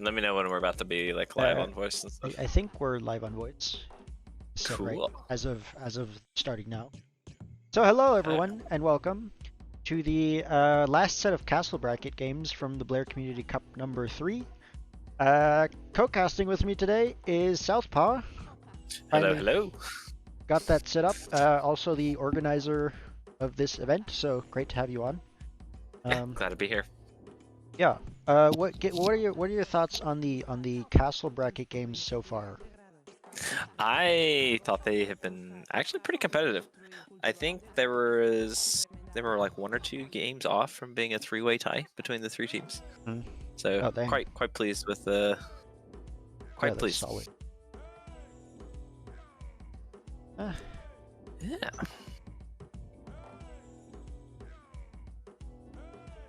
Let me know when we're about to be like live on voice and stuff. I think we're live on voice. Set right Cool. as of starting now. So hello everyone and welcome to the last set of Castle Bracket games from the Blair Community Cup number 3. Co-casting with me today is Southpaw. Hello, Finally hello. got that set up. Also the organizer of this event, so great to have you on. Glad to be here. Yeah. What are your thoughts on the Castle Bracket games so far? I thought they have been actually pretty competitive. I think there were like 1 or 2 games off from being a 3-way tie between the 3 teams. So Oh, dang. quite pleased with the. Quite That's pleased. solid. Yeah.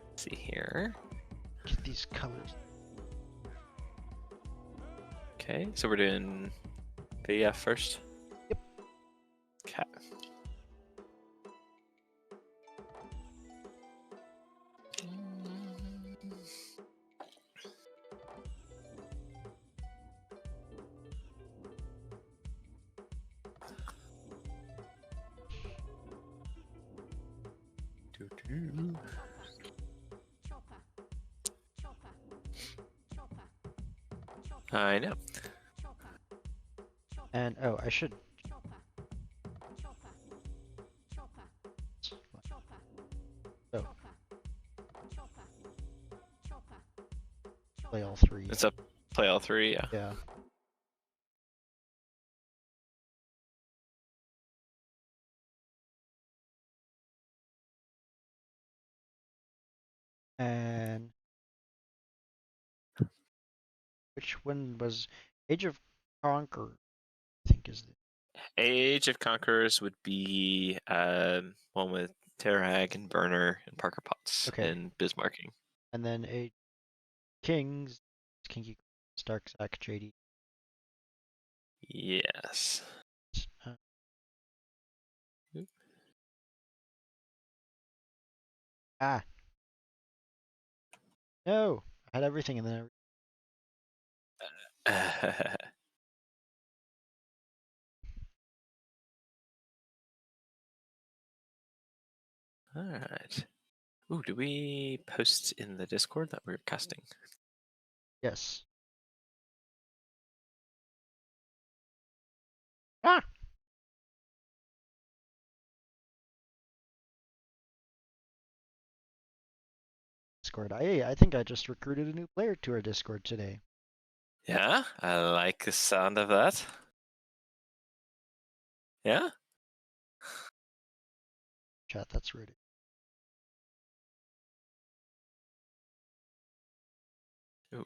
Let's see here. Get these colors. Okay, so we're doing VF first. Yep. Okay. I know. And oh, I should. Oh. Play all 3. It's a play all 3, yeah. Yeah. And which one was Age of Conquerors? I think is the Age of Conquerors would be one with Terrag and Burner and Parker Potts and Bismarcking. And then a Kings, Kinky, Stark, Sack, JD. Yes. Ah. No, I had everything and then All right. Ooh, do we post in the Discord that we're casting? yes. Ah. Discord. I think I just recruited a new player to our Discord today. Yeah, I like the sound of that. Yeah. Chat, that's rude. Ooh,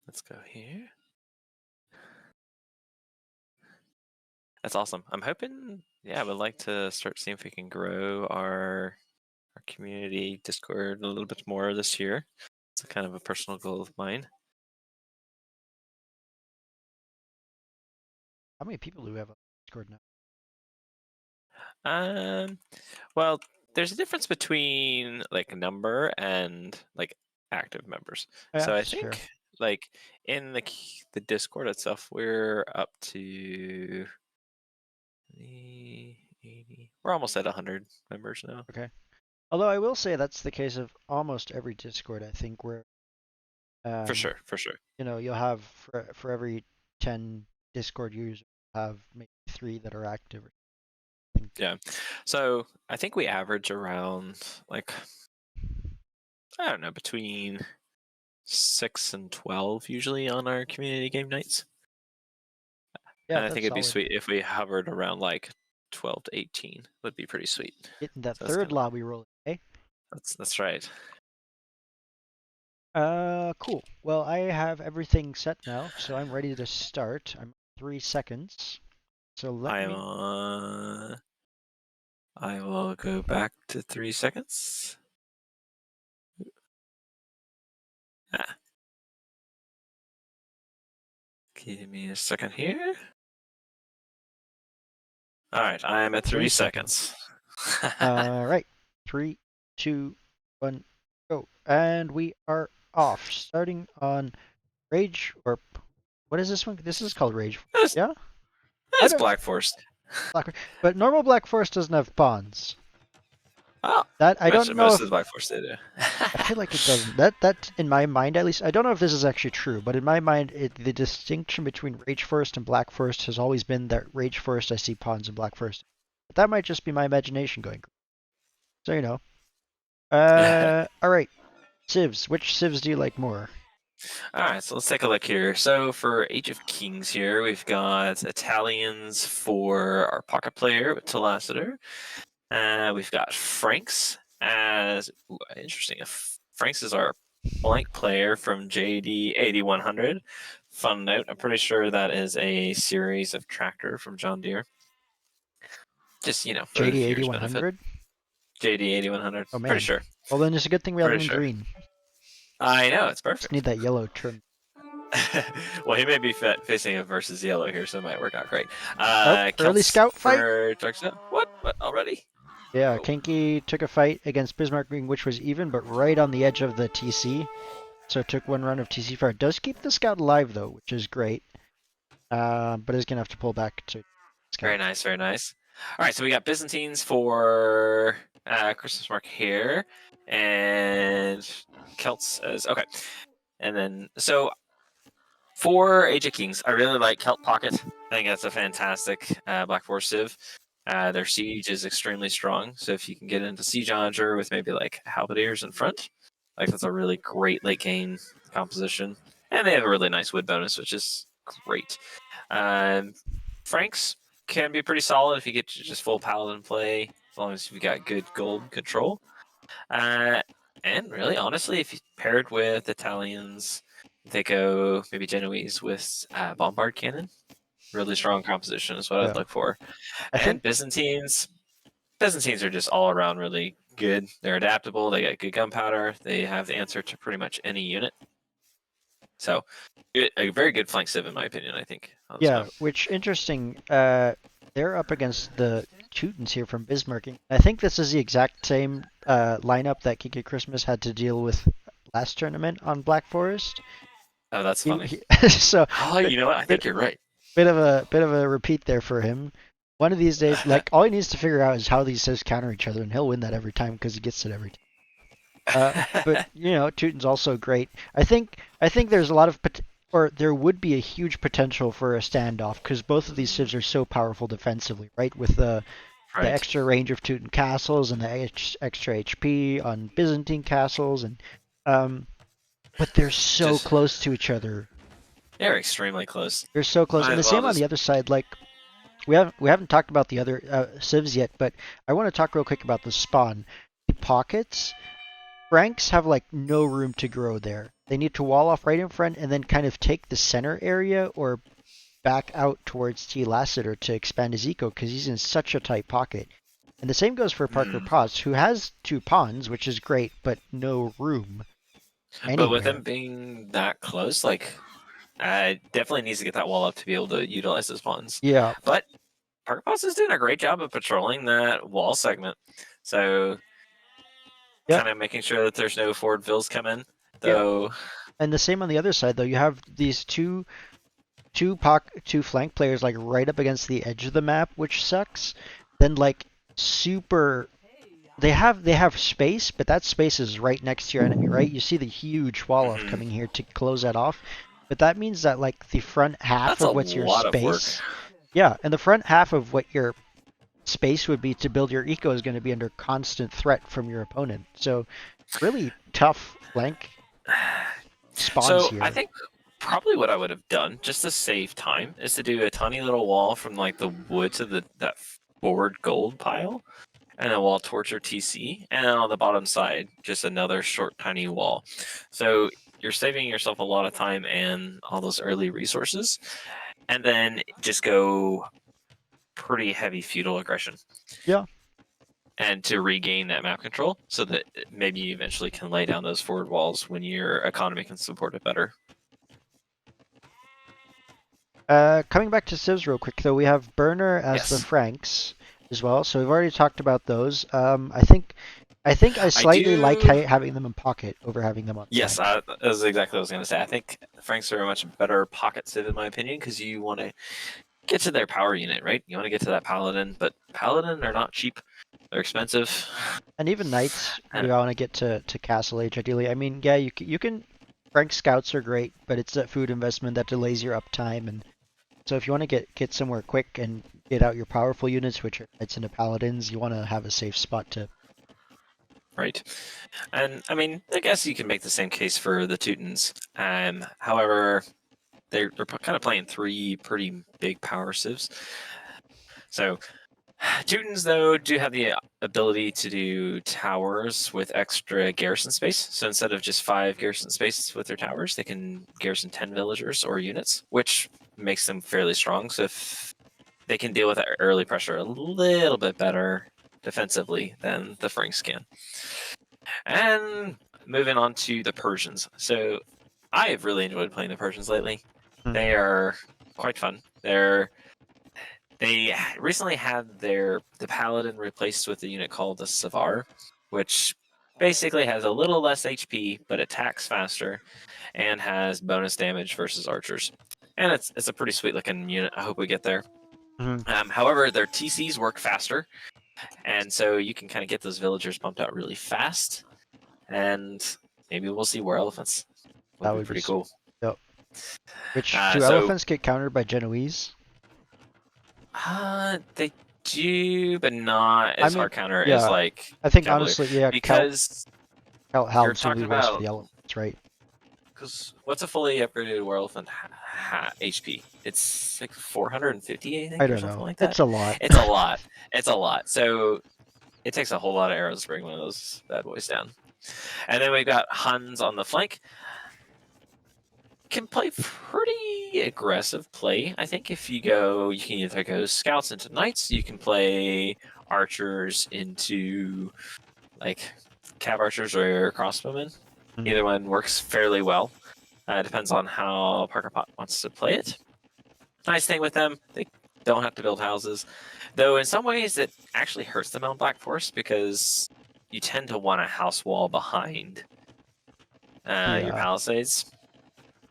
let's go here. That's awesome. I'm hoping, yeah, I would like to start seeing if we can grow our community Discord a little bit more this year. It's a kind of a personal goal of mine. How many people do we have on Discord now? Well, there's a difference between like number and like active members. Yeah, So I sure. think like in the Discord itself, we're up to 80. We're almost at 100 members now. Okay. Although I will say that's the case of almost every Discord. I think where For sure. you know, you'll have for every 10 Discord users, have maybe 3 that are active. Yeah. So I think we average around like, I don't know, between 6 and 12 usually on our community game nights. Yeah, And I that's think it'd be solid. sweet if we hovered around like 12 to 18. Would be pretty sweet. Getting that So third lobby roll, eh? That's right. Cool. Well, I have everything set now, so I'm ready to start. I'm 3 seconds. So let me. I will go back to 3 seconds. Ah. Give me a second here. All right, I am at 3 seconds. All right. 3, 2, 1, Go. And we are off. Starting on Rage or what is this one? This is called Rage. That's, Yeah? I that's don't Black Forest. Black, but normal Black Forest doesn't have pawns. Oh, That I don't know most of if the Black Forest they do. I feel like it doesn't. That in my mind at least, I don't know if this is actually true, but in my mind, the distinction between Rage Forest and Black Forest has always been that Rage Forest I see pawns in Black Forest. But that might just be my imagination going. So you know. All right. Civs. Which civs do you like more? All right, so let's take a look here. So for Age of Kings here, we've got Italians for our pocket player with Telaciter. We've got Franks as interesting. Franks is our blank player from JD 8100. Fun note: I'm pretty sure that is a series of tractor from John Deere. Just for the JD viewers' benefit. 8100. JD 8100. Oh Pretty man. sure. Well then, it's a good thing we have Pretty him in sure. green. I know it's Just perfect. need that yellow trim. Well, he may be facing a versus yellow here, so it might work out great. Oh, early Celts scout fight. for Darkstone. What? What already? Yeah, Oh. Kinky took a fight against Bismarck Green, which was even, but right on the edge of the TC. So it took one run of TC fire. It does keep the scout alive though, which is great. But is gonna have to pull back to Very scout. nice, very nice. All right, so we got Byzantines for Christmas mark here, and Celts as okay. And then so for Age of Kings, I really like Celt Pocket. I think that's a fantastic Black Forest Civ. Their siege is extremely strong, so if you can get into Siege Onager with maybe like Halberdiers in front, like that's a really great late game composition. And they have a really nice wood bonus, which is great. Franks can be pretty solid if you get to just full paladin play, as long as you've got good gold control. And really, honestly, if you pair it with Italians, they go maybe Genoese with Bombard Cannon. Really strong composition is what I'd Yeah, look for. I And think Byzantines are just all around really good. They're adaptable. They got good gunpowder. They have the answer to pretty much any unit. So, a very good flank civ in my opinion. I think on this yeah. map. Which interesting. They're up against the Teutons here from Bismarck. I think this is the exact same lineup that Kiki Christmas had to deal with last tournament on Black Forest. Oh, that's funny. So Oh, you know what? I bit, think you're right. bit of a repeat there for him. One of these days, like all he needs to figure out is how these says counter each other, and he'll win that every time because he gets it every time. But Teuton's also great. I think there's a lot of or there would be a huge potential for a standoff because both of these civs are so powerful defensively, right? With the Right. extra range of Teuton castles and the extra HP on Byzantine castles, and but they're so Just close to each other. they're extremely close. They're so close, Might and as the well same on just the other side. Like we haven't talked about the other civs yet, but I want to talk real quick about the spawn. The pockets. Franks have like no room to grow there. They need to wall off right in front and then kind of take the center area or back out towards T. Lassiter to expand his eco because he's in such a tight pocket. And the same goes for Parker hmm. Potts, who has two pawns, which is great, but no room But with them anywhere. being that close, like definitely needs to get that wall up to be able to utilize his pawns. Yeah, But Parker Potts is doing a great job of patrolling that wall segment. So yeah, kind of making sure that there's no forward fills come in. yeah. Though And the same on the other side, though. You have these two flank players like right up against the edge of the map, which sucks. Then like super they have space, but that space is right next to your enemy, right? You see the huge wall off mhm, coming here to close that off. But that means that like the front half that's a of what's your lot of work. space, yeah, and the front half of what your space would be to build your eco is going to be under constant threat from your opponent. So really tough flank spawns So I here. think probably what I would have done just to save time is to do a tiny little wall from like the wood to that forward gold pile, and a wall towards your TC, and then on the bottom side just another short tiny wall. So you're saving yourself a lot of time and all those early resources, and then just go pretty heavy feudal aggression Yeah. and to regain that map control so that maybe you eventually can lay down those forward walls when your economy can support it better. Coming back to Civs real quick though, we have Burner as the Yes. Franks as well. So we've already talked about those. I think I think I I slightly like do. having them in pocket over having them on Yes, flank. that was exactly what I was going to say. I think Franks are a much better pocket civ in my opinion because you want to get to their power unit, right? You want to get to that paladin, but paladin are not cheap. They're expensive. And even knights, And, you want to get to castle age ideally. I mean, yeah, you can. Frank scouts are great, but it's that food investment that delays your uptime. And so if you want to get somewhere quick and get out your powerful units, which are knights and the paladins, you want to have a safe spot to. right. And I mean, I guess you can make the same case for the Teutons. However, they're kind of playing three pretty big power civs. So Teutons, though, do have the ability to do towers with extra garrison space. So instead of just 5 garrison spaces with their towers, they can garrison 10 villagers or units, which makes them fairly strong. So if they can deal with that early pressure a little bit better defensively than the Franks can. And moving on to the Persians. So I have really enjoyed playing the Persians lately. Hmm. They are quite fun. They recently had the paladin replaced with a unit called the Savar, which basically has a little less HP but attacks faster and has bonus damage versus archers. And it's a pretty sweet looking unit. I hope we get there. Hmm. However, their TCs work faster, and so you can kind of get those villagers pumped out really fast. And maybe we'll see war elephants. Would That be would be pretty sweet. cool. Yep. Which do So elephants get countered by Genoese? they do, but not I as mean, hard counter as yeah, like I think Cavalier, honestly, yeah, because you're Hounds will be talking worse for about the elephants, right? because what's a fully upgraded war elephant HP? It's like 450, I I think, or don't something know. like that. It's a lot. It's a lot. It's a lot. So it takes a whole lot of arrows to bring one of those bad boys down. And then we've got Huns on the flank. Can play pretty aggressive play. I think if you can either go scouts into knights, you can play archers into like cav archers or crossbowmen. Mhm. Either one works fairly well. Depends on how Parker Pot wants to play it. Nice thing with them, they don't have to build houses. Though in some ways it actually hurts them on Black Forest because you tend to want a house wall behind your Yeah. palisades.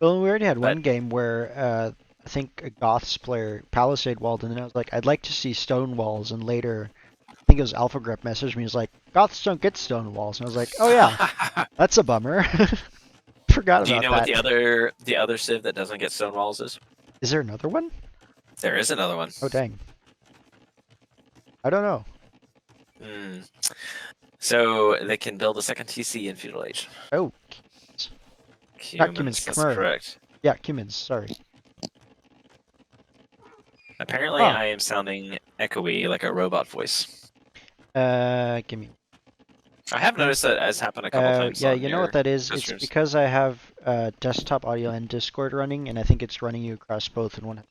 Well, we already had But one game where I think a Goths player palisade walled, and then I was like, I'd like to see stone walls. And later, I think it was Alpha Grep messaged me. He was like, Goths don't get stone walls, and I was like, oh yeah, that's a bummer. Forgot do you about know what that. the other civ that doesn't get stone walls is? Is there another one? There is another one. Oh dang, I don't know. Mm. So they can build a second TC in feudal age. Oh, not Cumins, Humans, that's Khmer. correct. Yeah, Cumins. Sorry. Apparently, Oh, I am sounding echoey like a robot voice. give me. I have noticed that has happened a couple times Yeah, on you know what your that is? It's streams. because I have desktop audio and Discord running, and I think it's running you across both in one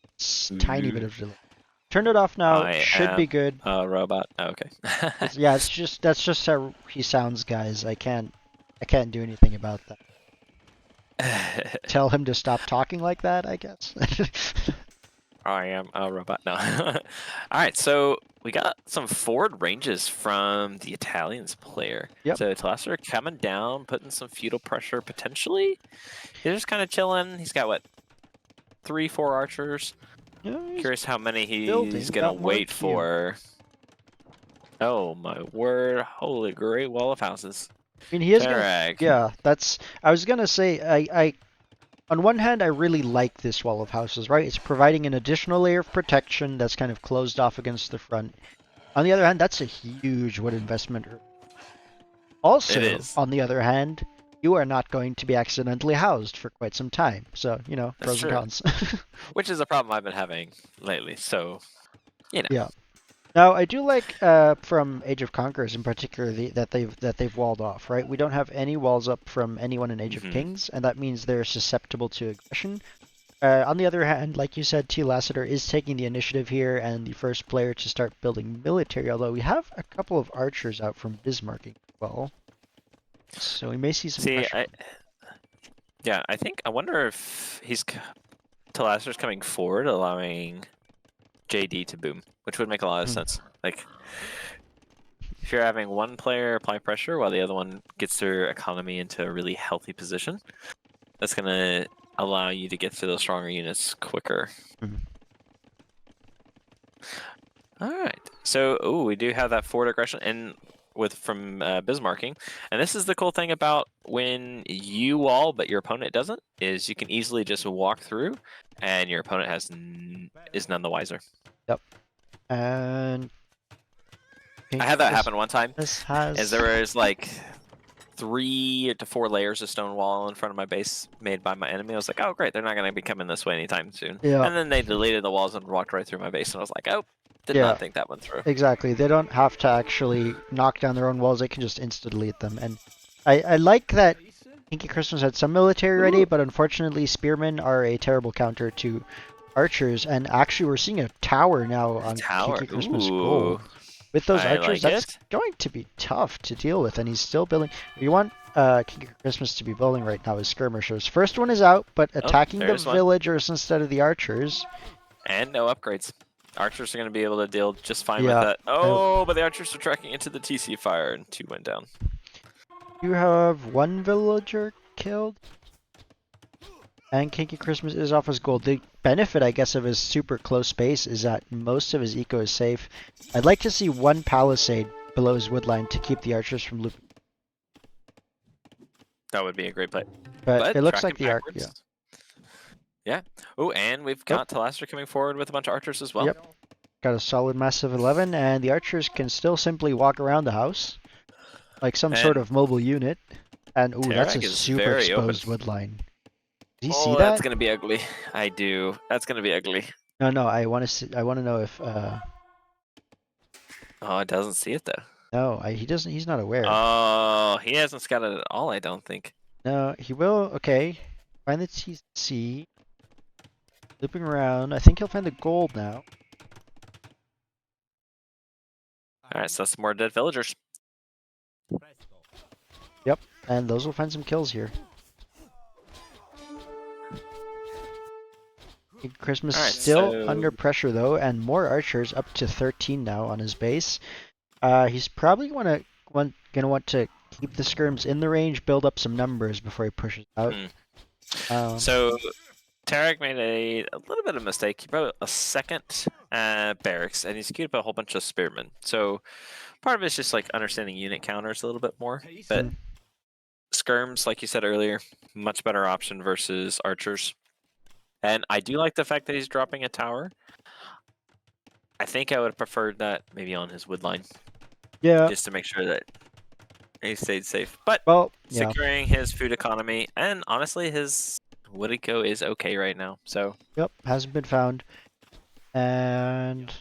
tiny bit Ooh, of delay. Turn it off now. I Should be am good. a robot. Oh, okay. Yeah, it's just that's just how he sounds, guys. I can't do anything about that. Tell him to stop talking like that, I guess. I am a robot. No. All right, so we got some forward ranges from the Italians player. Yep. So Talasser coming down, putting some feudal pressure potentially. He's just kind of chilling. He's got what, 3, 4 archers. Yeah, he's Curious how many he's building. gonna Got more wait queue. for. Oh my word! Holy great wall of houses. I mean, he is gonna. Tarag. Yeah, that's. I was gonna say. On one hand, I really like this wall of houses, right? It's providing an additional layer of protection that's kind of closed off against the front. On the other hand, that's a huge wood investment. It Also, is. on the other hand, you are not going to be accidentally housed for quite some time. So, That's pros and true. cons. Which is a problem I've been having lately. So, you know. Yeah. Now, I do like from Age of Conquerors in particular that they've walled off, right? We don't have any walls up from anyone in Age of Hmm. Kings, and that means they're susceptible to aggression. On the other hand, like you said, T. Lassiter is taking the initiative here and the first player to start building military, although we have a couple of archers out from Bismarcking as well. So we may see some See, pressure. I think I wonder if Talasser's coming forward, allowing JD to boom, which would make a lot of Hmm. sense. Like, if you're having one player apply pressure while the other one gets their economy into a really healthy position, that's going to allow you to get to those stronger units quicker. Mhm. All right. So, we do have that forward aggression and from Bismarcking. And this is the cool thing about when you wall, but your opponent doesn't, is you can easily just walk through, and your opponent is none the wiser. Yep. And I had that happen one time. This has As there was like 3 to 4 layers of stone wall in front of my base made by my enemy. I was like, oh great, they're not going to be coming this way anytime soon. Yeah. And then they deleted the walls and walked right through my base, and I was like, oh, did Yeah. not think that one through. Exactly. They don't have to actually knock down their own walls. They can just insta-delete them. And I like that Kinky Christmas had some military ready, but unfortunately spearmen are a terrible counter to archers. And actually we're seeing a tower now on Kinky Christmas gold. With those archers, that's going to be tough to deal with. And he's still building. You want Kinky Christmas to be building right now is skirmishers. First one is out, but attacking the villagers instead of the archers. And no upgrades. Archers are going to be able to deal just fine with that. Oh, but the archers are tracking into the TC fire, and 2 went down. You have 1 villager killed. And Kinky Christmas is off his gold. The benefit, I guess, of his super close base is that most of his eco is safe. I'd like to see 1 palisade below his woodline to keep the archers from looping. That would be a great play. But it looks like the arc, yeah. Oh, and we've got Talaster coming forward with a bunch of archers as well. Yep. Got a solid massive 11, and the archers can still simply walk around the house like some sort of mobile unit. And ooh, that's a super exposed woodline. Do you see that? That's gonna be ugly. I do. That's gonna be ugly. No, I want to see. I want to know if. Oh, it doesn't see it though. No, he doesn't. He's not aware. Oh, he hasn't scouted it at all. I don't think. No, he will. Okay, find the TC. Looping around. I think he'll find the gold now. Alright, so that's more dead villagers. Yep, and those will find some kills here. Christmas still under pressure though, and more archers, up to 13 now on his base. He's probably gonna want to keep the skirms in the range, build up some numbers before he pushes out. So Tarek made a little bit of mistake. He brought a second barracks, and he's queued up a whole bunch of spearmen. So part of it's just like understanding unit counters a little bit more. But skirms, like you said earlier, much better option versus archers. And I do like the fact that he's dropping a tower. I think I would have preferred that maybe on his wood line. Yeah. Just to make sure that he stayed safe. But securing his food economy, and honestly, his wood eco is okay right now. So. Yep, hasn't been found. And.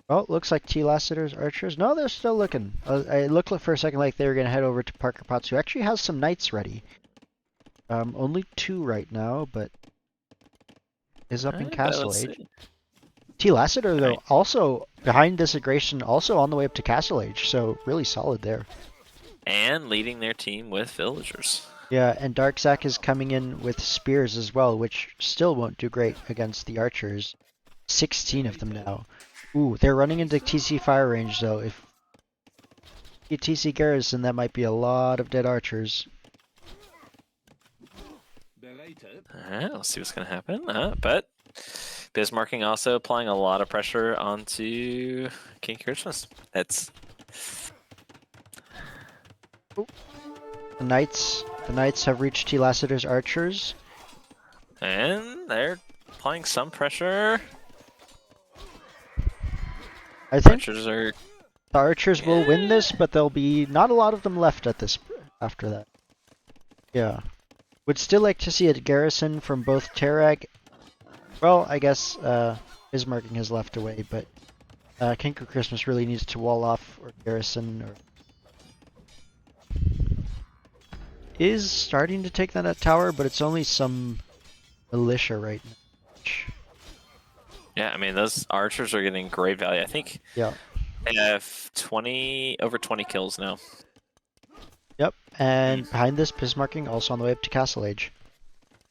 Well, looks like T. Lassiter's archers. No, they're still looking. It looked for a second like they were going to head over to Parker Potts, who actually has some knights ready. Only 2 right now, but is up in Castle Age. T. Lassiter, though, also behind this aggression, also on the way up to Castle Age, so really solid there. And leading their team with villagers. Yeah, and Darksack is coming in with spears as well, which still won't do great against the archers. 16 of them now. Ooh, they're running into TC fire range, though. If you TC garrison, that might be a lot of dead archers. Alright, let's see what's going to happen. But Bismarcking also applying a lot of pressure onto King Christmas. That's... Ooh. The knights have reached T. Lassiter's archers. And they're applying some pressure. I think the archers will win this, but there'll be not a lot of them left at this after that. Yeah. Would still like to see a garrison from both Terag. Well, I guess Bismarcking has left away, but King Christmas really needs to wall off or garrison. Or is starting to take that tower, but it's only some militia right now. Yeah, I mean, those archers are getting great value. I think they have over 20 kills now. Yep, and behind this, Bismarcking also on the way up to Castle Age.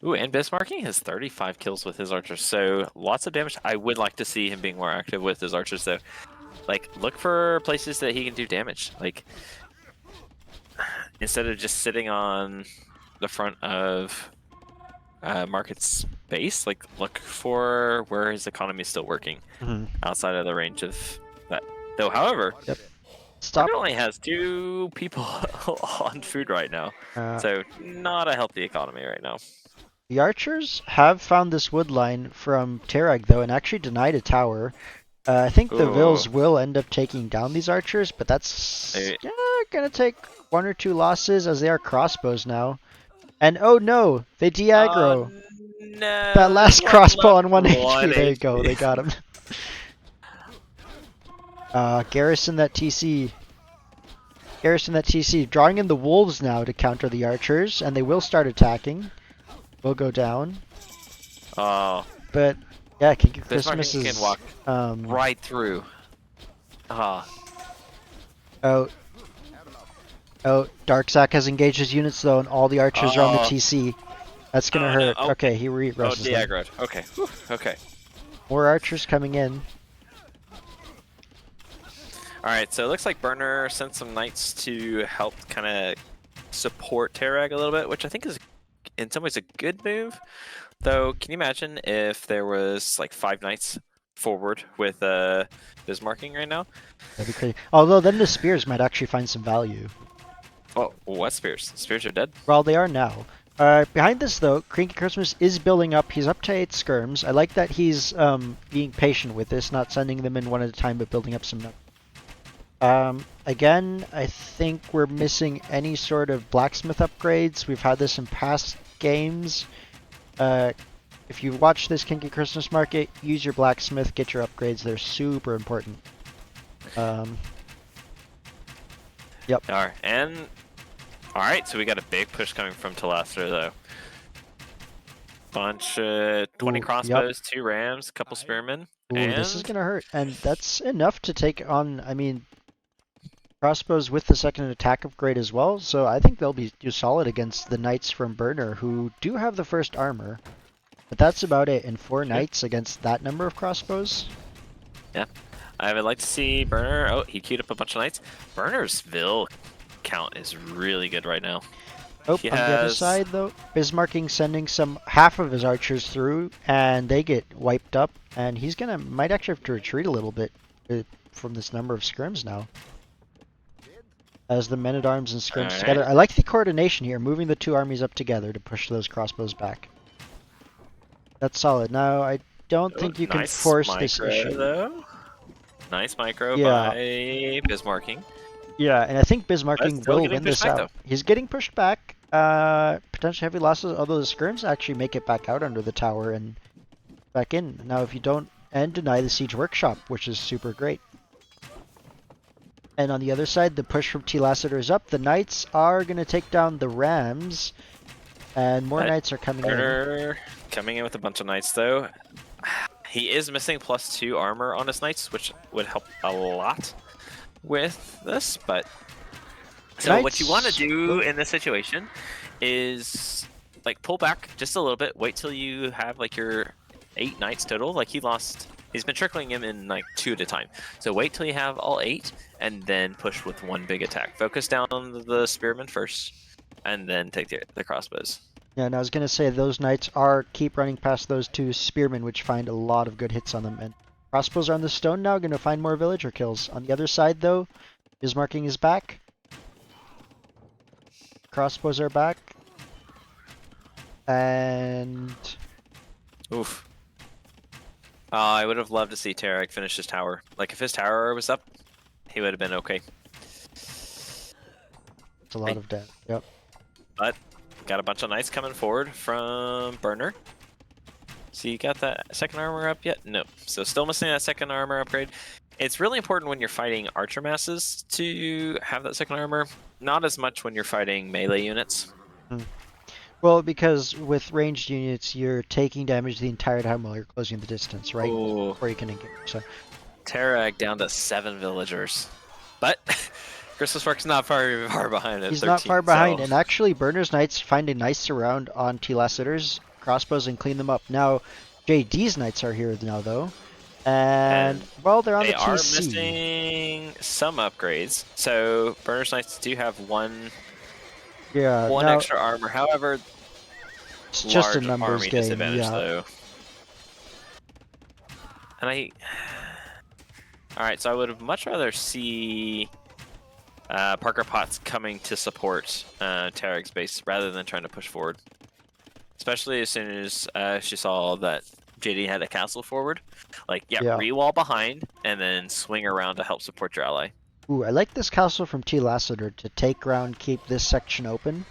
Ooh, and Bismarcking has 35 kills with his archers, so lots of damage. I would like to see him being more active with his archers, though. like look for places that he can do damage. Like instead of just sitting on the front of Market's base, like look for where his economy is still working outside of the range of that. Though, however, Yep. Stop. Market only has 2 people on food right now, Uh, so not a healthy economy right now. the archers have found this wood line from Terag, though, and actually denied a tower. I think the Ooh. Vils will end up taking down these archers, but that's gonna take 1 or 2 losses as they are crossbows now. And oh no, they Oh de-aggro. That no, there's last one crossbow left on 1 for 1 HP. There you go, they HP. got him. Garrison that TC. Garrison that TC. Drawing in the wolves now to counter the archers, and they will start attacking. Will go down. Oh, But yeah, King of Bismarck Christmas can is walk right through. Ah, out. Oh, Darksack has engaged his units though, and all the archers are on the oh, TC. That's gonna oh no. hurt. Oh, Okay, he oh, re-roses them. de-aggroed. Okay, whew, okay. More archers coming in. All right, so it looks like Burner sent some knights to help kind of support Terag a little bit, which I think is in some ways a good move. Though, can you imagine if there was like 5 knights forward with Bismarcking right now? That'd be crazy. Although then the spears might actually find some value. Oh, what spears? Spears are dead. Well, they are now. Behind this though, Cranky Christmas is building up. He's up to 8 skirms. I like that he's being patient with this, not sending them in one at a time, but building up some numbers. Again, I think we're missing any sort of blacksmith upgrades. We've had this in past games. If you watch this Kinky Christmas Market, use your blacksmith, get your upgrades. They're super important. Yep. Alright, and alright, so we got a big push coming from Telasser though. Bunch 20 Ooh, crossbows, 2 rams, a couple spearmen, Ooh, and this is gonna hurt, and that's enough to take on. I mean, crossbows with the second attack upgrade as well. So I think they'll do solid against the knights from Burner, who do have the first armor. But that's about it. And 4 knights against that number of crossbows. yeah. I would like to see Burner. Oh, he queued up a bunch of knights. Burner's Vil count is really good right now. Oh, He on the other has side though, Bismarcking sending half of his archers through, and they get wiped up. And he's might actually have to retreat a little bit from this number of scrims now. As the men-at-arms and scrims together. I like the coordination here, moving the 2 armies up together to push those crossbows back. That's solid. Now, I don't think you can force this issue. Though. Nice micro by Bismarcking. Yeah, and I think Bismarcking will win this out. He's getting pushed back. Potentially heavy losses, although the skirms actually make it back out under the tower and back in. Now, if you don't, and deny the siege workshop, which is super great. And on the other side, the push from T. Lassiter is up. The knights are going to take down the rams. And more knights are coming in. Coming in with a bunch of knights, though. He is missing +2 armor on his knights, which would help a lot with this. But so what you want to do in this situation is like pull back just a little bit. Wait till you have like your 8 knights total. Like he's been trickling him in like 2 at a time. So wait till you have all 8 and then push with 1 big attack. Focus down on the spearmen first and then take the crossbows. Yeah, and I was going to say those knights keep running past those 2 spearmen, which find a lot of good hits on them. And crossbows are on the stone now, going to find more villager kills. On the other side, though, Bismarcking is back. Crossbows are back. And... Oof. I would have loved to see Tarek finish his tower. Like, if his tower was up, he would have been okay. It's a lot of death, yep. But, got a bunch of knights coming forward from Burner. So you got that second armor up yet? No. So still missing that second armor upgrade. It's really important when you're fighting archer masses to have that second armor. Not as much when you're fighting melee units. Well, because with ranged units, you're taking damage the entire time while you're closing the distance, right? Ooh. Before you can engage. So, Tarag down to 7 villagers. But Christmas Mark's not far behind at he's 13, not far behind, so. and actually Burner's Knights find a nice surround on T. Lassiter's crossbows and clean them up. Now, JD's Knights are here now, though, And, And well, they're on the they are TC. missing some upgrades. So Burner's Knights do have one Yeah, one now, extra armor. However, it's just a large numbers army game, disadvantage yeah. though. And alright, so I would much rather see Parker Potts coming to support Tarek's base rather than trying to push forward. Especially as soon as she saw that JD had a castle forward. Like, yeah, Yeah. re-wall behind and then swing around to help support your ally. Ooh, I like this castle from T. Lassiter to take ground, keep this section open.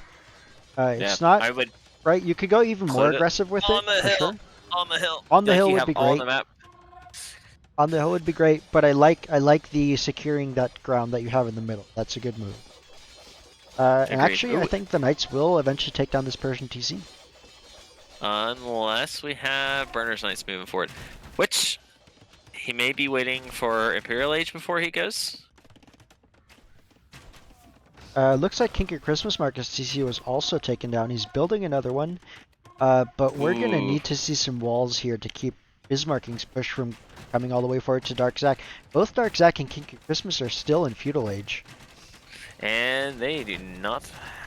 Yeah, It's not, I would right, you could go even more include it aggressive with it, on the for hill. sure. On the hill. On the Like hill you would have be all on great. the map. On the hill would be great, but I like the securing that ground that you have in the middle. That's a good move. And Agreed. actually, I Ooh, think the Knights will eventually take down this Persian TC. unless we have Burner's Knights moving forward. Which, he may be waiting for Imperial Age before he goes. Looks like Kinker Christmas Market's TC was also taken down. He's building another one, but we're gonna Ooh. need to see some walls here to keep Bismarcking's push from coming all the way forward to Dark Zack. Both Dark Zack and Kinker Christmas are still in Feudal Age. And they do not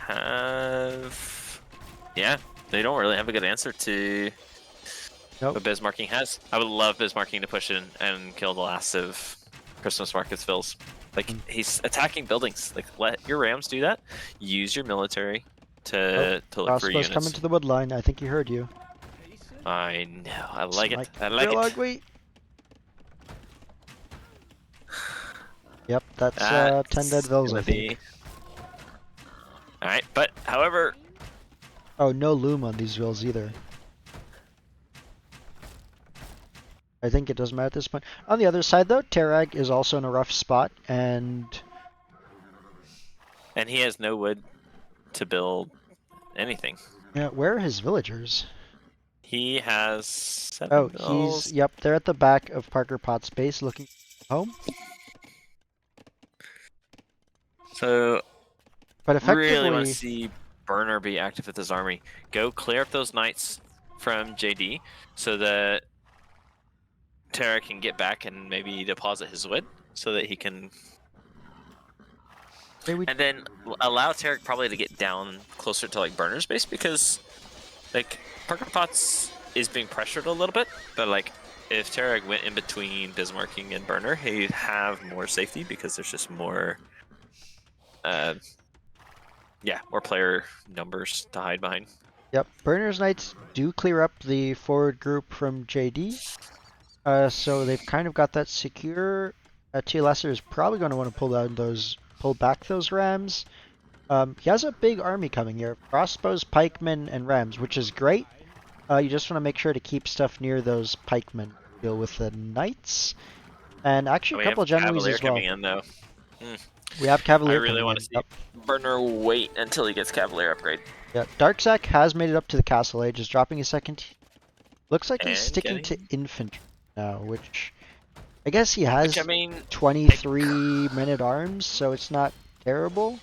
have... Yeah, they don't really have a good answer to Nope. what Bismarcking has. I would love Bismarcking to push in and kill the last of Christmas Market's fills. Like, he's attacking buildings. Like, let your Rams do that. Use your military to look for Crossbows units. coming to the wood line. I think he heard you. I know. I like it. Smite. I like Real it. ugly. Yep, that's 10 dead That's vills, gonna I think. be... Alright, but, however... Oh, no loom on these vills either. I think it doesn't matter at this point. On the other side, though, Terag is also in a rough spot, and he has no wood to build anything. yeah, where are his villagers? He has 7 Oh, bills. yep, they're at the back of Parker Potts' base looking home. So, But really want effectively, to see Burner be active with his army. Go clear up those knights from JD so that Tara can get back and maybe deposit his wood so that he can... And then allow Tarek probably to get down closer to like Burner's base because like Parker Potts is being pressured a little bit, but like if Tarek went in between Bismarcking and Burner, he'd have more safety because there's just more more player numbers to hide behind. yep, Burner's Knights do clear up the forward group from JD. So they've kind of got that secure. T. Lesser is probably going to want to pull back those rams. He has a big army coming here. Crossbows, pikemen, and rams, which is great. You just want to make sure to keep stuff near those pikemen. Deal with the knights. And actually We a couple have of generals Cavalier as well. coming in though. We have I Cavalier really coming want in. to see Yep. Burner wait until he gets Cavalier upgrade. Yeah, Darksack has made it up to the Castle Age, is dropping a second. Looks like he's And sticking to getting... infantry now, which I guess he has Which, I mean, 23 minute arms, so it's not terrible.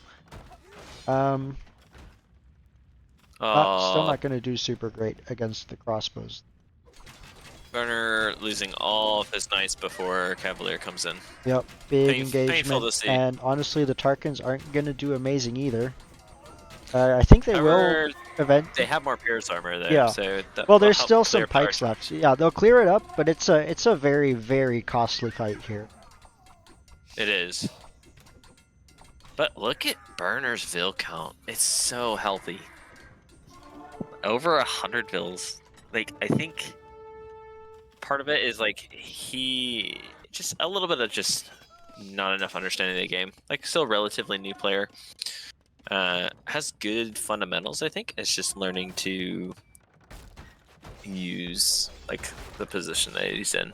Still not going to do super great against the crossbows. Burner losing all of his knights before Cavalier comes in. Yep, big Painful engagement. to see. And honestly, the Tarkans aren't going to do amazing either. I think they However, will they have more Pierce armor there, Yeah. so that Well, will there's help still clear some up pikes our... left. Yeah, they'll clear it up, but it's a very, very costly fight here. It is. But look at Burner's Vil count. It's so healthy. Over 100 Vils. Like, I think part of it is like he just a little bit of just not enough understanding of the game. Like, still relatively new player. Has good fundamentals, I think. It's just learning to use like the position that he's in.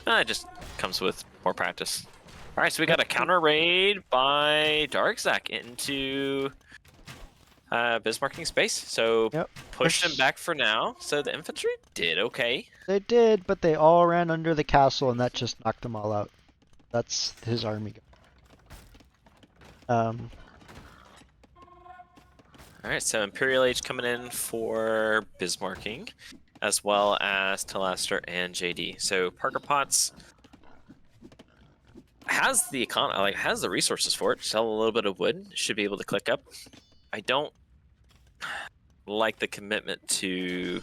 It just comes with more practice. All right, so we got a counter raid by Darkzack into Bismarcking space. So pushed him back for now. So the infantry did okay. They did, but they all ran under the castle, and that just knocked them all out. That's his army. All right, so Imperial Age coming in for Bismarcking. as well as Telester and JD. So Parker Potts has the has the resources for it. Sell a little bit of wood, should be able to click up. I don't like the commitment to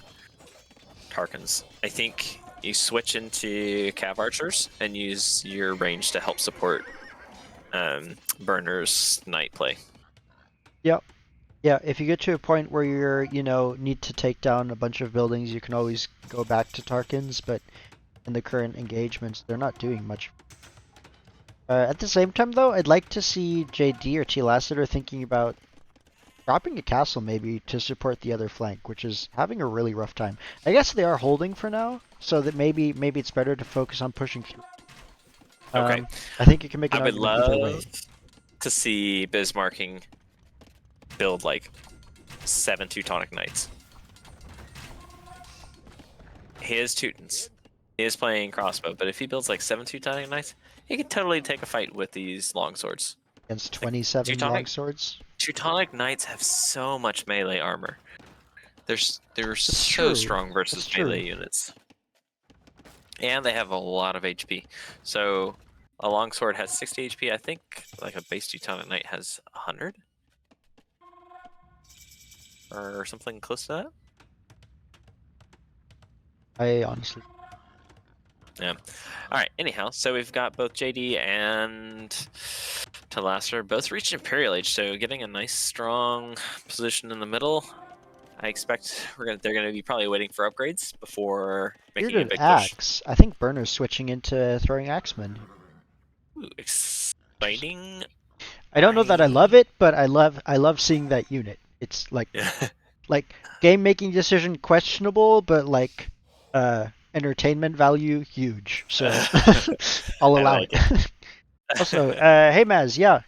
Tarkans. I think you switch into Cav Archers and use your range to help support Burner's Knight play. Yep. Yeah, if you get to a point where you're, need to take down a bunch of buildings, you can always go back to Tarkans, but in the current engagements, they're not doing much. At the same time, though, I'd like to see JD or T. Lassiter thinking about dropping a castle maybe to support the other flank, which is having a really rough time. I guess they are holding for now, so that maybe it's better to focus on pushing through. Okay. I think you can make an I would argument either way. love to see Bismarcking build like 7 Teutonic Knights. He is Teutons. He is playing crossbow, but if he builds like 7 Teutonic Knights, he could totally take a fight with these longswords. Against 27 Teutonic longswords? Teutonic Knights have so much melee armor. They're so true. strong versus melee units. And they have a lot of HP. So a longsword has 60 HP. I think like a base Teutonic Knight has 100? Or something close to that? I honestly... Yeah. Alright, anyhow, so we've got both JD and Telester both reached Imperial Age, so getting a nice strong position in the middle. I expect they're gonna be probably waiting for upgrades before making a big push. Axe. I think Burner's switching into throwing axemen. Ooh, exciting. I don't know that I love it, but I love seeing that unit. It's like like game making decision questionable, but like entertainment value huge. So I'll allow it. Also, hey Maz, yeah.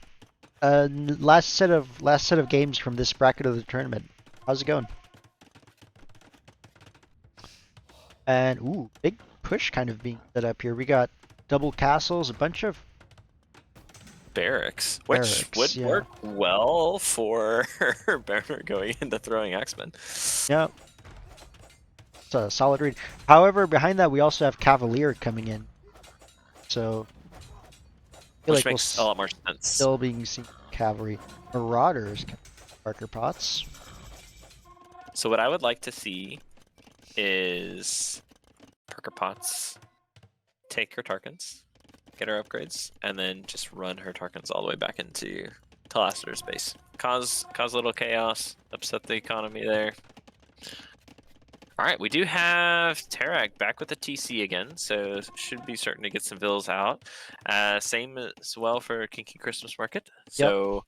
Last set of games from this bracket of the tournament. How's it going? And ooh, big push kind of being set up here. We got double castles, a bunch of barracks, which would work well for Burner going into throwing Axemen. Yeah. It's a solid read. However, behind that we also have Cavalier coming in. So which makes a lot more sense. Still being seen cavalry. Marauders, Parker Potts. So what I would like to see is Parker Potts take her Tarkans, get her upgrades, and then just run her Tarkans all the way back into Telester's base. Cause a little chaos, upset the economy there. Alright, we do have Tarak back with the TC again, so should be starting to get some vills out. Same as well for Kinky Christmas Market. So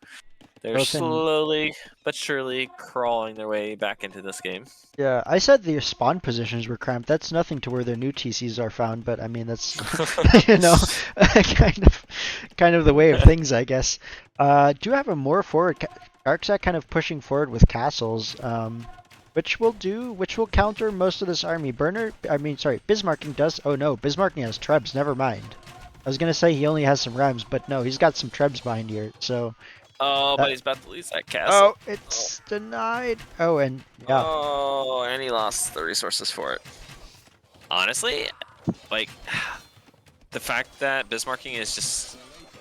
they're slowly but surely crawling their way back into this game. Yeah, I said the spawn positions were cramped. That's nothing to where their new TCs are found, but I mean that's kind of the way of things, I guess. Do have a more forward Darkset kind of pushing forward with castles, which will counter most of this army. Bismarcking does. Oh no, Bismarcking has Trebs. Never mind. I was gonna say he only has some Rams, but no, he's got some Trebs behind here. So. Oh, but he's about to lose that castle. Oh, it's denied. Oh, and yeah. Oh, and he lost the resources for it. Honestly, like, the fact that Bismarcking is just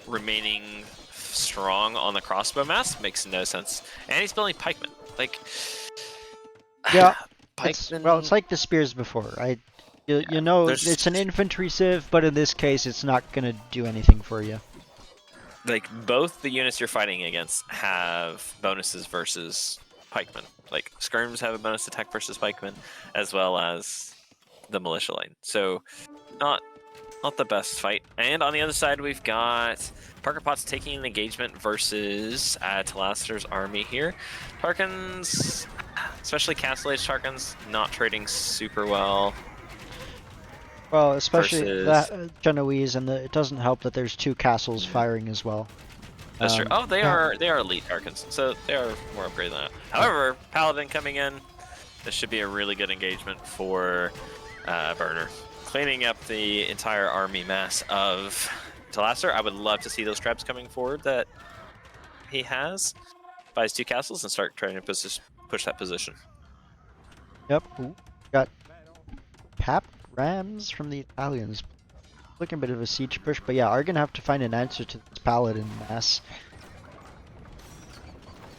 remaining strong on the crossbow mass makes no sense. And he's building pikemen. Like, yeah, it's like the spears before. It's an infantry civ, but in this case, it's not gonna do anything for you. Like, both the units you're fighting against have bonuses versus pikemen. Like, skirms have a bonus attack versus pikemen, as well as the militia line. So, not the best fight. And on the other side, we've got Parker Potts taking an engagement versus Telester's army here. Tarkans, especially Castle Age Tarkans, not trading super well. Well, especially that Genoese, and it doesn't help that there's two castles firing as well. That's true. Oh, they are elite Tarkans, so they are more upgraded than that. However, Paladin coming in, this should be a really good engagement for Burner. Cleaning up the entire army mass of Telester. I would love to see those traps coming forward that he has by his two castles and start trying to push that position. Yep. Ooh, got cap rams from the Italians. Looking a bit of a siege push, but yeah, are gonna have to find an answer to this paladin mass.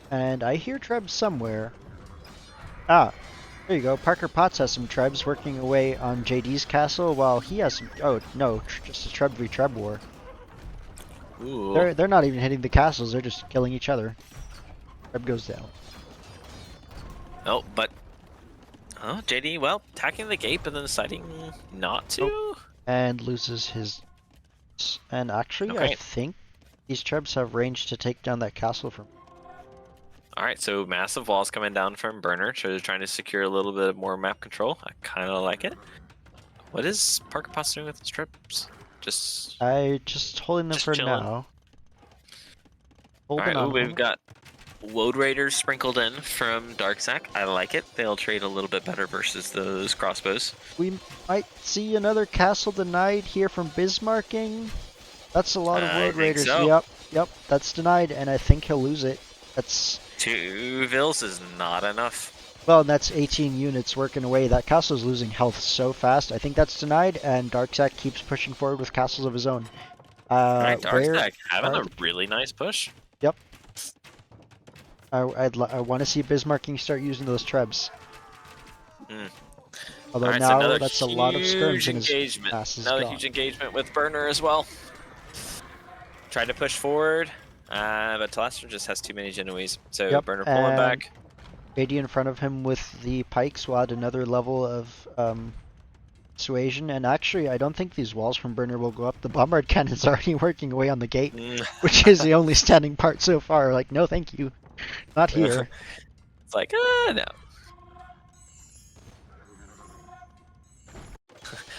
And I hear trebs somewhere. Ah, there you go. Parker Potts has some trebs working away on JD's castle while he has some. Oh no, just a treb v treb war. Ooh. They're not even hitting the castles. They're just killing each other. Treb goes down. Oh, but JD, well, attacking the gate, but then deciding not to. Oh. And loses his. And actually, Okay. I think these trebs have range to take down that castle from. All right, so massive walls coming down from Burner, so they're trying to secure a little bit more map control. I kind of like it. What is Parker Potts doing with his trips? Just holding them just for chilling. now. All Holding right, on. we've got Woad Raiders sprinkled in from Darksack. I like it. They'll trade a little bit better versus those crossbows. We might see another castle denied here from Bismarcking. That's a lot of I Road think Raiders. so. Yep, that's denied, and I think he'll lose it. That's 2 vills is not enough. well, that's 18 units working away. That castle's losing health so fast. I think that's denied, and Darksack keeps pushing forward with castles of his own. All right, Where Darksack having are a really nice push. Yep. I want to see Bismarcking start using those trebs. Although All right, so now another that's a lot of skirms and his engagement. ass is Another gone. huge engagement with Burner as well. Tried to push forward, but Talaster just has too many Genoese. So Yep, Burner pulling and back. JD in front of him with the pikes will add another level of suasion. And actually, I don't think these walls from Burner will go up. The bombard cannon's already working away on the gate, which is the only standing part so far. Like, no, thank you, not here. It's like, no.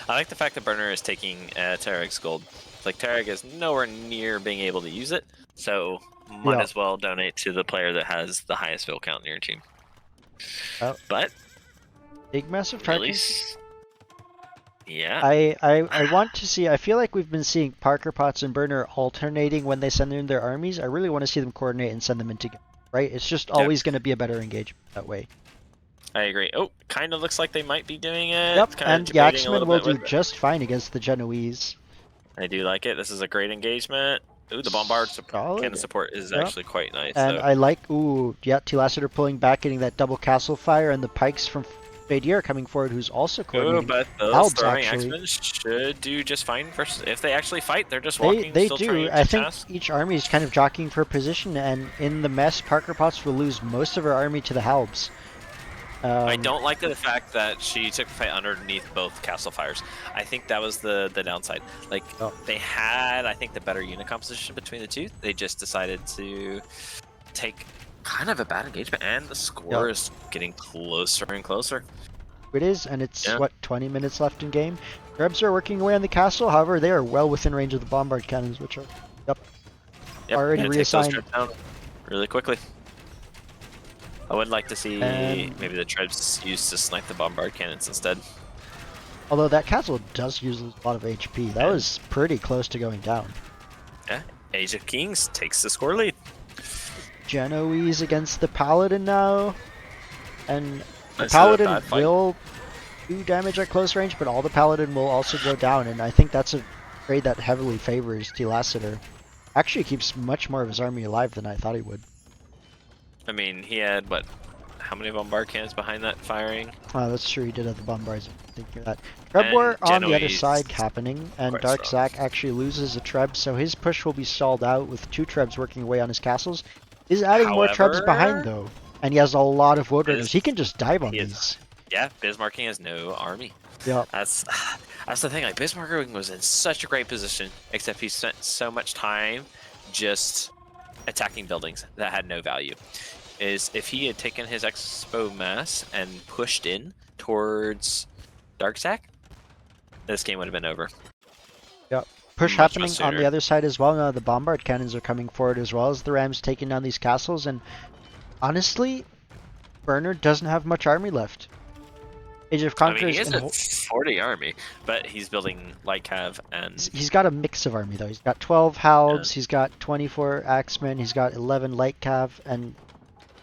I like the fact that Burner is taking Tarek's gold. It's like Tarek is nowhere near being able to use it, so might as well donate to the player that has the highest vill count in your team. But big massive really, Tarkins. yeah. I want to see. I feel like we've been seeing Parker Potts and Burner alternating when they send in their armies. I really want to see them coordinate and send them in together. Right? It's just always going to be a better engagement that way. I agree. Oh, kind of looks like they might be doing it. Yep, and Yaxman will do bit just fine against the Genoese. I do like it. This is a great engagement. Ooh, the bombard cannon support is actually quite nice. And I like, T-Lassiter pulling back, getting that double castle fire, and the pikes from Fadier coming forward, who's also coordinating. But those throwing X-Men should do just fine. If they actually fight, they're just walking. They do. I think each army is kind of jockeying for position, and in the mess, Parker Potts will lose most of her army to the Halbs. I don't like the fact that she took the fight underneath both castle fires. I think that was the downside. Like, they had, I think, the better unit composition between the two. They just decided to take kind of a bad engagement, and the score is getting closer and closer. It is, and it's, 20 minutes left in game. Rebs are working away on the castle, however, they are well within range of the bombard cannons, which are, already reassigned. Take those down really quickly. I would like to see maybe the trebs used to snipe the bombard cannons instead. Although that castle does use a lot of HP. That was pretty close to going down. Yeah, Age of Kings takes the score lead. Genoese against the Paladin now. And the Paladin will do damage at close range, but all the Paladin will also go down. And I think that's a trade that heavily favors T-Lassiter. Actually keeps much more of his army alive than I thought he would. I mean, he had, what, how many bombard cannons behind that firing? Oh, that's true, he did have the bombards. Thinking of that. Treb War on the other side happening, and Darksack actually loses a Treb, so his push will be stalled out with 2 Trebs working away on his castles. He's adding more Trebs behind, though, and he has a lot of Wood Raiders. He can just dive on these. Yeah, Bismarcking has no army. Yeah. That's the thing, like, Bismarcking was in such a great position, except he spent so much time just attacking buildings that had no value. Is if he had taken his expo mass and pushed in towards Darksack, this game would have been over. Yep. Push happening on the other side as well. Now the bombard cannons are coming forward as well as the Rams taking down these castles, and honestly, Burner doesn't have much army left. Age of Conquerors. I mean, he has a 40 army, but he's building light cav, and he's got a mix of army though. He's got 12 Halbs, he's got 24 Axemen, he's got 11 light cav, and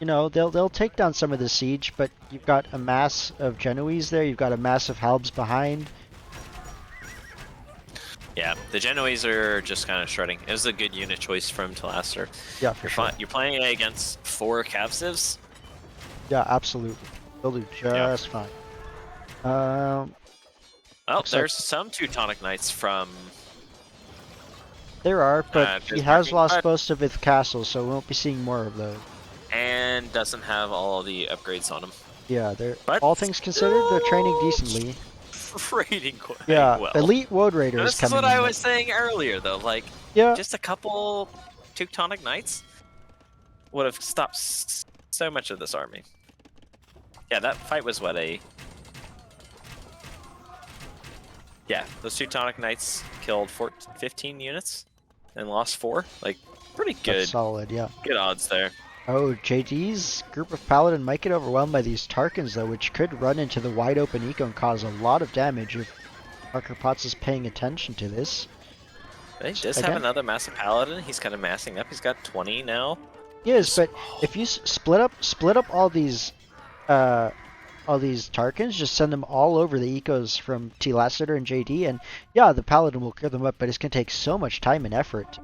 you know, they'll take down some of the siege, but you've got a mass of Genoese there. You've got a mass of Halbs behind. Yeah, the Genoese are just kind of shredding. It was a good unit choice from Talaster. Yeah, for sure. You're playing against 4 Cavsivs. Yeah, absolutely. They'll do Yeah. just fine. Um, Oh, looks like there's some Teutonic Knights from there are, but he has Bismarcking, lost but most of his castles, so we won't be seeing more of those. and doesn't have all the upgrades on him. Yeah, they're But all things considered, they're training decently. raiding quite Yeah, well. elite Woad Raider And is this is coming what in I though. was saying earlier, though. Like, Yeah, just a couple Teutonic Knights would have stopped so much of this army. Yeah, that fight was what yeah, those Teutonic Knights killed 15 units and lost 4. Like, pretty that's good. solid, yeah. Good odds there. Oh, JD's group of Paladin might get overwhelmed by these Tarkans though, which could run into the wide open eco and cause a lot of damage if Parker Potts is paying attention to this. He does have another massive Paladin. He's kind of massing up. He's got 20 now. He is, Just, but if you split up all these Tarkans, just send them all over the ecos from T. Lassiter and JD, and yeah, the Paladin will clear them up, but it's gonna take so much time and effort to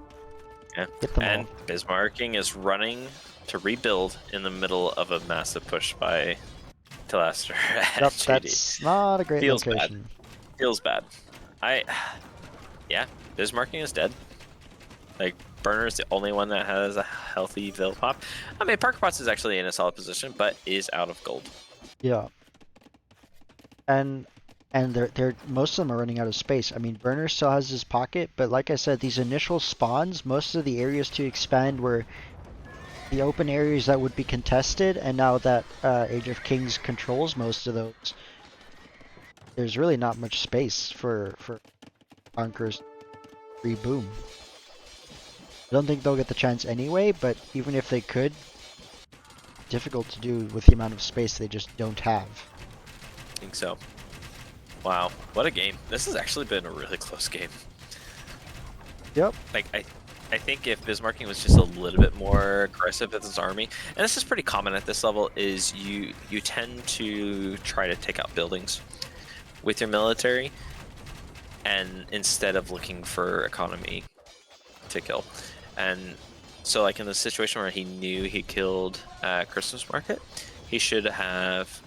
yeah. get them And all. Bismarcking is running to rebuild in the middle of a massive push by Telester at Yep, JD. that's not a great Feels location. bad. Feels bad. Yeah, Bismarcking is dead. Like, Burner is the only one that has a healthy Vil pop. I mean, Parker Potts is actually in a solid position, but is out of gold. Yeah. And they're most of them are running out of space. I mean, Burner still has his pocket, but like I said, these initial spawns, most of the areas to expand were the open areas that would be contested, and now that Age of Kings controls most of those, there's really not much space for Conquerors to reboom. I don't think they'll get the chance anyway, but even if they could, difficult to do with the amount of space they just don't have. I think so. Wow, what a game. This has actually been a really close game. Yep. Like, I think if Bismarcking was just a little bit more aggressive with his army, and this is pretty common at this level, is you tend to try to take out buildings with your military, and instead of looking for economy to kill. And so, like, in the situation where he knew he killed Christmas Market, he should have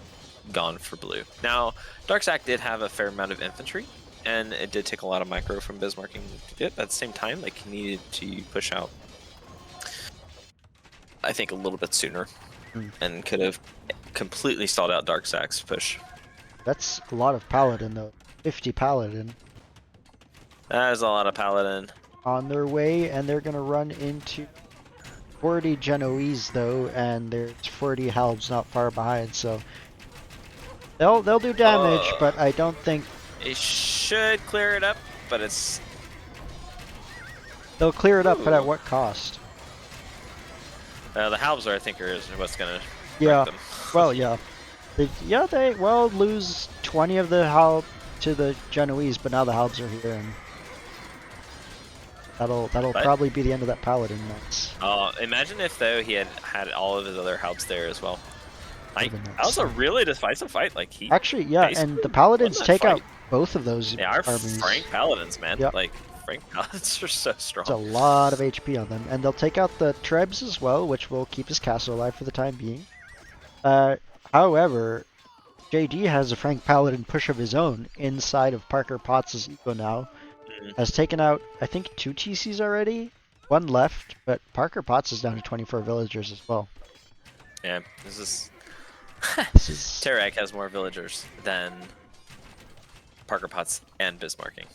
gone for blue. Now, Darksack did have a fair amount of infantry, and it did take a lot of micro from Bismarcking to do it. But at the same time, like, he needed to push out, I think, a little bit sooner, and could have completely stalled out Darksack's push. That's a lot of Paladin though. 50 Paladin. That is a lot of Paladin. On their way, and they're gonna run into 40 Genoese though, and there's 40 Halbs not far behind, so they'll do damage, but I don't think it should clear it up, but it's they'll clear it up. But at what cost? the Halbs are, I think, is what's gonna Yeah. wreck them. Well, yeah. They will lose 20 of the Halb to the Genoese, but now the Halbs are here, and that'll probably be the end of that Paladin mix. Imagine if though he had all of his other Halbs there as well. Like, Would've been that was a insane. really decisive fight. Like, he Actually, yeah, and the Paladins won that take out fight. both of those Yeah, our armies. Frank Paladins, man. Yep. Like, Frank Paladins are so strong. It's a lot of HP on them, and they'll take out the Trebs as well, which will keep his castle alive for the time being. However, JD has a Frank Paladin push of his own inside of Parker Potts' eco now. Has taken out, I think, 2 TCs already. 1 left, but Parker Potts is down to 24 villagers as well. Yeah, this is... Terag has more villagers than Parker Potts and Bismarcking.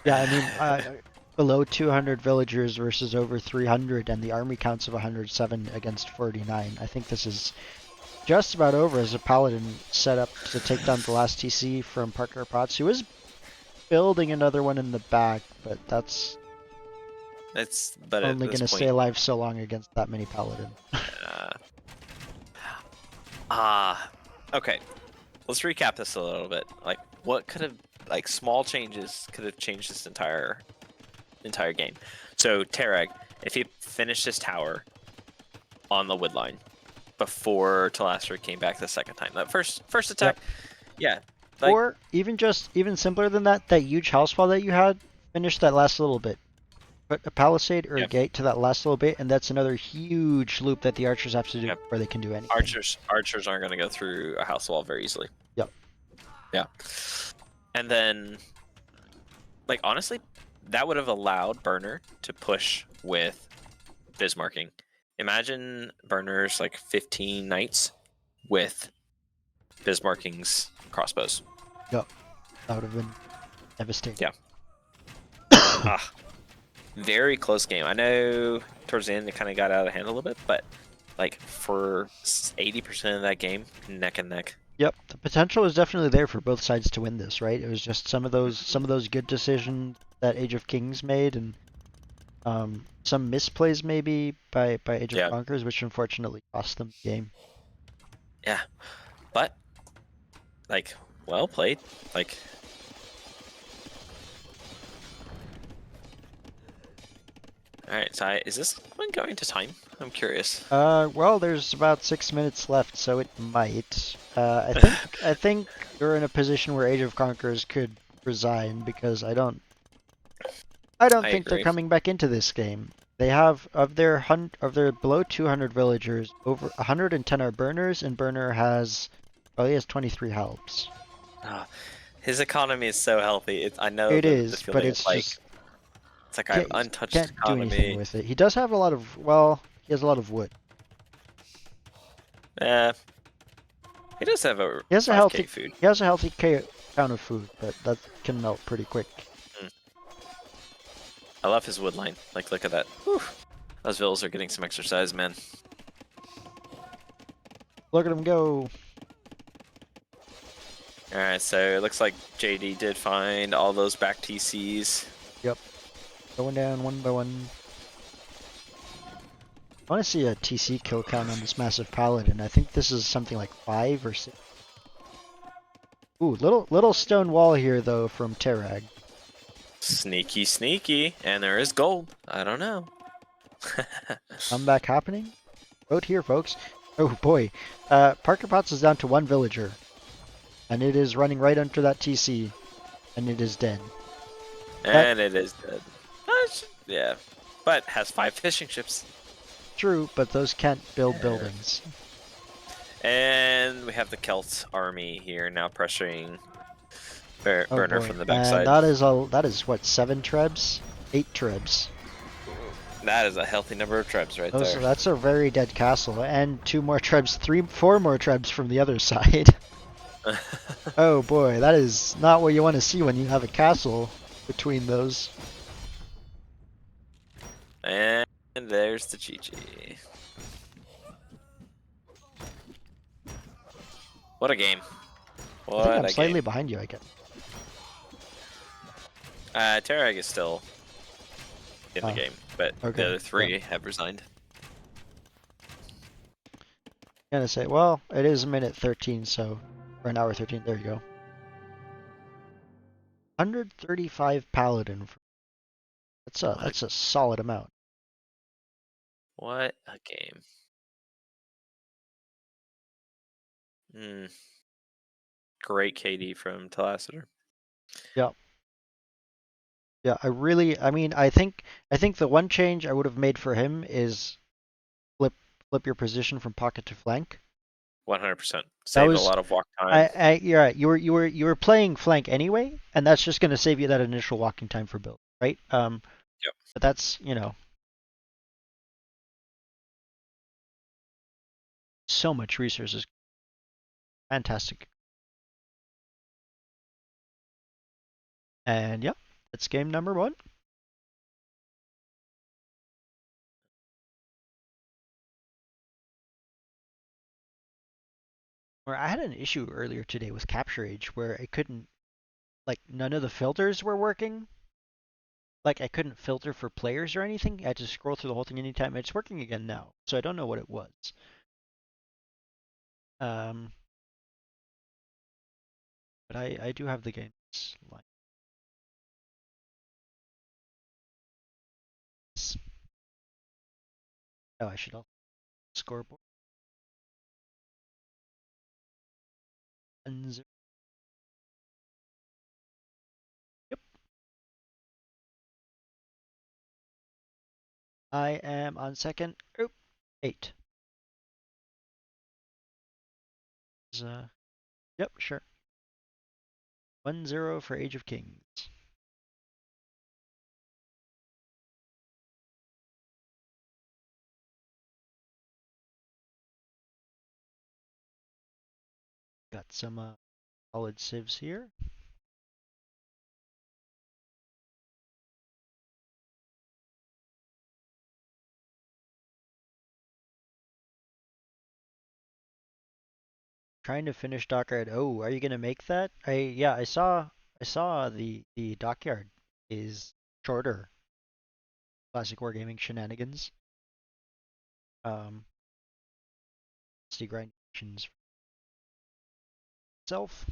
Yeah, I mean, below 200 villagers versus over 300, and the army counts of 107 against 49. I think this is just about over as a Paladin set up to take down the last TC from Parker Potts, who is building another one in the back, but that's only going to stay alive so long against that many Paladin. Okay. Let's recap this a little bit. Like, what could have, like, small changes could have changed this entire game. So, Terag, if he finished his tower, on the wood line before Telastra came back the second time. That first Yep. attack, yeah, like Or even simpler than that, that huge house wall that you had, finish that last little bit. Put a palisade or a yeah, gate to that last little bit, and that's another huge loop that the archers have to do yeah. before they can do anything. Archers aren't going to go through a house wall very easily. Yep. Yeah, and then like honestly, that would have allowed Burner to push with Bismarcking. Imagine Burner's like 15 knights with Bismarcking's crossbows. Yep. That would have been devastating. Yeah. Ah, very close game. I know towards the end it kind of got out of hand a little bit, but like for 80% of that game, neck and neck. Yep, the potential is definitely there for both sides to win this, right? It was just some of those good decisions that Age of Kings made, and some misplays maybe by Age of Yeah, Conquerors, which unfortunately cost them the game. yeah, but like well played. Like, all right, so is this one going to time? I'm curious. Well, there's about 6 minutes left, so it might. I think you're in a position where Age of Conquerors could resign because I don't I think they're agree. coming back into this game. They have of their below 200 villagers, over 110 are burners, and burner he has 23 helps. Ah, his economy is so healthy. I know It the is, but feeling of like it's like I have you untouched can't do anything economy. with it. He does have a lot of he has a lot of wood. Eh, he does have a He has a 5k healthy food. he has a healthy count of food, but that can melt pretty quick. Mm. I love his wood line. Like, look at that. Whew. Those villas are getting some exercise, man. Look at him go. All right, so it looks like JD did find all those back TCs. Yep, going down one by one. I want to see a TC kill count on this massive paladin. I think this is something like 5 or 6. Ooh, little stone wall here though from Terag. Sneaky, sneaky, and there is gold. I don't know. Comeback happening. Vote here, folks. Oh boy, Parker Potts is down to one villager, and it is running right under that TC, and it is dead. That And it is dead. Yeah, but has 5 fishing ships. true, but those can't build Yeah. buildings. And we have the Celt army here now pressuring Oh Burner boy, from the and backside. that is what, 7 trebs, 8 trebs. That is a healthy number of trebs right there. That's a very dead castle, and 2 more trebs, 4 more trebs from the other side. Oh boy, that is not what you want to see when you have a castle between those. And there's the GG. What a game. I think What I'm a game. slightly behind you, I guess. Terag is still in the Oh, game, but the okay. other 3 have resigned. Gonna say, well, it is a minute 13, so or an hour 13. There you go. 135 paladin. That's a solid amount. What a game. Mm. Great KD from Telaciter. Yeah, yeah. I mean, I think the one change I would have made for him is flip flip your position from pocket to flank. 100%. That Saved a was lot of walk time. you're right. You were playing flank anyway, and that's just gonna save you that initial walking time for build, right? Yep. But that's so much resources. Fantastic. And yep, that's game number 1. Where I had an issue earlier today with Capture Age where I couldn't, like, none of the filters were working. Like, I couldn't filter for players or anything. I had to scroll through the whole thing anytime. It's working again now, so I don't know what it was. Um, but I do have the games. Oh, I should also scoreboard. 1-0. Yep. I am on second. Oop. 8. Yep, sure. 1-0 for Age of Kings. Got some solid civs here. Trying to finish dockyard. Oh, are you gonna make that? I saw the dockyard is shorter. Classic wargaming shenanigans. Let's do grind missions itself.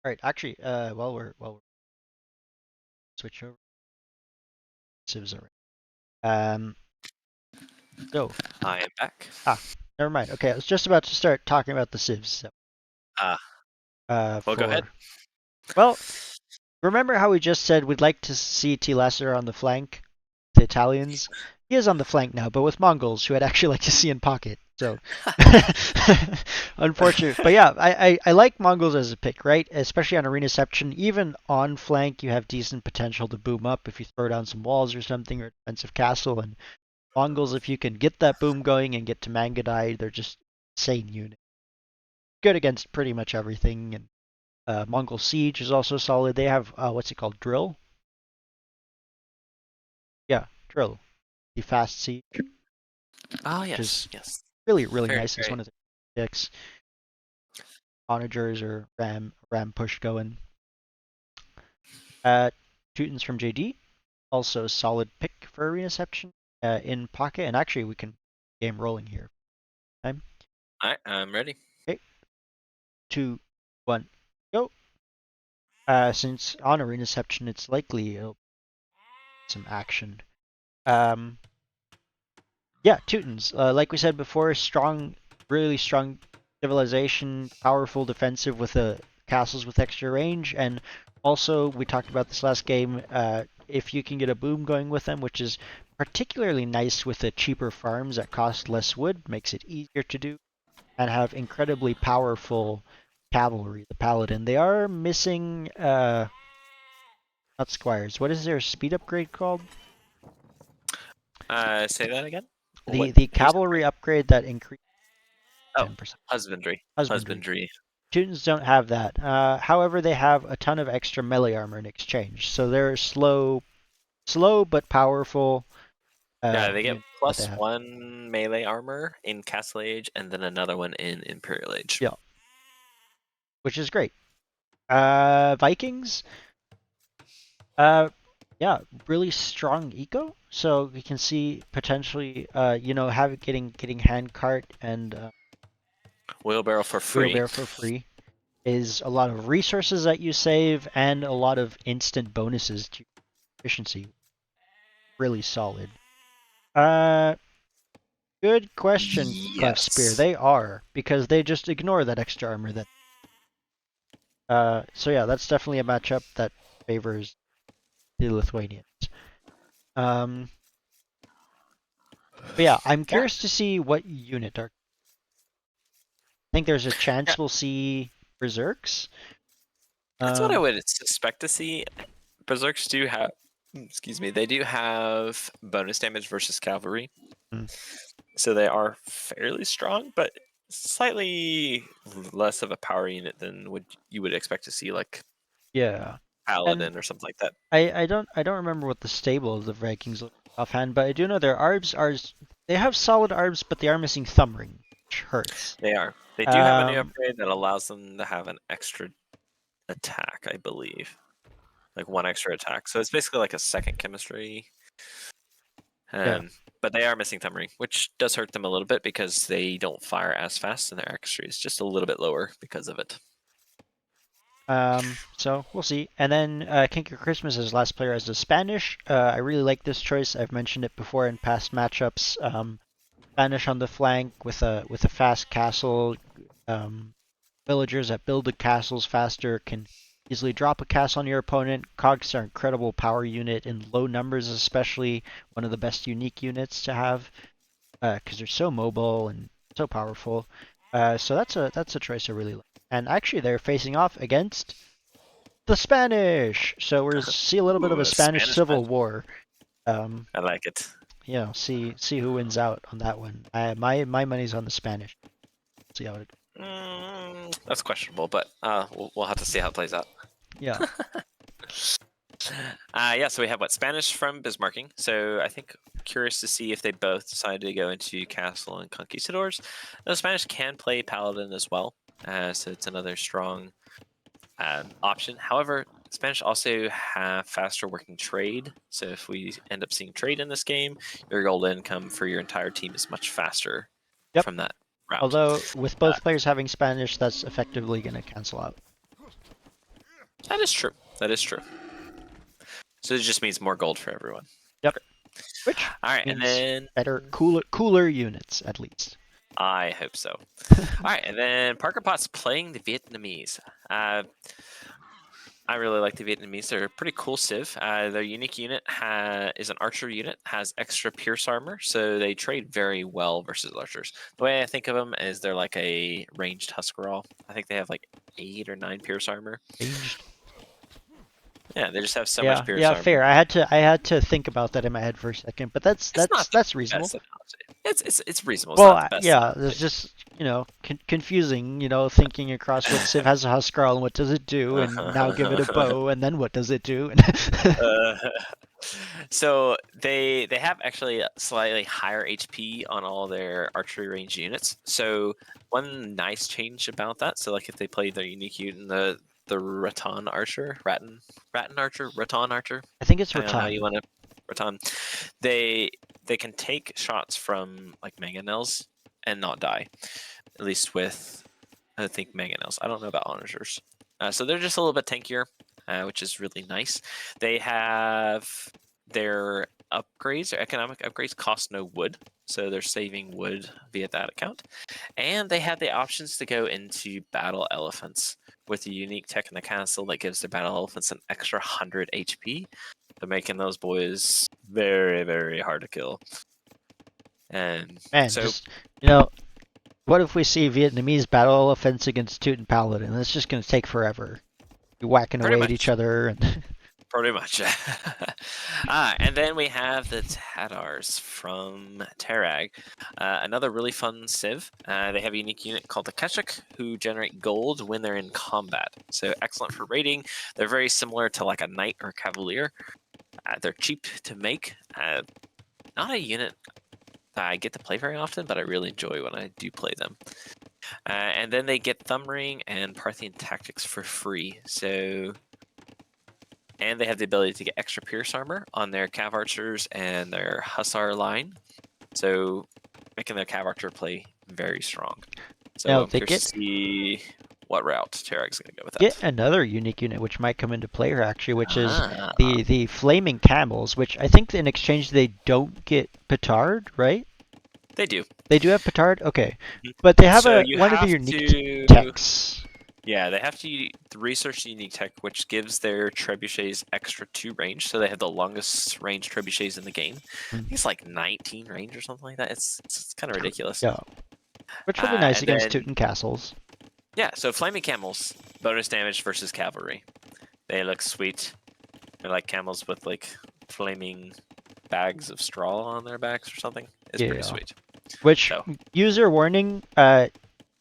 All right, actually, while we're switch over civs already. So I am back. never mind. Okay, I was just about to start talking about the civs. So, Ah, well, go ahead. Well, remember how we just said we'd like to see T. Lesser on the flank, the Italians? He is on the flank now, but with Mongols, who I'd actually like to see in pocket. So, unfortunate. But yeah, I like Mongols as a pick, right? Especially on Arenaception. Even on flank, you have decent potential to boom up if you throw down some walls or something, or a defensive castle. And Mongols, if you can get that boom going and get to Mangadai, they're just insane unit. Good against pretty much everything. And Mongol Siege is also solid. They have, what's it called? Drill? Yeah, Drill. The fast siege, Ah, which is yes, yes. really, really Very, nice. It's very. one of the picks. Onagers or Ram push going. Teutons from JD, also a solid pick for Arenaception in pocket. And actually, we can game rolling here. Time. All right, I'm ready. Okay, 2, 1, go. Since on Arenaception, it's likely some action. Um, Yeah, Teutons. Like we said before, strong, really strong civilization, powerful defensive with castles with extra range, and also we talked about this last game. If you can get a boom going with them, which is particularly nice with the cheaper farms that cost less wood, makes it easier to do, and have incredibly powerful cavalry. The paladin. They are missing not squires. What is their speed upgrade called? Say that again. The What the did you say? cavalry upgrade that increases Oh, 10%. husbandry. Husbandry. Husbandry. Teutons don't have that. However, they have a ton of extra melee armor in exchange, so they're slow but powerful Yeah, they get unit that they have. +1 melee armor in Castle Age, and then another one in Imperial Age. Yeah, which is great. Vikings, yeah, really strong eco. So we can see potentially, have getting handcart and Wheelbarrow for free. wheelbarrow for free is a lot of resources that you save and a lot of instant bonuses to efficiency. Really solid. Uh, Good question, Clef Spear. Yes. They are, because they just ignore that extra armor that so yeah, that's definitely a matchup that favors the Lithuanians. Um but yeah, I'm Yeah, curious to see what unit are I think there's a yeah. chance we'll see Berserks. That's what I Um would suspect to see. Berserks do have, excuse me, they do have bonus damage versus cavalry, hmm, so they are fairly strong, but slightly less of a power unit than you would expect to see, like yeah. And paladin or something like that. I don't remember what the stable of the Vikings look offhand, but I do know their arbs are they have solid arbs, but they are missing thumb ring, which hurts. They are. They do have a new Um upgrade that allows them to have an extra attack, I believe, like one extra attack. So it's basically like a second chemistry. yeah. But they are missing thumb ring, which does hurt them a little bit because they don't fire as fast, and their extra is just a little bit lower because of it. So we'll see. And then Kinker Christmas as last player as the Spanish. I really like this choice. I've mentioned it before in past matchups. Spanish on the flank with a fast castle. Um, Villagers that build the castles faster can easily drop a castle on your opponent. Cogs are incredible power unit in low numbers, especially one of the best unique units to have because they're so mobile and so powerful. So that's a choice I really like. And actually, they're facing off against the Spanish. So we're see a little bit of Ooh, a a Spanish Spanish civil man. war. Um, I like it. see who wins out on that one. My money's on the Spanish. See how it. That's questionable, but we'll have to see how it plays out. Yeah. Yeah, so we have Spanish from Bismarcking. So I think curious to see if they both decide to go into Castle and Conquistadors. The Spanish can play Paladin as well, so it's another strong option. However, Spanish also have faster working trade. So if we end up seeing trade in this game, your gold income for your entire team is much faster Yep. from that route. Although with both players having Spanish, that's effectively going to cancel out. That is true. That is true. So it just means more gold for everyone. Yep. Okay. Which All right, and means then better, cooler units at least. I hope so. All right, and then Parker Potts playing the Vietnamese. I really like the Vietnamese. They're a pretty cool civ. Their unique unit is an archer unit, has extra pierce armor, so they trade very well versus archers. The way I think of them is they're like a ranged Huskarl. I think they have like 8 or 9 pierce armor. Ranged. Yeah, they just have so much Yeah, pierce yeah, armor. fair. I had to think about that in my head for a second, but It's not the that's reasonable. best analogy. It's reasonable. It's Well, not the best yeah, analogy. it's just confusing, thinking across what Civ has a Huskarl and what does it do, and now give it a bow, and then what does it do? Uh, so they have actually a slightly higher HP on all their archery range units. So one nice change about that. So like if they play their unique unit, the Rattan Archer, Rattan Archer, Rattan Archer, I think it's depending on how you Rattan. want to Rattan, they can take shots from like mangonels and not die. At least with I think mangonels. I don't know about onagers. So they're just a little bit tankier, which is really nice. They have their upgrades, their economic upgrades cost no wood, so they're saving wood via that account. And they have the options to go into battle elephants with a unique tech in the castle that gives the battle elephants an extra 100 HP. They're making those boys very, very hard to kill. And Man, so just what if we see Vietnamese battle elephants against Teuton Paladin? It's just gonna take forever. Be whacking pretty away at each much. other and. Pretty much. And then we have the Tatars from Terag. Another really fun civ. They have a unique unit called the Keshik who generate gold when they're in combat. So excellent for raiding. They're very similar to like a knight or cavalier. They're cheap to make. Not a unit that I get to play very often, but I really enjoy when I do play them. And then they get Thumb Ring and Parthian Tactics for free. And they have the ability to get extra pierce armor on their cav archers and their hussar line, so making their cav archer play very strong. So Now I'm they curious to see what route Terag's going to go with get that. another unique unit which might come into play here actually, which is Ah, the flaming camels, which I think in exchange they don't get petard, right? they do. They do have petard, okay, but they have So you one of the have unique to, techs. yeah, they have to research the unique tech, which gives their trebuchets extra 2 range. So they have the longest range trebuchets in the game. I think it's like 19 range or something like that. It's kind of ridiculous. Yeah, which will be nice And against then Teuton castles. yeah, so flaming camels, bonus damage versus cavalry. They look sweet. They're like camels with like flaming bags of straw on their backs or something. It's pretty Yeah, sweet. which So user warning,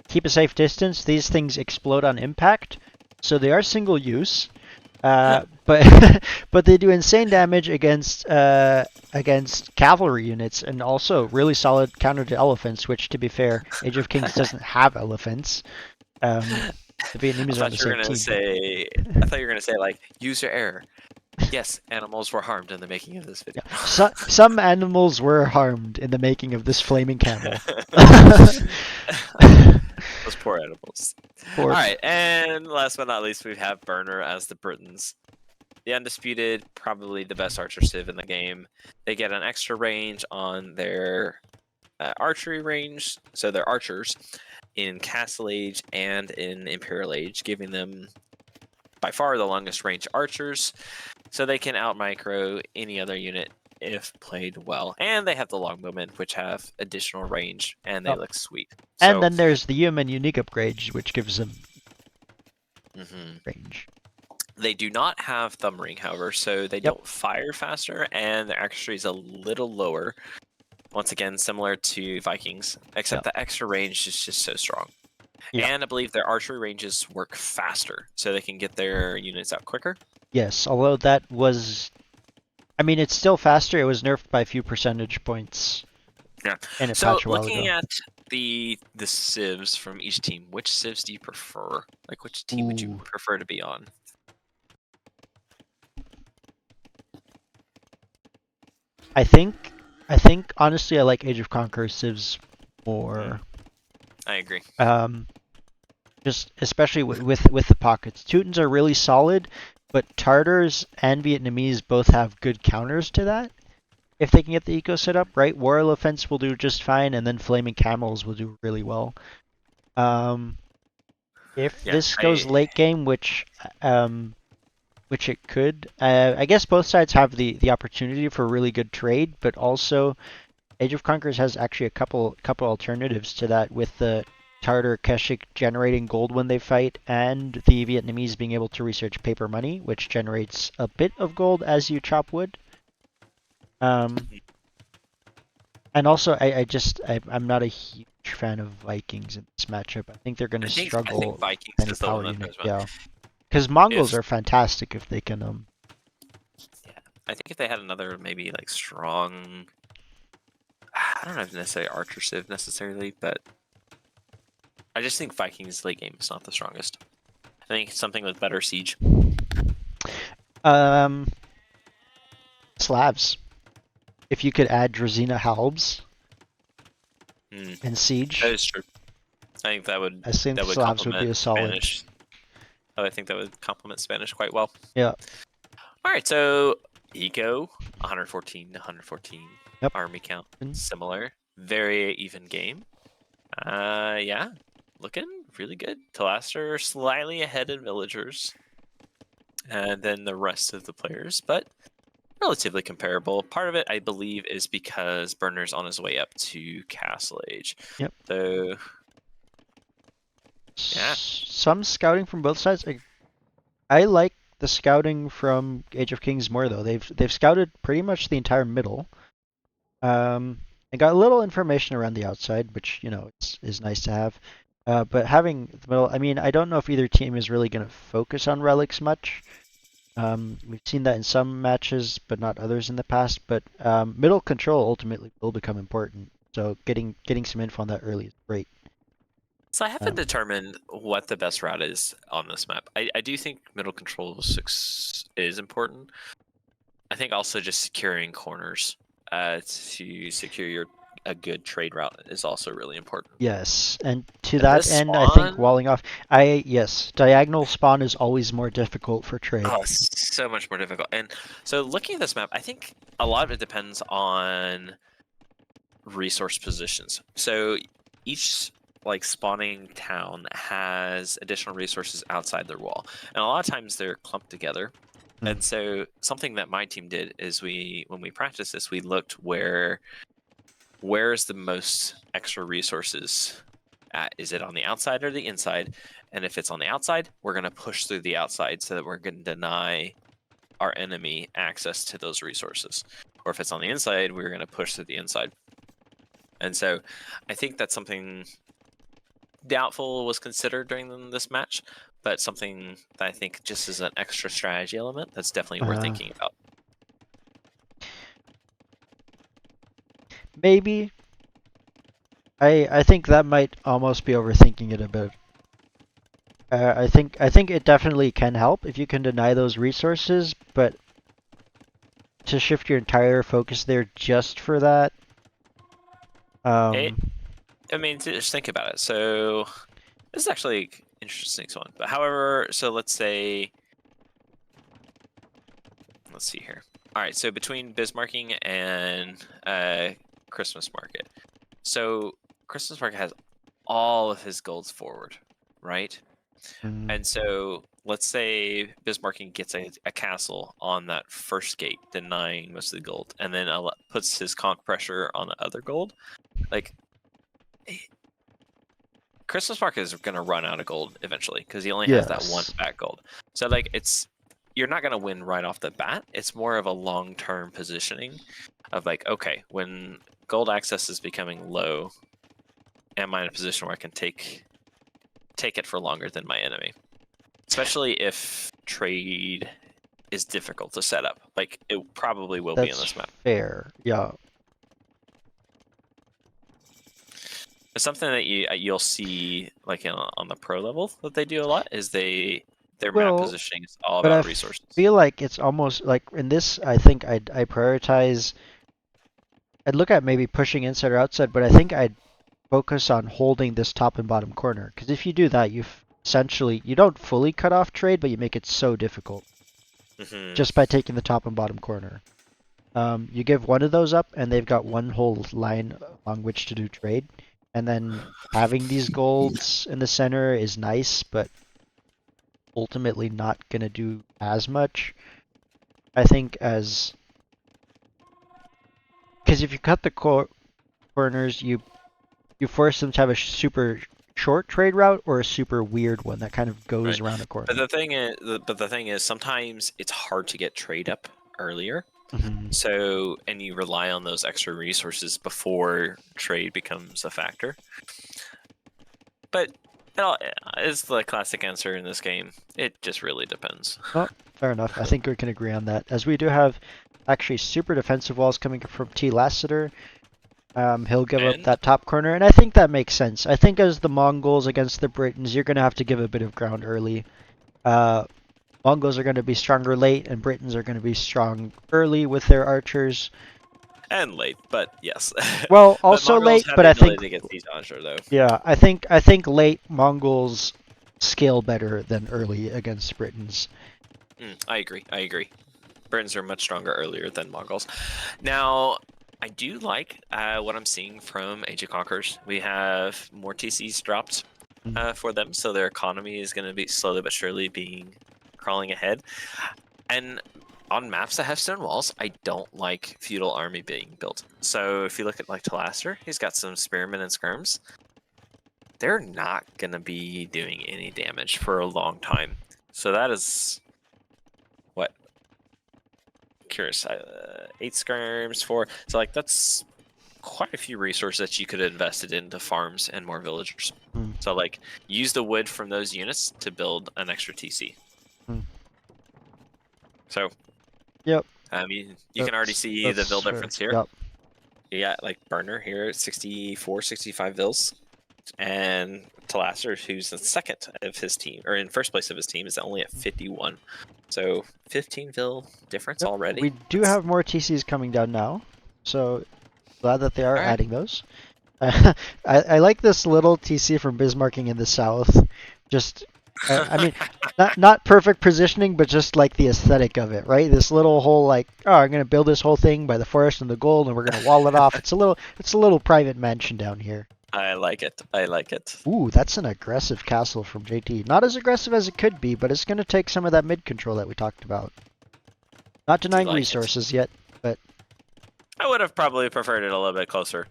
keep a safe distance. These things explode on impact, so they are single use. But but they do insane damage against cavalry units, and also really solid counter to elephants. Which, to be fair, Age of Kings doesn't have elephants. The Vietnamese are on the same team. I thought you were gonna say like user error. Yes, animals were harmed in the making of this video. Yeah, some animals were harmed in the making of this flaming camel. Those Poor animals. Poor. All right, and last but not least, we have Burner as the Britons. The undisputed, probably the best archer civ in the game. They get an extra range on their archery range, so they're archers in Castle Age and in Imperial Age, giving them by far the longest range archers, so they can out micro any other unit if played well. And they have the longbowmen, which have additional range, and they Oh. look sweet. And So, then there's the human unique upgrades, which gives them range. they do not have thumb ring, however, so they Yep. don't fire faster, and their accuracy is a little lower. Once again, similar to Vikings, except the extra range is just so strong. Yeah. And I believe their archery ranges work faster, so they can get their units out quicker. Yes, although that was, I mean, it's still faster. It was nerfed by a few percentage points. Yeah. In a So patch a while looking ago. at the civs from each team, which civs do you prefer? Like, which team would you prefer to be on? I think honestly I like Age of Conquerors civs more. I agree. Just especially with the pockets. Teutons are really solid, but Tartars and Vietnamese both have good counters to that. If they can get the eco set up right, War Elephants will do just fine, and then Flaming Camels will do really well. If this goes late game, which it could, I guess both sides have the opportunity for really good trade, but also Age of Conquerors has actually a couple alternatives to that, with the Tartar Keshik generating gold when they fight, and the Vietnamese being able to research paper money, which generates a bit of gold as you chop wood. And also, I'm not a huge fan of Vikings in this matchup. I think they're going to struggle. I think Vikings with any is the power one that unit. goes well. Yeah, because Mongols are fantastic if they can. Yeah, I think if they had another maybe like strong, I don't know if necessarily archer civ necessarily, but I just think Vikings late game is not the strongest. I think something with better siege. Slavs. If you could add Drazina Halbs and siege. That is true. I think that would. I think Slavs would be a solid. Spanish. Oh, I think that would complement Spanish quite well. Yeah. All right, so Eco 114 to 114. Yep. Army count similar. Very even game. Yeah, looking really good. Talaster slightly ahead of villagers, and then the rest of the players, but relatively comparable. Part of it, I believe, is because Burner's on his way up to Castle Age. Yep. So, yeah. Some scouting from both sides. I like the scouting from Age of Kings more though. They've scouted pretty much the entire middle. And got a little information around the outside, which is nice to have. But having the middle, I mean, I don't know if either team is really going to focus on relics much. We've seen that in some matches, but not others in the past. But middle control ultimately will become important. So getting some info on that early is great. So I haven't determined what the best route is on this map. I do think middle control is important. I think also just securing corners to secure a good trade route is also really important. Yes, and to that end, I think walling off. Diagonal spawn is always more difficult for trade. Oh, so much more difficult. And so looking at this map, I think a lot of it depends on resource positions. So each spawning town has additional resources outside their wall, and a lot of times they're clumped together. And so something that my team did is when we practiced this, we looked where is the most extra resources at? Is it on the outside or the inside? And if it's on the outside, we're going to push through the outside so that we're going to deny our enemy access to those resources. Or if it's on the inside, we're going to push through the inside. And so I think that's something doubtful was considered during this match, but something that I think just as an extra strategy element that's definitely worth thinking about. Maybe. I think that might almost be overthinking it a bit. I think it definitely can help if you can deny those resources, but to shift your entire focus there just for that. I mean, just think about it. So This is actually an interesting one. But however, so let's say, let's see here. All right, so between Bismarcking and Christmas Market. So Christmas Market has all of his golds forward, right? Mm. And so let's say Bismarcking gets a castle on that first gate, denying most of the gold, and then puts his conk pressure on the other gold. Like, Christmas Market is going to run out of gold eventually because he only has that one Yes. back gold. So like you're not going to win right off the bat. It's more of a long-term positioning of like, okay, when gold access is becoming low, am I in a position where I can take it for longer than my enemy? Especially if trade is difficult to set up. Like it probably will be in That's this map. fair. Yeah. It's something that you'll see like on the pro level that they do a lot is their map Well, positioning is all but I about resources. feel like it's almost like in this. I think I prioritize. I'd look at maybe pushing inside or outside, but I think I'd focus on holding this top and bottom corner. Because if you do that, essentially you don't fully cut off trade, but you make it so difficult just by taking the top and bottom corner. You give one of those up, and they've got one whole line along which to do trade. And then having these golds in the center is nice, but ultimately not gonna do as much. I think as because if you cut the corners, you force them to have a super short trade route or a super weird one that kind of goes Right. around a corner. But the thing is, sometimes it's hard to get trade up earlier. Mm-hmm. So, and you rely on those extra resources before trade becomes a factor. But it's the classic answer in this game. It just really depends. Well, fair enough. I think we can agree on that. As we do have actually super defensive walls coming from T. Lassiter. He'll give up And that top corner, and I think that makes sense. I think as the Mongols against the Britons, you're going to have to give a bit of ground early. Mongols are going to be stronger late, and Britons are going to be strong early with their archers. and late, but yes. Well, But also Mongols late, have but the I think ability to get siege archer though. yeah, I think late Mongols scale better than early against Britons. I agree. I agree. Britons are much stronger earlier than Mongols. Now, I do like what I'm seeing from Age of Conquerors. We have more TCs dropped for them, so their economy is going to be slowly but surely crawling ahead. And on maps that have stone walls, I don't like feudal army being built. So if you look at like Talaster, he's got some spearmen and skirms. They're not going to be doing any damage for a long time. So that is what, curious, 8 skirms, 4. So like that's quite a few resources that you could have invested into farms and more villagers. Mm. So like use the wood from those units to build an extra TC. Mm. So Yep. I mean, you can already see the build fair. difference here. Yep. You got like Burner here at 64, 65 vills, and Talaster, who's in second of his team, or in first place of his team, is only at 51. So 15 vil difference Yep. already. We do have more TCs coming down now, so glad that they are All right. adding those. I like this little TC from Bismarcking in the south. Just, I mean, not perfect positioning, but just like the aesthetic of it, right? This little whole like, oh, I'm gonna build this whole thing by the forest and the gold, and we're gonna wall it off. It's a little private mansion down here. I like it. I like it. Ooh, that's an aggressive castle from JT. Not as aggressive as it could be, but it's gonna take some of that mid control that we talked about. Not Do denying like it. resources yet, but I would have probably preferred it a little bit closer.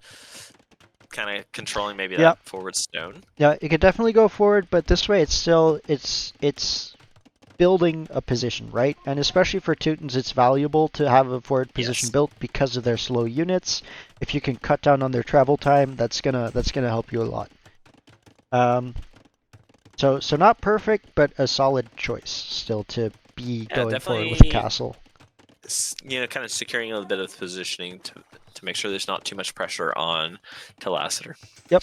Kind of controlling maybe yeah. that forward stone. Yeah, it could definitely go forward, but this way it's still it's building a position, right? And especially for Teutons, it's valuable to have a forward position Yes. built because of their slow units. If you can cut down on their travel time, that's gonna help you a lot. So not perfect, but a solid choice still to be Yeah, going forward with definitely. castle. Kind of securing a little bit of positioning to make sure there's not too much pressure on Talassiter. Yep.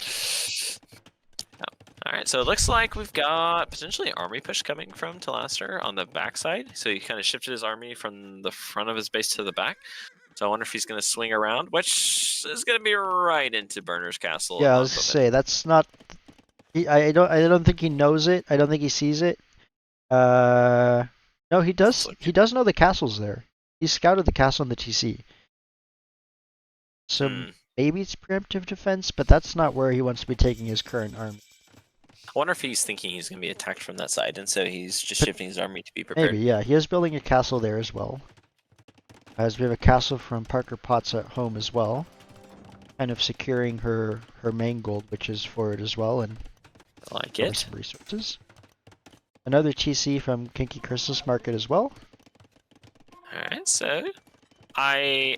All right, so it looks like we've got potentially an army push coming from Talaster on the backside. So he kind of shifted his army from the front of his base to the back. So I wonder if he's going to swing around, which is going to be right into Burner's castle. Yeah, I Not was gonna say that's not I don't think he knows it. I don't think he sees it. Uh, no, he It's does. like, He does know the castle's there. He scouted the castle in the TC. So hmm. maybe it's preemptive defense, but that's not where he wants to be taking his current army. I wonder if he's thinking he's going to be attacked from that side, and so he's just But shifting his army to be maybe, prepared. yeah. He is building a castle there as well. As we have a castle from Parker Potts at home as well, kind of securing her main gold, which is forward as well, and I like over it. some resources. Another TC from Kinky Christmas Market as well. All right, so I.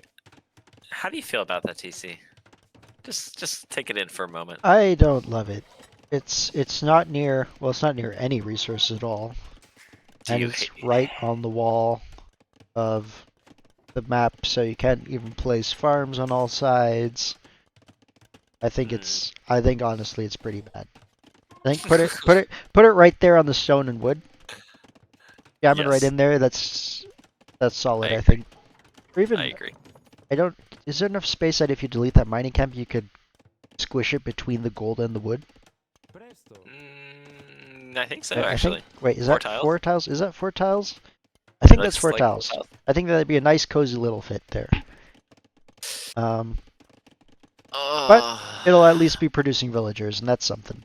How do you feel about that TC? Just take it in for a moment. I don't love it. It's not near, well, it's not near any resources at all, Do and you it's hate? right on the wall of the map, so you can't even place farms on all sides. Hmm. I think honestly it's pretty bad. I think put it right there on the stone and wood. Jam it right Yes, in there. That's I solid, I agree. think. Or I even agree. I don't. Is there enough space that if you delete that mining camp, you could squish it between the gold and the wood? I think so, I think. actually. Wait, is Four that tiles. 4 tiles? Is that 4 tiles? I think that's Looks four like four tiles. tiles. I think that'd be a nice, cozy little fit there. Um, but Oh, it'll at least be producing villagers, and that's something.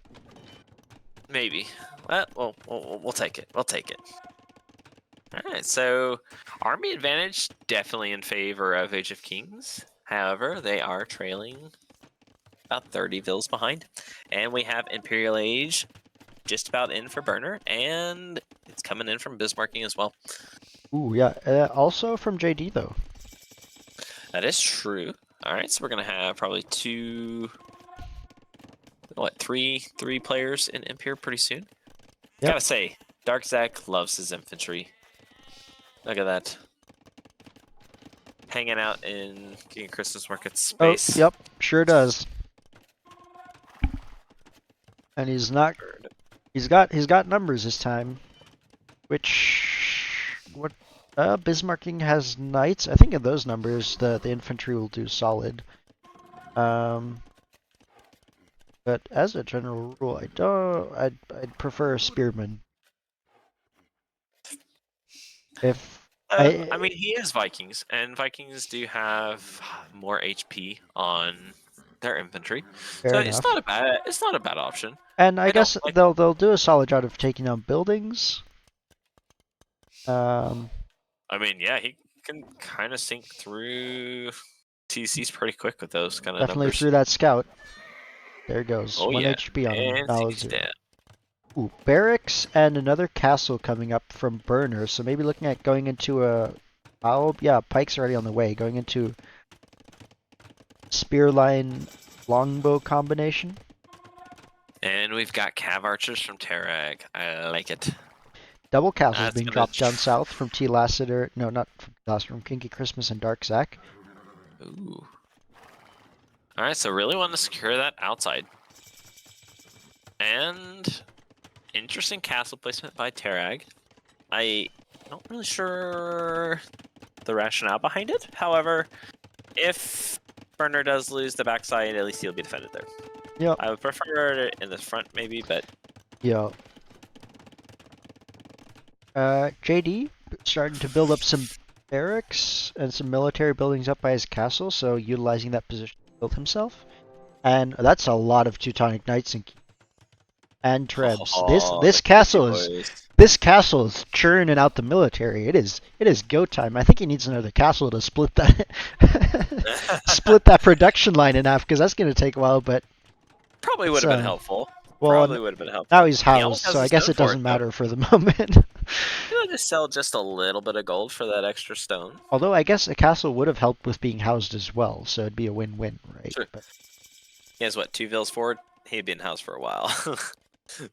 maybe. Well, we'll take it. We'll take it. All right, so army advantage definitely in favor of Age of Kings. However, they are trailing about 30 vills behind, and we have Imperial Age just about in for Burner, and it's coming in from Bismarcking as well. Ooh, yeah. Also from JD though. That is true. All right, so we're gonna have probably three players in Imp here pretty soon. Yep. Gotta say, Dark Zach loves his infantry. Look at that. Hanging out in King of Christmas Market Oh, space. yep. Sure does. And he's got numbers this time. Which what Bismarcking has knights. I think in those numbers the infantry will do solid. Um but as a general rule I don't I'd prefer a spearman. If I I mean, he is Vikings, and Vikings do have more HP on their infantry, so Fair enough. it's not a bad option. And I I don't guess like. they'll do a solid job of taking down buildings. Um I mean, yeah, he can kind of sink through TCs pretty quick with those kind of Definitely numbers. through that scout. There goes. Oh 1 yeah, HP on him. and Now CP's 0. down. Ooh, barracks and another castle coming up from Burner. So maybe looking at going into a. Oh, yeah, Pike's already on the way. Going into spearline longbow combination. And we've got Cav Archers from Terrag. I like it. Double castles That's being gonna. dropped down south from T. Lassiter. No, not from Lassiter, from Kinky Christmas and Dark Zack. Ooh. All right, so really want to secure that outside. And interesting castle placement by Terrag. I not really sure the rationale behind it. However, if Burner does lose the backside, at least he'll be defended there. Yep. I would prefer it in the front maybe, but Yeah. JD starting to build up some barracks and some military buildings up by his castle, so utilizing that position to build himself. And that's a lot of Teutonic Knights and Trebs. oh, the crazy boys. This castle is churning out the military. It is go time. I think he needs another castle to split that split that production line in half because that's going to take a while. But Probably would it's have been helpful. well, Probably would have been now helpful. he's He almost housed, has so a I guess stone it for it doesn't though. matter for the moment. Could just sell just a little bit of gold for that extra stone. Although I guess a castle would have helped with being housed as well, so it'd be a win-win, right? Sure. But He has what, 2 vills forward? He'd been housed for a while.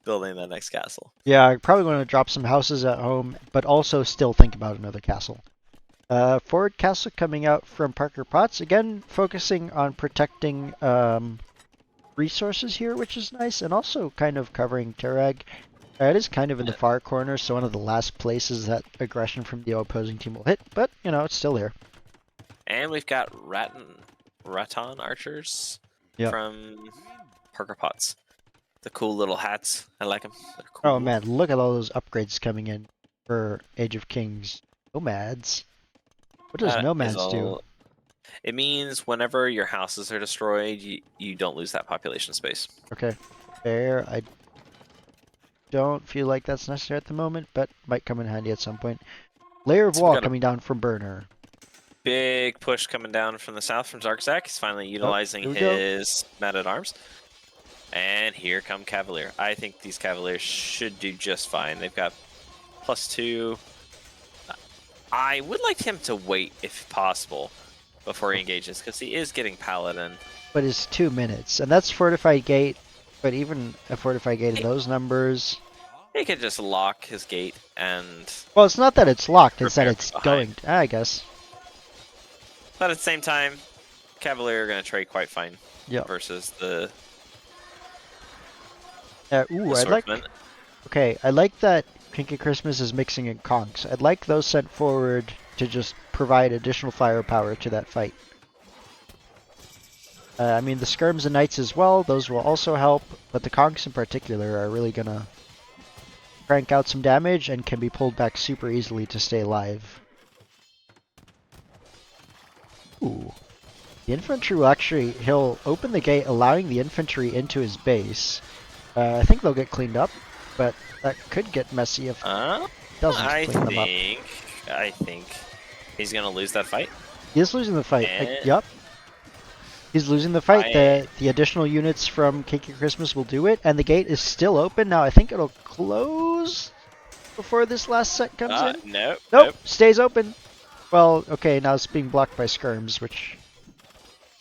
Building that next castle. yeah, I'm probably going to drop some houses at home, but also still think about another castle. Forward castle coming out from Parker Potts, again focusing on protecting resources here, which is nice, and also kind of covering Terag. It is kind of in the far corner, so one of the last places that aggression from the opposing team will hit, but, it's still there. And we've got Raton archers Yep. from Parker Potts. the cool little hats. I like them. They're Oh cool. man, look at all those upgrades coming in for Age of Kings. Nomads. What does That is nomads do? all. It means whenever your houses are destroyed, you don't lose that population space. Okay, fair. I don't feel like that's necessary at the moment, but might come in handy at some point. Layer of So we wall got a coming down from Burner. big push coming down from the south from Zarkzak. He's finally Oh, utilizing here we go. his man-at-arms. And here come Cavalier. I think these Cavaliers should do just fine. They've got +2. I would like him to wait, if possible, before he engages, because he is getting Paladin. But it's 2 minutes, and that's fortified gate. But even a fortified gate in those numbers. He could just lock his gate and Well, it's not that it's locked; it's that prepare it's from behind. going. I guess. But at the same time, Cavalier are going to trade quite fine Yeah. versus the Ooh, I'd like. swordsman. Okay, I like that Pinky Christmas is mixing in conks. I'd like those sent forward to just provide additional firepower to that fight. I mean, the skirms and knights as well, those will also help, but the conks in particular are really gonna crank out some damage and can be pulled back super easily to stay alive. Ooh. The infantry will actually, he'll open the gate allowing the infantry into his base. I think they'll get cleaned up, but that could get messy if he doesn't clean them up. I think he's going to lose that fight. He is losing the fight. And Yup. He's losing the fight. The additional units from Cakey Christmas will do it, and the gate is still open. Now I think it'll close before this last set comes in. Nope, stays open. Well, okay, now it's being blocked by skirms, which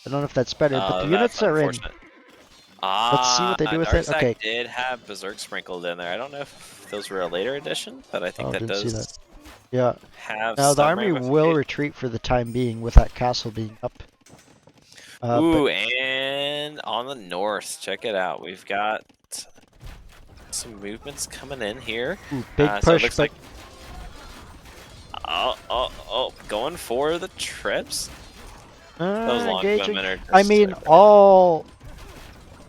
I don't know if that's better, but the units are in. Let's see what they do with it. Okay. Did have Berserk sprinkled in there. I don't know if those were a later addition, but I think that didn't see that. does Yeah. have Now the some army will ramifications. retreat for the time being with that castle being up. Ooh, and on the north, check it out. We've got some movements coming in here. Ooh, big So it push, looks but like going for the trips. Those long engaging. women are just I mean, so all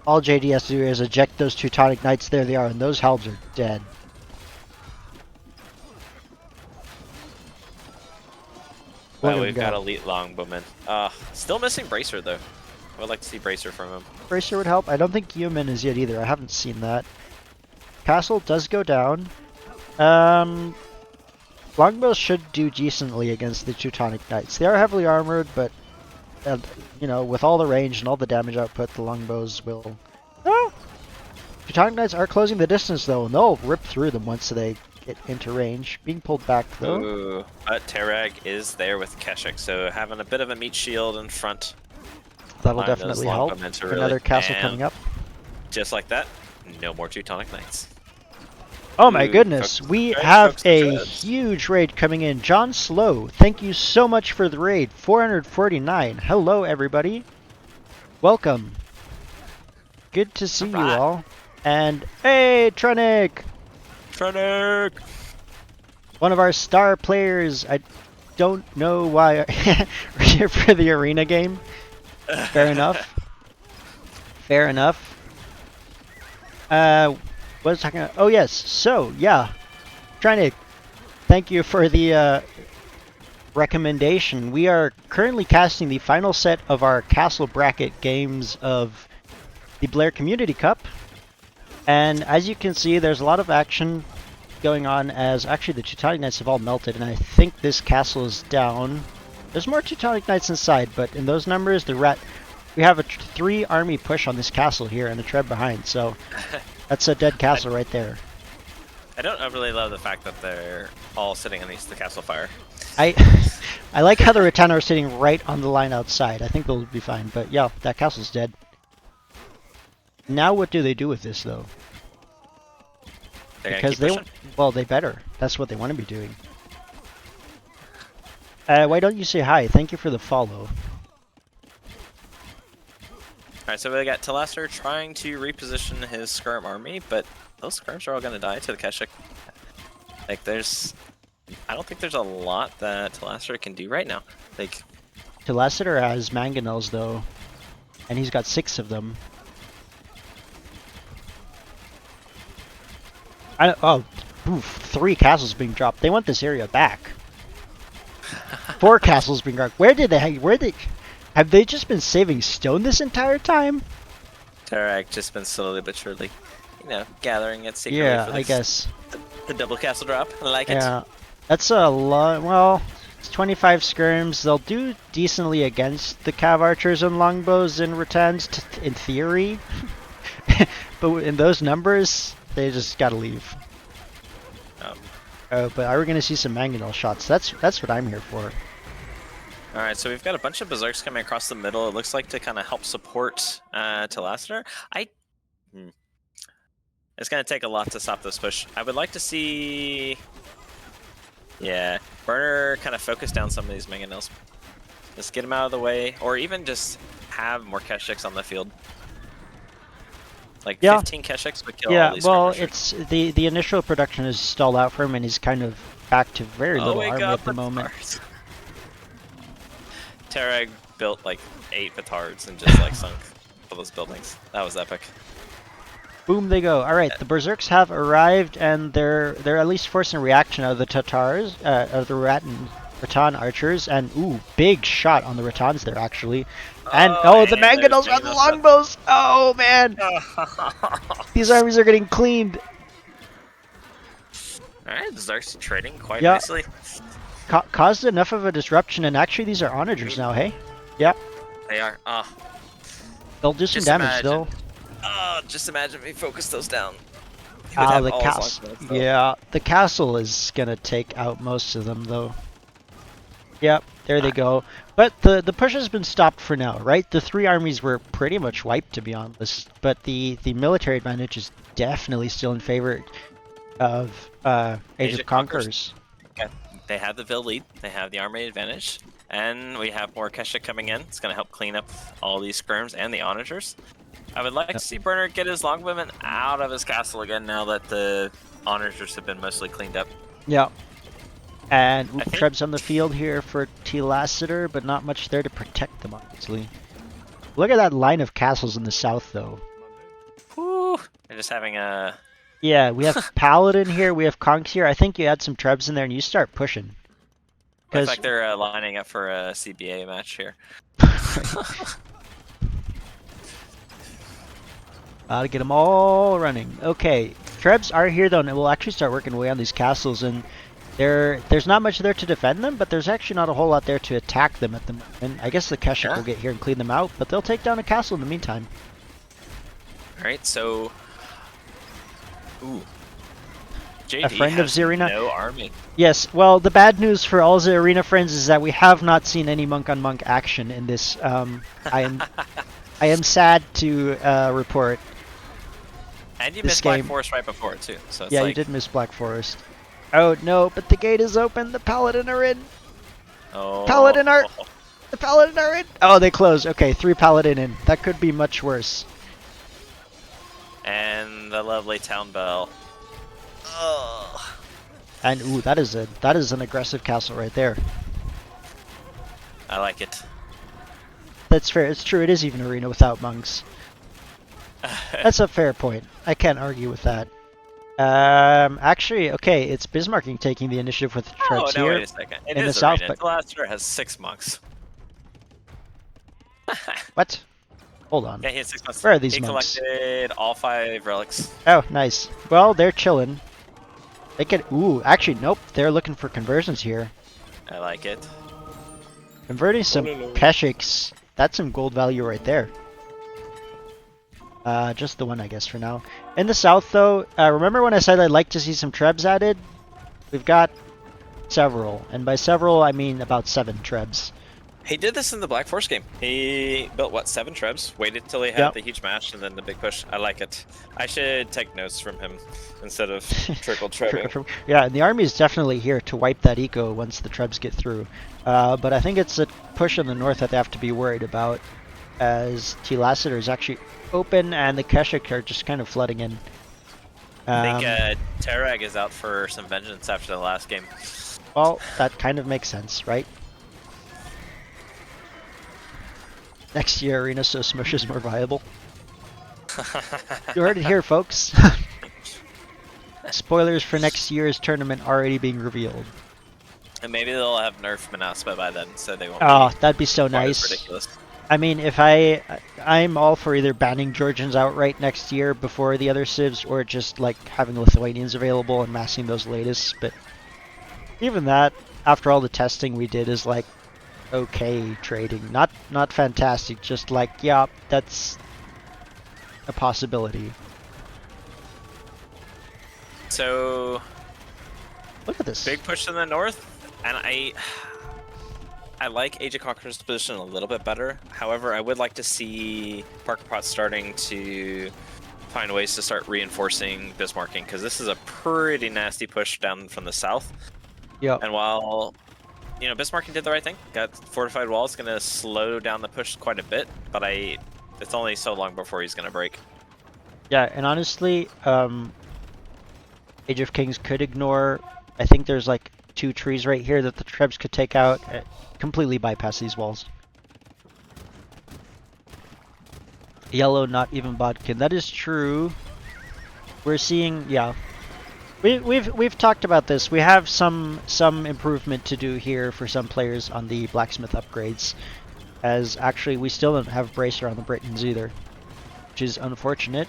JD has to do is eject those Teutonic Knights. There they are, and those halbs are dead. Well, we've got elite longbowmen. Still missing Bracer though. I would like to see Bracer from him. Bracer would help. I don't think Yeoman is yet either. I haven't seen that. Castle does go down. Longbows should do decently against the Teutonic Knights. They are heavily armored, but you know, with all the range and all the damage output, the longbows will. Oh! Teutonic Knights are closing the distance though, and they'll rip through them once they get into range. Being pulled back though. Ooh, but Terag is there with Keshik, so having a bit of a meat shield in front. That'll definitely help. Another castle coming up. Just like that, no more Teutonic Knights. Oh my goodness, we have a huge raid coming in. John Slow, thank you so much for the raid. 449. Hello, everybody. Welcome. Good to see you all. And hey, Trenic! Trenic! One of our star players. I don't know why we're here for the arena game. Fair enough. Fair enough. What was I talking about? Oh yes, so yeah. Trying to thank you for the recommendation. We are currently casting the final set of our castle bracket games of the Blair Community Cup. And as you can see, there's a lot of action going on as actually the Teutonic Knights have all melted, and I think this castle is down. There's more Teutonic Knights inside, but in those numbers, we have a 3-army push on this castle here and a tread behind, so that's a dead castle right there. I don't really love the fact that they're all sitting underneath the castle fire. I like how the Ratana are sitting right on the line outside. I think they'll be fine, but yeah, that castle's dead. Now what do they do with this, though? Because they better. That's what they want to be doing. Why don't you say hi? Thank you for the follow. Alright, so we got Telasser trying to reposition his Skirm army, but those Skirms are all going to die to the Keshik. Like, I don't think there's a lot that Telasser can do right now. Like, Telasser has mangonels, though, and he's got 6 of them. Oh, oof, 3 castles being dropped. They want this area back. 4 castles being dropped. Have they just been saving stone this entire time? Tarak just been slowly but surely, gathering it secretly Yeah, for I guess. the double castle drop. I like it. Yeah, that's a lot. Well, it's 25 skirms. They'll do decently against the cav archers and longbows and rattans, in theory. But in those numbers, they just gotta leave. But are we gonna see some mangonel shots? That's what I'm here for. All right, so we've got a bunch of berserks coming across the middle. It looks like to kind of help support Telastner. It's going to take a lot to stop this push. I would like to see, yeah, Burner kind of focus down some of these mangonels. Just get them out of the way, or even just have more Keshiks on the field. Like 15 Keshiks would kill all these skirmishers. It's the initial production is stalled out for him, and he's kind of back to very little army at the moment. Terag built like 8 Vitards and just like sunk all those buildings. That was epic. Boom, they go. All right, the berserks have arrived, and they're at least forcing a reaction out of the Tatars, of the Rattan archers, and ooh, big shot on the Rattans there actually, and the mangonels on the longbows. Oh man, these armies are getting cleaned. All right, the Zark's trading quite nicely. Caused enough of a disruption, and actually these are onagers now. Hey, yeah, they are. They'll do some damage though. Just imagine me focus those down. The castle. Yeah, the castle is gonna take out most of them though. Yep, there they go. But the push has been stopped for now, right? The 3 armies were pretty much wiped, to be honest. But the military advantage is definitely still in favor of Age of Conquerors. Okay. They have the Vil lead. They have the army advantage. And we have more Kesha coming in. It's going to help clean up all these skirms and the onagers. I would like to see Burner get his longbowmen out of his castle again now that the onagers have been mostly cleaned up. Yeah. And Trebs on the field here for Telastner, but not much there to protect them, honestly. Look at that line of castles in the south, though. Whew. They're just having a... Yeah, we have Paladin here, we have Conks here. I think you add some Trebs in there and you start pushing. Looks like they're lining up for a CBA match here. Gotta get them all running. Okay, Trebs are here though, and we'll actually start working away on these castles, and there's not much there to defend them, but there's actually not a whole lot there to attack them at the moment. I guess the Keshik will get here and clean them out, but they'll take down a castle in the meantime. Alright, so... Ooh. JD a friend of Zarina. No army. Yes, well, the bad news for all Zarina friends is that we have not seen any monk-on-monk action in this. I am sad to report. And you missed Black Forest right before it too. So it's you did miss Black Forest. Oh no, but the gate is open. The Paladin are in. Oh. The Paladin are in. Oh, they closed. Okay, 3 Paladin in. That could be much worse. And the lovely town bell. Oh. And ooh, that is an aggressive castle right there. I like it. That's fair. It's true. It is even arena without monks. That's a fair point. I can't argue with that. Actually, okay, it's Bismarcking taking the initiative with the Trebs here. Wait a second. It in is the south, but Telastner has 6 monks. What? Hold on. Yeah, he has 6 monks. Where are these monks? He collected all 5 relics. Oh, nice. Well, they're chilling. They could. Ooh, actually, nope. They're looking for conversions here. I like it. Converting some Keshiks. That's some gold value right there. Just the one, I guess, for now. In the south, though, remember when I said I'd like to see some Trebs added? We've got several. And by several, I mean about 7 Trebs. He did this in the Black Forest game. He built, what, 7 Trebs? Waited till he had the huge match and then the big push. I like it. I should take notes from him instead of trickle trebbing. Yeah, and the army is definitely here to wipe that eco once the Trebs get through. But I think it's a push in the north that they have to be worried about, as Telastner is actually open and the Keshik are just kind of flooding in. I think Terag is out for some vengeance after the last game. Well, that kind of makes sense, right? Next year, Arena so Smush is more viable. You heard it here, folks. Spoilers for next year's tournament already being revealed. And maybe they'll have nerf Manaspa by then, so they won't Oh, be that'd be so quite as nice. ridiculous. I mean, if I'm all for either banning Georgians outright next year before the other civs, or just like having Lithuanians available and massing those latest. But even that, after all the testing we did, is like okay trading, not fantastic. Just like yeah, that's a possibility. So Look at this. big push in the north, and I like Age of Conquerors' position a little bit better. However, I would like to see Parker Pot starting to find ways to start reinforcing Bismarcking, because this is a pretty nasty push down from the south. Yep. And while, you know, Bismarcking did the right thing, got fortified walls, going to slow down the push quite a bit, but it's only so long before he's going to break. Yeah, and honestly, Age of Kings could ignore. I think there's like 2 trees right here that the Trebs could take out, completely bypass these walls. Yellow, not even Bodkin. That is true. We're seeing, yeah. We've talked about this. We have some improvement to do here for some players on the blacksmith upgrades, as actually we still don't have bracer on the Britons either, which is unfortunate.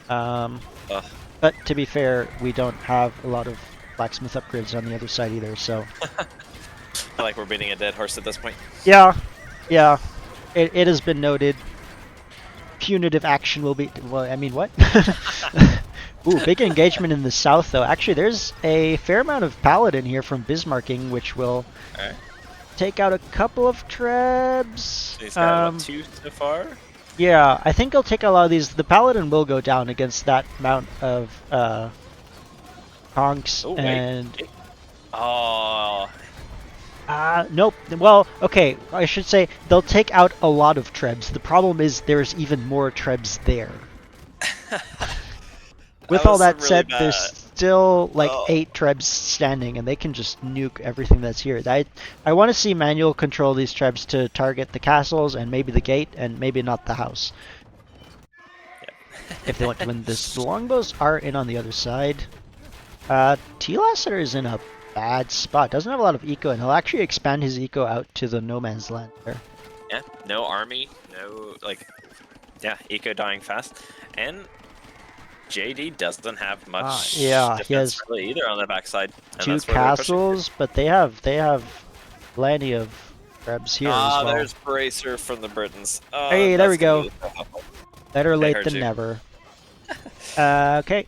But to be fair, we don't have a lot of blacksmith upgrades on the other side either. So I feel like we're beating a dead horse at this point. yeah, yeah. It has been noted. Punitive action will be. Well, I mean, what? Ooh, big engagement in the south, though. Actually, there's a fair amount of paladin here from Bismarcking, which will take out a couple of Trebs. So he's got, what, 2 so far? Yeah, I think he'll take a lot of these. The paladin will go down against that amount of conks and. Wait. Oh. Nope. Well, okay, I should say they'll take out a lot of Trebs. The problem is there's even more Trebs there. With all that said, there's still like 8 Trebs standing, and they can just nuke everything that's here. I want to see manual control these Trebs to target the castles and maybe the gate and maybe not the house. If they want to win this. The longbows are in on the other side. T-Lasseter is in a bad spot. Doesn't have a lot of eco, and he'll actually expand his eco out to the no man's land there. Yeah, no army, no, like, yeah, eco dying fast. And JD doesn't have much yeah, he defense has really either on the backside. And 2 that's where they're pushing castles, but they have plenty of Trebs here as well. there's Bracer from the Britons. Hey, there we go. So Better late than never. Okay.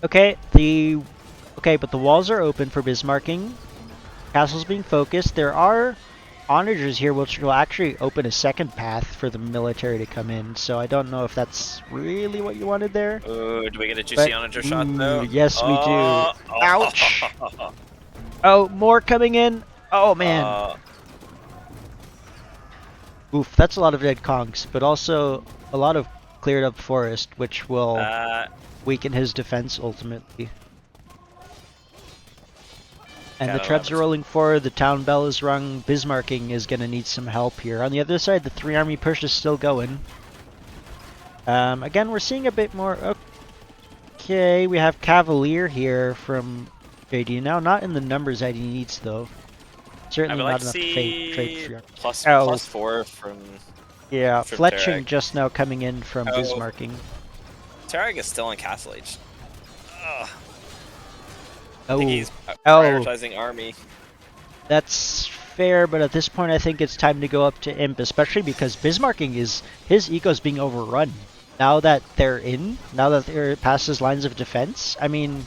Okay, but the walls are open for Bismarcking. Castle's being focused. There are onagers here, which will actually open a second path for the military to come in. So I don't know if that's really what you wanted there. Ooh, do we get a juicy onager shot though? Yes, we do. Ouch! Oh, more coming in. Oh man. Oof, that's a lot of dead conks, but also a lot of cleared up forest, which will weaken his defense ultimately. And the Trebs are rolling forward, the town bell is rung, Bismarcking is going to need some help here. On the other side, the 3 army push is still going. Again, we're seeing a bit more... Okay, we have Cavalier here from JD now, not in the numbers that he needs though. Certainly not enough to trade plus 4 from... Yeah, from Fletching Tarek. just now coming in from Bismarcking. Tarek is still in Castle Age. Ugh. Oh. I think he's prioritizing army. That's fair, but at this point I think it's time to go up to Imp, especially because Bismarcking his eco's being overrun. Now that they're in, now that they're past his lines of defense, I mean...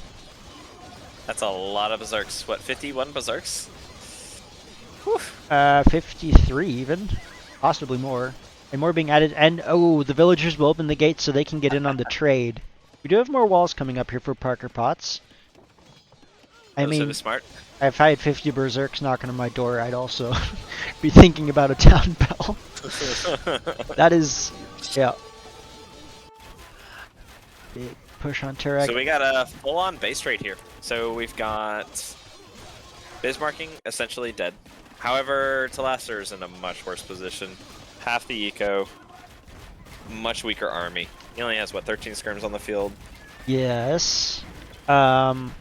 That's a lot of berserks. What, 51 berserks? 53 even. Possibly more. And more being added, and oh, the villagers will open the gates so they can get in on the trade. We do have more walls coming up here for Parker Potts. I mean, smart. if I had 50 berserks knocking on my door, I'd also be thinking about a town bell. That is, yeah. Big push on Turek. So we got a full-on base raid here. So we've got Bismarcking essentially dead. However, Talasser is in a much worse position. Half the eco, much weaker army. He only has, what, 13 skirms on the field? Yes. Um,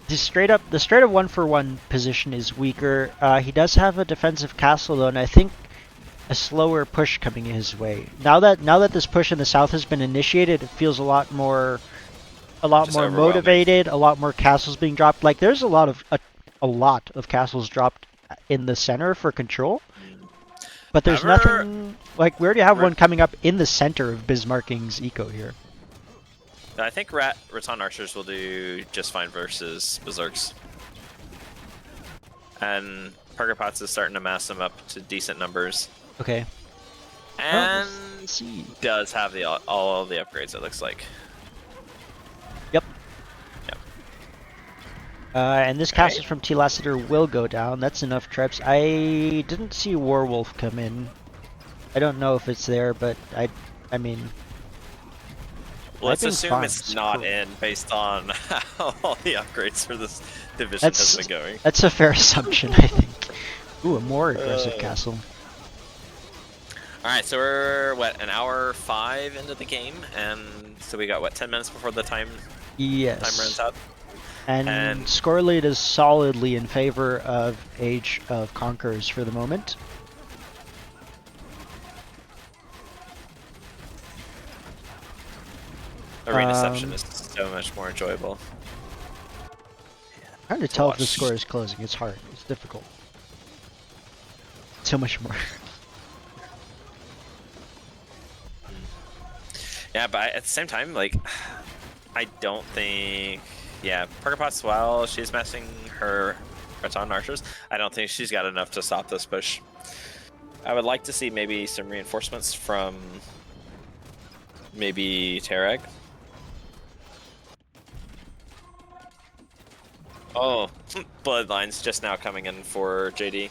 the straight up 1-for-1 position is weaker. He does have a defensive castle though, and I think a slower push coming his way. Now that this push in the south has been initiated, it feels a lot Just more overwhelming. motivated. A lot more castles being dropped. Like there's a lot of castles dropped in the center for control. Mm. But there's However, nothing like we already have Re- one coming up in the center of Bismarcking's eco here. I think Raton Archers will do just fine versus Berserks. And Parker Potts is starting to mass them up to decent numbers. Okay. Well, And let's see. does have all of the upgrades, it looks like. Yep. Yep. And this Alright. castle from T. Lassiter will go down. That's enough trips. I didn't see Warwolf come in. I don't know if it's there, but I mean, Let's typing assume it's fonts, not cool. in based on how all the upgrades for this division has That's been going. that's a fair assumption, I think. Ooh, a more aggressive castle. Alright, so we're, what, an hour 5 into the game? And so we got, what, 10 minutes before the time runs Yes. out? And score lead is solidly in favor of Age of Conquerors for the moment. Arenaception is so much more enjoyable. Trying to To tell if the watch. score is closing. It's hard. It's difficult. So much more. Yeah, but at the same time, like, I don't think... Yeah, Parker Potts, while she's messing her Raton Archers, I don't think she's got enough to stop this push. I would like to see maybe some reinforcements from maybe Terag. Oh, Bloodline's just now coming in for JD.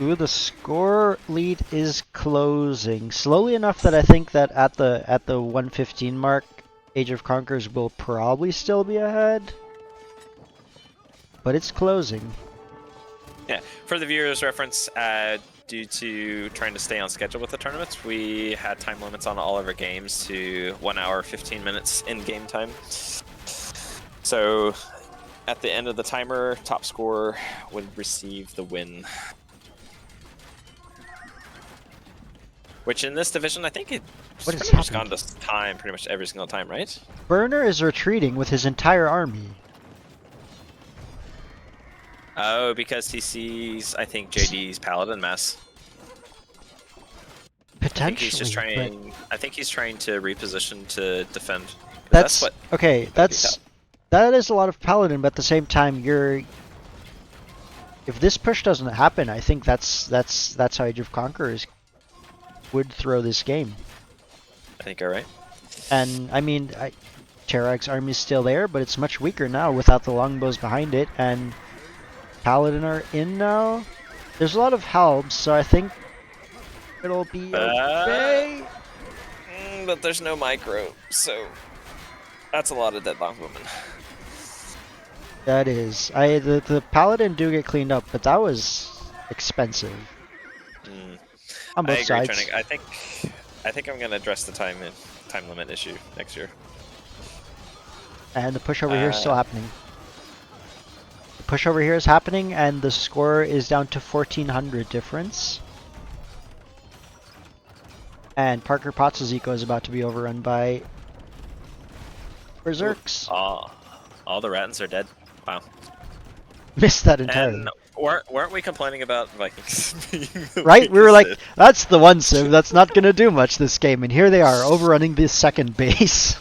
Ooh, the score lead is closing slowly enough that I think that at the 115 mark, Age of Conquerors will probably still be ahead, but it's closing. Yeah, for the viewers' reference, due to trying to stay on schedule with the tournaments, we had time limits on all of our games to 1 hour 15 minutes in game time. So at the end of the timer, top scorer would receive the win. Which in this division, I think it's What is pretty much gone happening? to time pretty much every single time, right? Burner is retreating with his entire army. Oh, because he sees, I think, JD's Paladin mess. I think he's just Potentially, but trying. I think he's trying to reposition to defend. 'Cause that's that's what. okay. That is a lot of Paladin, but at the same time, if this push doesn't happen, I think that's how Age of Conquerors would throw this game. I think you're right. And I mean, Terag's army is still there, but it's much weaker now without the longbows behind it, and Paladin are in now. There's a lot of helps, so I think it'll be okay. But there's no micro, so that's a lot of dead longwomen. That is, the Paladin do get cleaned up, but that was expensive Mm. on I both agree, sides. Training. I think I'm gonna address the time limit issue next year. And the push over here is still Uh, happening. The push over here is happening, and the score is down to 1400 difference. And Parker Potts' eco is about to be overrun by Berserks. all the Rattans are dead. Wow. Missed that entirely. And weren't we complaining about Vikings being the Right? We were weakest like, hit? that's the one civ that's not going to do much this game. And here they are, overrunning the second base.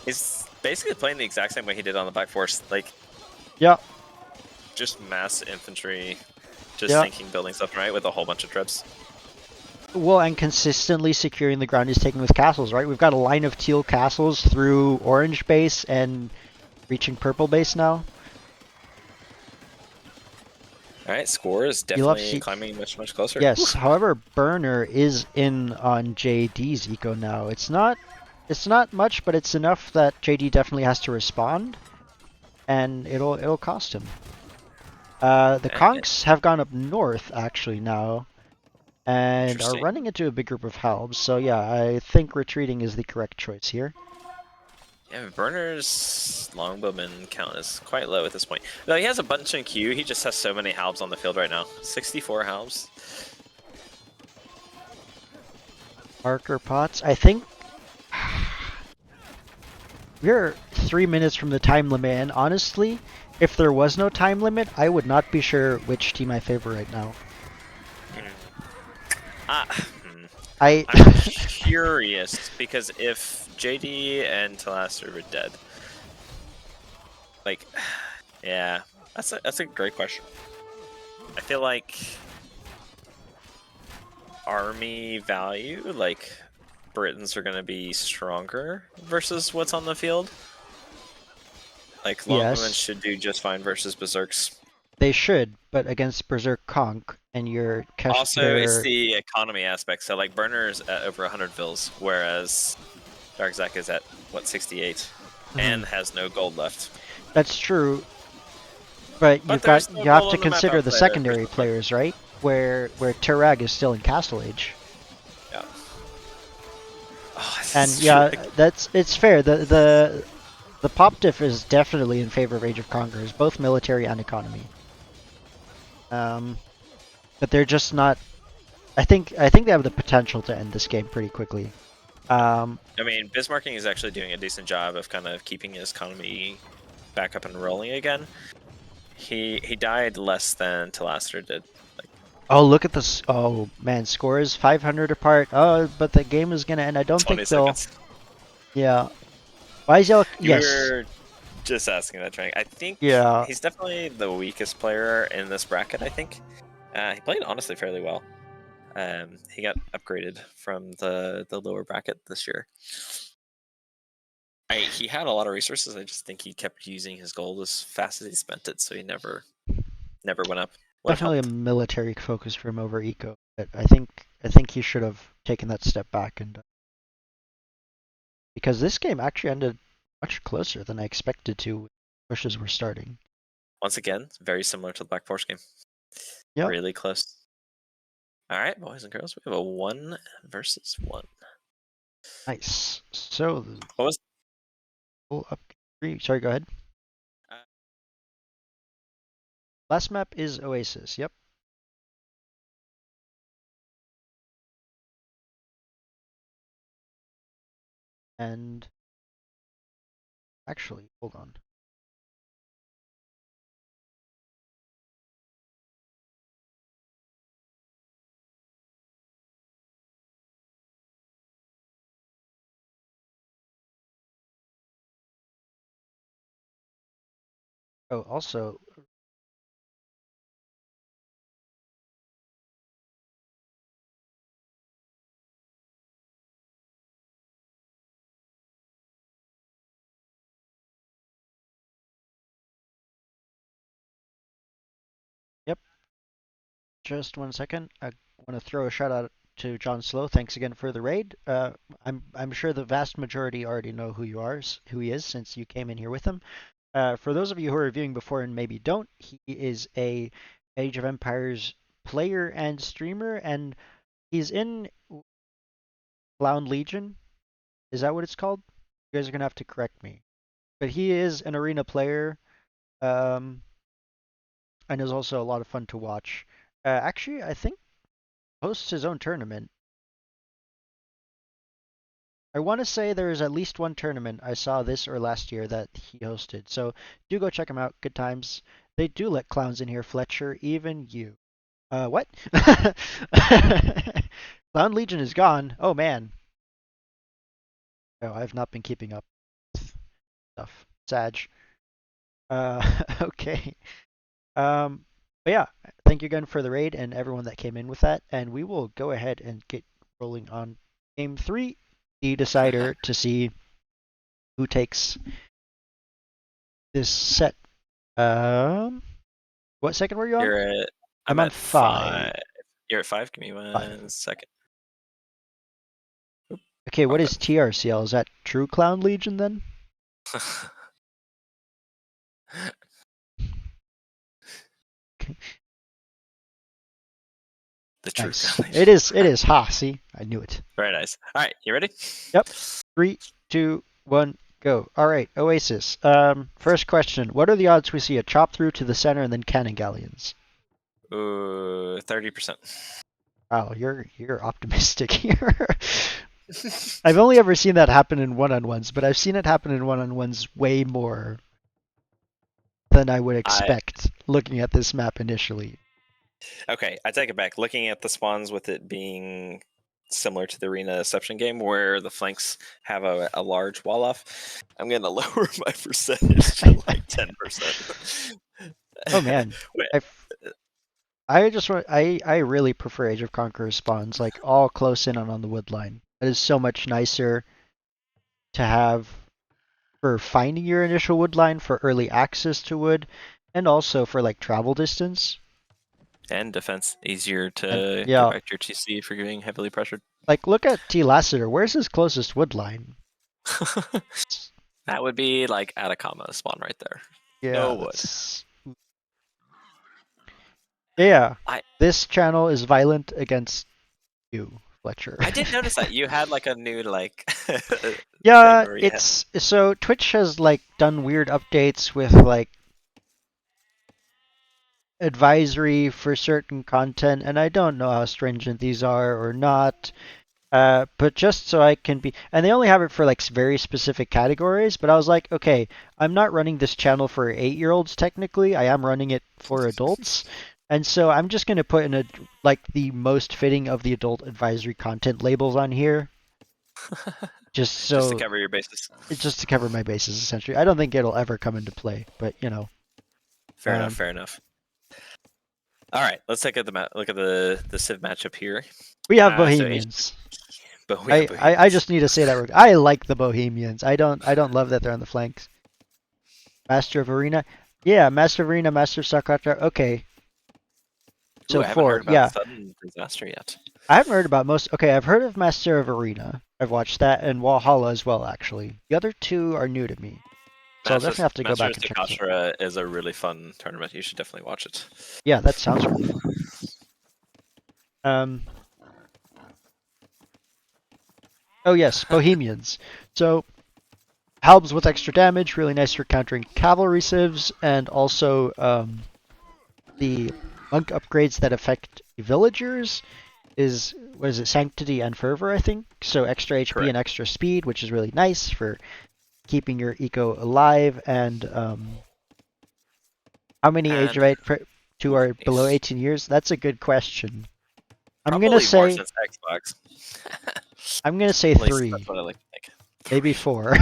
He's basically playing the exact same way he did on the Black Force. Like, Yep. just mass infantry, just Yep. sinking buildings left and right with a whole bunch of trips. Well, and consistently securing the ground he's taking with castles, right? We've got a line of teal castles through orange base and reaching purple base now. All right, score is You love definitely see- climbing much closer. Yes, however, Burner is in on JD's eco now. It's not much, but it's enough that JD definitely has to respond, and it'll cost him. The Okay. conks have gone up north actually now. and are Interesting. running into a big group of halbs. So yeah, I think retreating is the correct choice here. Yeah, Burner's longbowman count is quite low at this point. Though he has a bunch in queue, he just has so many halbs on the field right now. 64 halbs. Marker pots. I think we're 3 minutes from the time limit, and honestly, if there was no time limit, I would not be sure which team I favor right now. I'm I curious because if JD and Talaster were dead, like, yeah, that's a great question. I feel like army value, like Britons are going to be stronger versus what's on the field. Like longbowmen yes, should do just fine versus berserks. they should, but against Berserk Conk and your Also, it's their the economy aspect. So like Burner's at over 100 vils, whereas Darkzak is at what 68 and has no gold left. that's true, but But there's no you have gold to on the map consider out the there secondary versus Burner. players, right? Where Terag is still in Castle Age. Yeah. Oh, And this is really. yeah, it's fair. The pop diff is definitely in favor of Age of Conquerors, both military and economy. Um, but they're just not. I think they have the potential to end this game pretty quickly. I mean, Bismarcking is actually doing a decent job of kind of keeping his economy back up and rolling again. He died less than Talaster did. Like oh, look at this! Oh man, scores 500 apart. Oh, but the game is gonna end. I don't 20 think they'll. seconds. Yeah. Why is y'all? You Yes. were just asking that, Training. I think Yeah. he's definitely the weakest player in this bracket. I think he played honestly fairly well. He got upgraded from the lower bracket this year. He had a lot of resources. I just think he kept using his gold as fast as he spent it, so he never went up. Would have Definitely a helped. military focus for him over eco. But I think he should have taken that step back and because this game actually ended much closer than I expected to. Pushes were starting. Once again, very similar to the Black Force game. Yep. Really close. All right, boys and girls, we have a 1-1. Nice. So What was? pull up. Sorry, go ahead. Uh, Last map is Oasis. Yep. And actually, hold on. Oh, also, yep. Just 1 second. I want to throw a shout out to John Slow. Thanks again for the raid. I'm sure the vast majority already know who you are, who he is, since you came in here with him. For those of you who are viewing before and maybe don't, he is a Age of Empires player and streamer, and he's in Clown Legion. Is that what it's called? You guys are gonna have to correct me. But he is an arena player, um, and is also a lot of fun to watch. Actually, I think hosts his own tournament. I want to say there is at least one tournament I saw this or last year that he hosted. So do go check him out. Good times. They do let clowns in here, Fletcher. Even you. What? Clown Legion is gone. Oh man. Oh, I've not been keeping up with stuff. Sag. Okay. But yeah, thank you again for the raid and everyone that came in with that. And we will go ahead and get rolling on game three, the decider, to see who takes this set. Um, what second were you on? You're at. I'm I'm on at 5. 5. You're at 5. Give me 5. 1 second. Oop, Okay, wrong what is button. TRCL? Is that True Clown Legion then? The true Nice. foundation. It is. Ha, see? I knew it. Very nice. All right, you ready? Yep. 3, 2, 1, go. All right, Oasis. First question. What are the odds we see a chop through to the center and then cannon galleons? Ooh, 30%. Wow, you're optimistic here. I've only ever seen that happen in one-on-ones, but I've seen it happen in one-on-ones way more than I would I expect looking at this map initially. Okay, I take it back. Looking at the spawns with it being similar to the arena exception game where the flanks have a large wall off, I'm gonna lower my percentage to like 10%. Oh man, Wait, I I just want I really prefer Age of Conquerors spawns like all close in on the wood line. It is so much nicer to have for finding your initial wood line, for early access to wood, and also for like travel distance. and defense easier And to get yeah, back to your TC if you're getting heavily pressured. like look at T Lassiter. Where's his closest wood line? That would be like Atacama spawn right there. No Yeah, wood. that's yeah. I This channel is violent against you, Fletcher. I did notice that you had like a new like thing Yeah, where you had. it's so Twitch has like done weird updates with like advisory for certain content, and I don't know how stringent these are or not. But just so I can be, and they only have it for like very specific categories. But I was like, okay, I'm not running this channel for 8-year-olds technically. I am running it for adults, and so I'm just gonna put in a like the most fitting of the adult advisory content labels on here, just Just to so cover your bases. just to cover my bases essentially. I don't think it'll ever come into play, but you know. Fair enough. Um, Fair enough. All right, let's take a look at the Civ matchup here. we have So H, Bohemians. but we have I Bohemians. just need to say that word. I like the Bohemians. I don't love that they're on the flanks. Master of Arena. Yeah, Master of Arena, Master of Sakata. Okay. Ooh, So I haven't four. heard about Yeah. Sudden Disaster yet. I haven't heard about most. Okay, I've heard of Master of Arena. I've watched that and Valhalla as well, actually. The other two are new to me. So I'll definitely have to go Masters back and check this out. Takashura is a really fun tournament. You should definitely watch it. Yeah, that sounds really fun. Um. Oh yes, Bohemians. So helps with extra damage, really nice for countering cavalry civs, and also the monk upgrades that affect villagers is was it Sanctity and Fervor, I think. So extra HP and Correct. extra speed, which is really nice for keeping your eco alive. And how many age And of 2 ooh, are below nice. 18 years? That's a good question. I'm gonna Probably more say since Xbox. I'm gonna say At least that's 3, what I like to think. maybe 3. 4.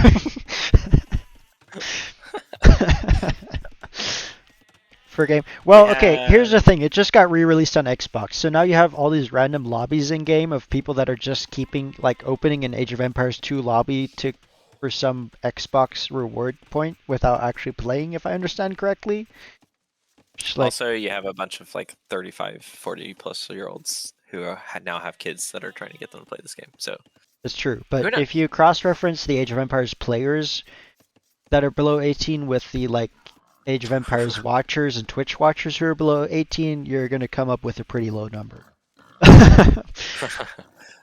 For game. We Well, okay, here's have the thing. It just got re-released on Xbox. So now you have all these random lobbies in game of people that are just keeping like opening an Age of Empires 2 lobby to for some Xbox reward point without actually playing, if I understand correctly. Just like also you have a bunch of like 35, 40 plus year olds who now have kids that are trying to get them to play this game. So it's true. But who knows? if you cross-reference the Age of Empires players that are below 18 with the like Age of Empires watchers and Twitch watchers who are below 18, you're gonna come up with a pretty low number.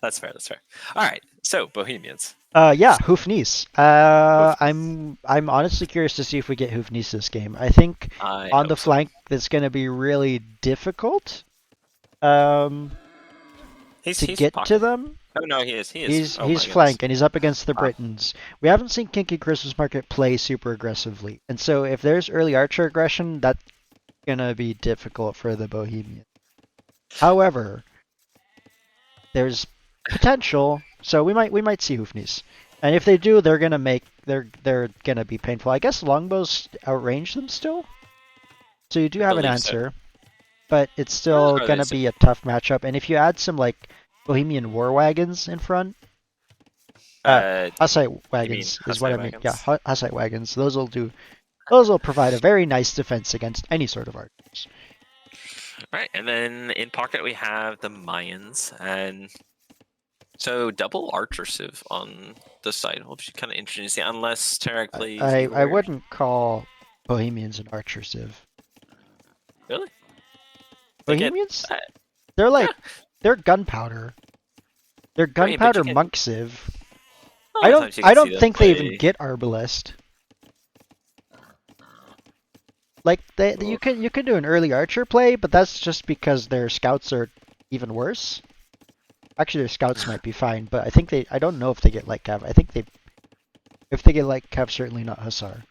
That's fair. That's fair. All right. So Bohemians. Yeah, Hoofnies. Oof. I'm honestly curious to see if we get Hoofnies this game. I think I on the hope so. flank that's going to be really difficult um, to He's get to pocket. them. Oh no, he is. He is. Oh He's my goodness. flank and he's up against the Uh, Britons. We haven't seen Kinky Christmas Market play super aggressively, and so if there's early archer aggression, that's gonna be difficult for the Bohemian. However, there's potential, so we might see Hoofnies. And if they do, they're gonna be painful. I guess longbows outrange them still, so you do I have an believe so. answer, but it's Or still are they gonna so? be a tough matchup. And if you add some like Bohemian war wagons in front, uh, Uh, Hussite you mean wagons is what Hussite I mean. Yeah, wagons? Hussite wagons. Those will provide a very nice defense against any sort of archers. All right, and then in pocket we have the Mayans, and so double archer civ on the side, which is kind of interesting. Unless Tarek plays I Eagle wouldn't call Bohemians an archer civ. Really? They get Bohemians? uh, They're like yeah. they're gunpowder. They're I mean, but you gunpowder can. monk civ. A lot of times you I can see don't them think they even play. get arbalest. Like Well, you could do an early archer play, but that's just because their scouts are even worse. Actually, their scouts might be fine, but I don't know if they get light cav. I think if they get light cav, certainly not hussar.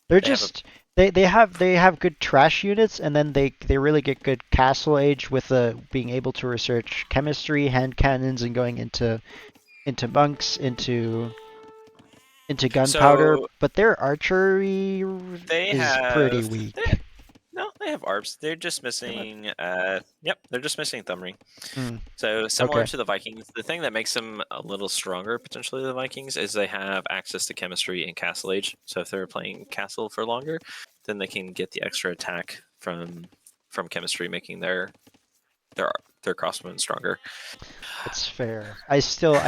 They're they have a. just they have good trash units, and then they really get good castle age with being able to research chemistry, hand cannons, and going into monks, into gunpowder. So But their archery they is pretty have. weak. No, they have ARPs. They're just Damn it. missing. Yep, they're just missing Thumb Ring. Hmm. So similar Okay. to the Vikings, the thing that makes them a little stronger potentially than the Vikings is they have access to chemistry and Castle Age. So if they're playing Castle for longer, then they can get the extra attack from chemistry, making their their crossbow stronger. That's fair. I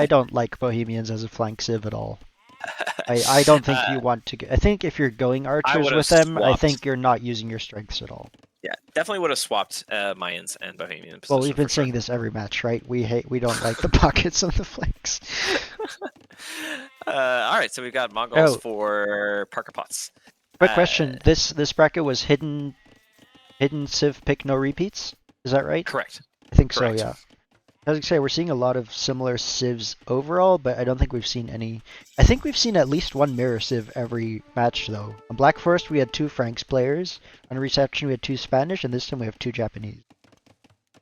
don't like Bohemians as a flank civ at all. I don't think uh, you want to get. I think if you're going I archers would have with them, I swapped. think you're not using your strengths at all. Yeah, definitely would have swapped Mayans and Bohemian Well, we've position been for sure. saying this every match, right? We don't like the pockets on the flanks. All right, so we've got Mongols Oh, for Parker Potts. quick Uh, question. This bracket was hidden civ pick no repeats. Is that right? correct, I think so, correct. yeah. As I say, we're seeing a lot of similar civs overall, but I don't think we've seen any. I think we've seen at least one mirror civ every match, though. On Black Forest, we had two Franks players. On Reception, we had two Spanish, and this time we have two Japanese.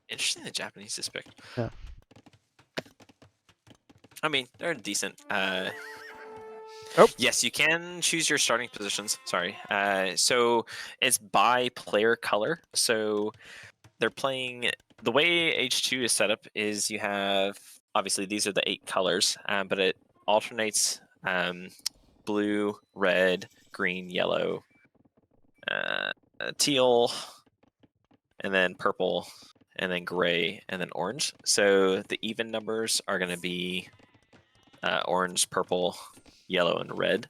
Interesting, the Japanese is picked. Yeah. I mean, they're decent. Oh. Yes, you can choose your starting positions. Sorry. So it's by player color. So they're playing. The way H2 is set up is you have obviously these are the 8 colors, but it alternates blue, red, green, yellow, teal, and then purple, and then gray, and then orange. So the even numbers are going to be orange, purple, yellow, and red.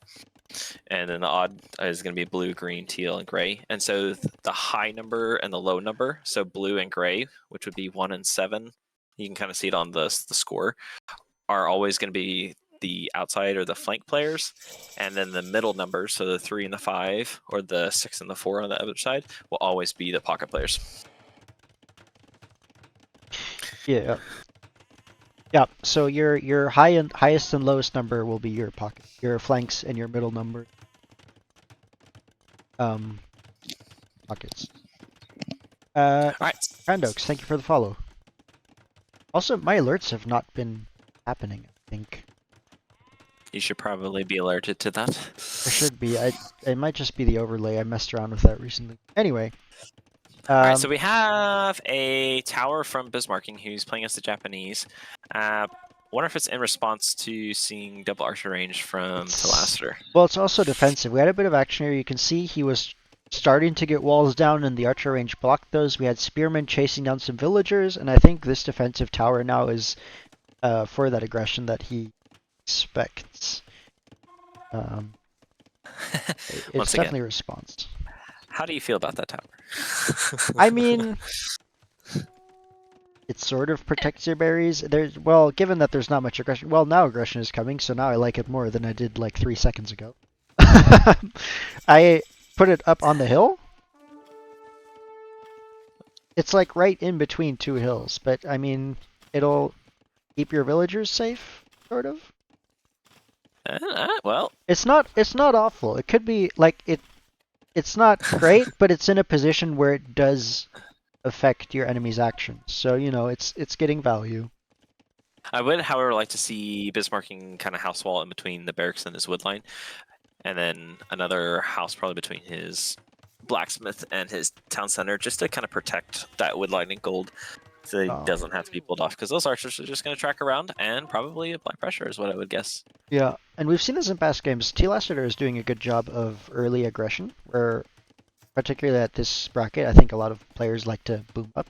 And then the odd is going to be blue, green, teal, and gray. And so the high number and the low number, so blue and gray, which would be 1 and 7, you can kind of see it on the score, are always going to be the outside or the flank players. And then the middle numbers, so the 3 and the 5, or the 6 and the 4 on the other side, will always be the pocket players. Yeah. Yeah. So your highest and lowest number will be your pocket, your flanks, and your middle number. Pockets. All right. Randox, thank you for the follow. Also, my alerts have not been happening, I think. You should probably be alerted to that. There should be. It might just be the overlay. I messed around with that recently. Anyway. All right, so we have a tower from Bismarcking who's playing as the Japanese. Wonder if it's in response to seeing double archer range from Telestrator. Well, it's also defensive. We had a bit of action here. You can see he was starting to get walls down, and the archer range blocked those. We had spearmen chasing down some villagers, and I think this defensive tower now is for that aggression that he expects. It's definitely a response. How do you feel about that tower? I mean, it sort of protects your berries. Well, given that there's not much aggression. Well, now aggression is coming, so now I like it more than I did like 3 seconds ago. I put it up on the hill. It's like right in between 2 hills, but I mean, it'll keep your villagers safe, sort of. Well, it's not awful. It could be like it's not great, but it's in a position where it does affect your enemy's actions. So, you know, it's getting value. I would, however, like to see Bismarcking kind of house wall in between the barracks and his wood line, and then another house probably between his blacksmith and his town center, just to kind of protect that wood line and gold, so he doesn't have to be pulled off. Because those archers are just going to track around and probably apply pressure, is what I would guess. Yeah, and we've seen this in past games. Telestrator is doing a good job of early aggression, where particularly at this bracket, I think a lot of players like to boom up.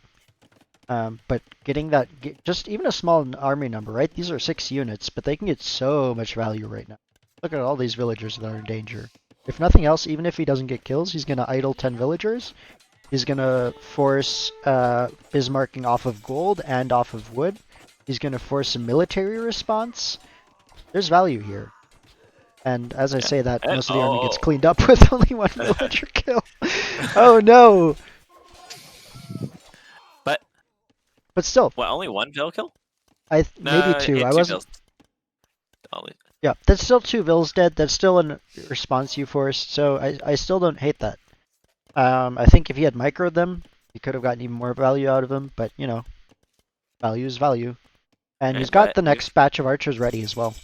But getting that, just even a small army number, right? These are 6 units, but they can get so much value right now. Look at all these villagers that are in danger. If nothing else, even if he doesn't get kills, he's going to idle 10 villagers. He's gonna force Bismarcking off of gold and off of wood. He's gonna force a military response. There's value here. And as I Yeah. say that, And, most of the army gets oh. cleaned up with only one villager kill. Oh no! But But still, what? Only one vill kill? maybe No, two. I two wasn't. vills. Only. Yeah, that's still two vills dead. That's still a response you forced. So I still don't hate that. I think if he had microed them, he could have gotten even more value out of them. But you know, value is value. And he's Right, got but the we've next batch of archers ready as well.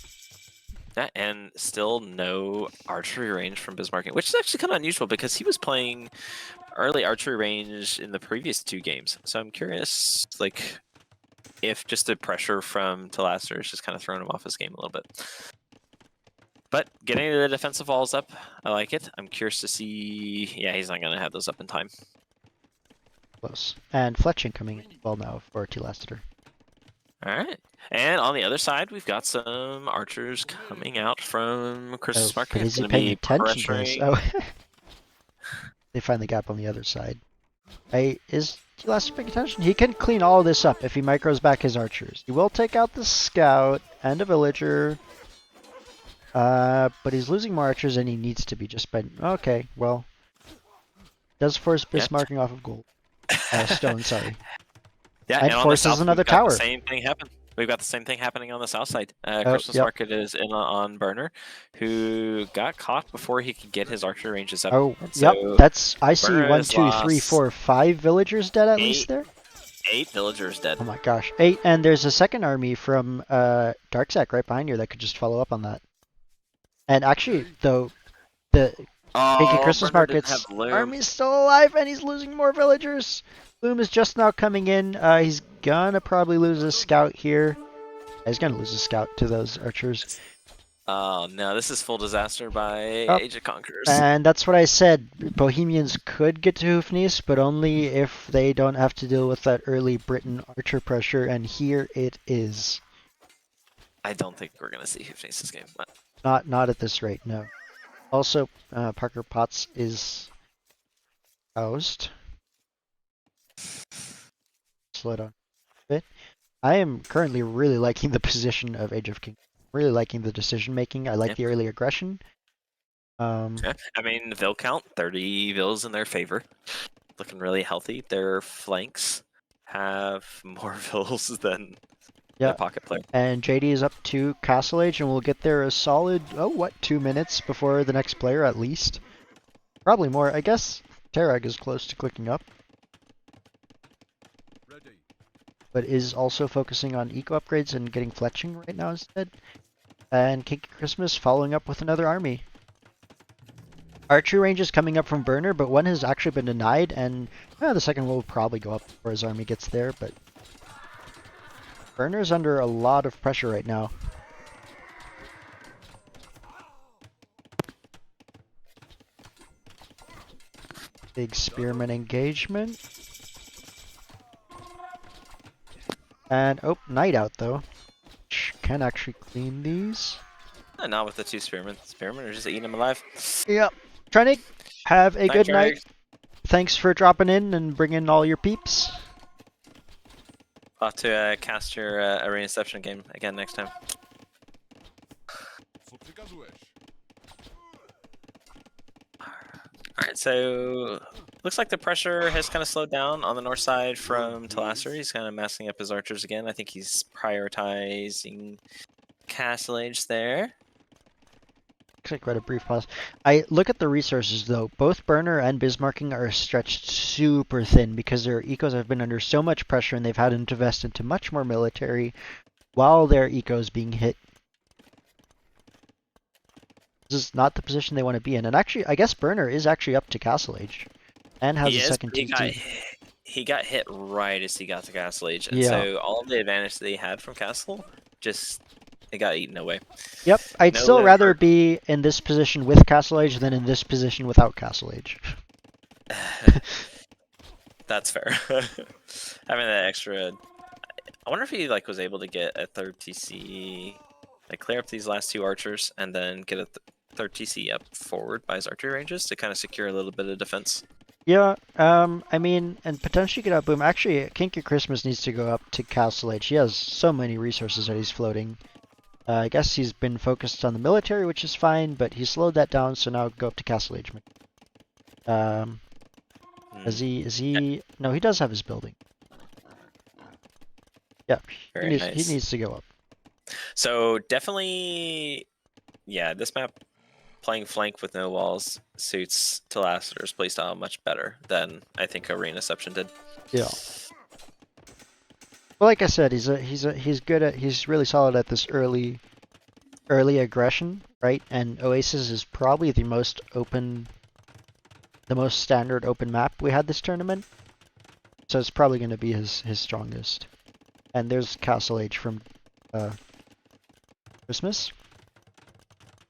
yeah, and still no archery range from Bismarck, which is actually kind of unusual because he was playing early archery range in the previous two games. So I'm curious, like, if just the pressure from Talaster is just kind of throwing him off his game a little bit. But getting the defensive walls up, I like it. I'm curious to see. Yeah, he's not going to have those up in time. Close. And fletching coming in well now for T-Laster. All right. And on the other side, we've got some archers coming out from Oh, Christmas but Market. is he Going to paying be attention to this? pressuring. Oh, they find the gap on the other side. Is T-Laster paying attention? He can clean all this up if he micros back his archers. He will take out the scout and a villager. But he's losing more archers than he needs to be just by... Okay, well. Does force Yeah. Bismarcking off of gold. Stone, sorry. Yeah, And and on the forces south, we've another got the tower. same thing happen. We've got the same thing happening on the south side. Oh, Christmas yep. Market is in on Burner, who got caught before he could get his archer ranges up. Oh, And yep. so That's... I see Burner one, has two, three, lost four, 5 villagers dead at least eight there. eight villagers dead. Oh my gosh. 8, and there's a second army from Darksack right behind you that could just follow up on that. And actually, though, the Pinky Oh, Christmas Burner didn't have Market's Loom. army's still alive, and he's losing more villagers. Loom is just now coming in. He's gonna probably lose a scout here. He's gonna lose a scout to those archers. Oh no, this is full disaster by Oh, Age of Conquerors. and that's what I said. Bohemians could get to Hoofnies, but only if they don't have to deal with that early Britain archer pressure, and here it is. I don't think we're gonna see Hoofness this game. But Not at this rate, no. Also, Parker Potts is housed. Slow down a bit. I am currently really liking the position of Age of King. Really liking the decision making. I like yeah. the early aggression. Yeah. I mean, Vill count 30 Vills in their favor, looking really healthy. Their flanks have more Vills than Yeah. the pocket player. And JD is up to Castle Age, and we'll get there a solid, 2 minutes before the next player at least. Probably more. I guess Terag is close to clicking up. But is also focusing on eco upgrades and getting fletching right now instead. And Kinky Christmas following up with another army. Archery range is coming up from Burner, but one has actually been denied, and the second will probably go up before his army gets there, but Burner's under a lot of pressure right now. Big spearman engagement. And, night out though. Can actually clean these. Not with the two Spearmen. Spearmen are just eating them alive. Yep. Trenig, have a good Jerry. night. Thanks for dropping in and bringing all your peeps. I'll have to cast your Arena Inception game again next time. Alright, so looks like the pressure has kind of slowed down on the north side from Talaster. He's kind of massing up his archers again. I think he's prioritizing Castle Age there. Looks like quite a brief pause. I look at the resources though. Both Burner and Bismarcking are stretched super thin because their ecos have been under so much pressure and they've had to invest into much more military while their ecos being hit. This is not the position they want to be in. And actually, I guess Burner is actually up to Castle Age and has a second TT. He got hit right as he got to Castle Age, and Yeah. so all of the advantage that he had from Castle it got eaten away. Yep, I'd still rather be in this position with Castle Age than in this position without Castle Age. That's fair. Having that extra, I wonder if he was able to get a third TC, clear up these last two archers, and then get a third TC up forward by his archery ranges to kind of secure a little bit of defense. Yeah, I mean, and potentially get outboom. Actually, Kinky Christmas needs to go up to Castle Age. He has so many resources that he's floating. I guess he's been focused on the military, which is fine, but he slowed that down, so now go up to Castle Age. Um, Hmm. is he? No, he does have his building. Yeah, Very he nice. needs to go up. So definitely, yeah, this map playing flank with no walls suits Telestrator's playstyle much better than I think Arenaception did. Yeah. Well, like I said, he's good at he's really solid at this early aggression, right? And Oasis is probably the most standard open map we had this tournament. So it's probably going to be his strongest. And there's Castle Age from uh, Christmas.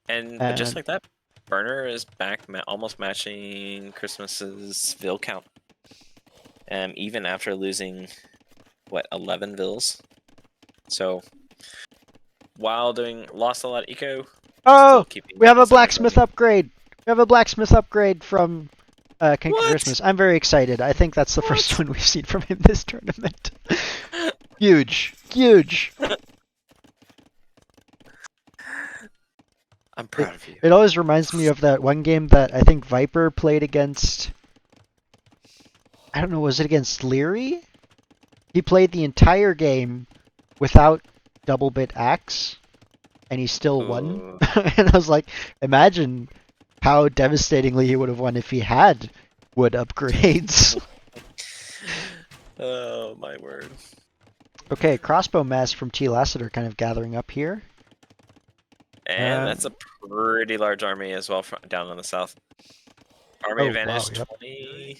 And but just And like that, Burner is back, almost matching Christmas's Vil count. Even after losing what 11 Vils. So while lost a lot of eco, still oh, keeping we have town a centers blacksmith running. upgrade. We have a blacksmith upgrade from Conquerors What? Christmas. I'm very excited. I think that's the first What? one we've seen from him this tournament. Huge, huge. I'm It, proud of you. it always reminds me of that one game that I think Viper played against. I don't know, was it against Leary? He played the entire game without double bit axe, and he still won. Oh, And I was like, imagine how devastatingly he would have won if he had wood upgrades. oh my word. Okay, crossbow mass from T. Lassiter kind of gathering up here. And that's a pretty large army as well down in the south. Army Oh wow, advantage yep. 20.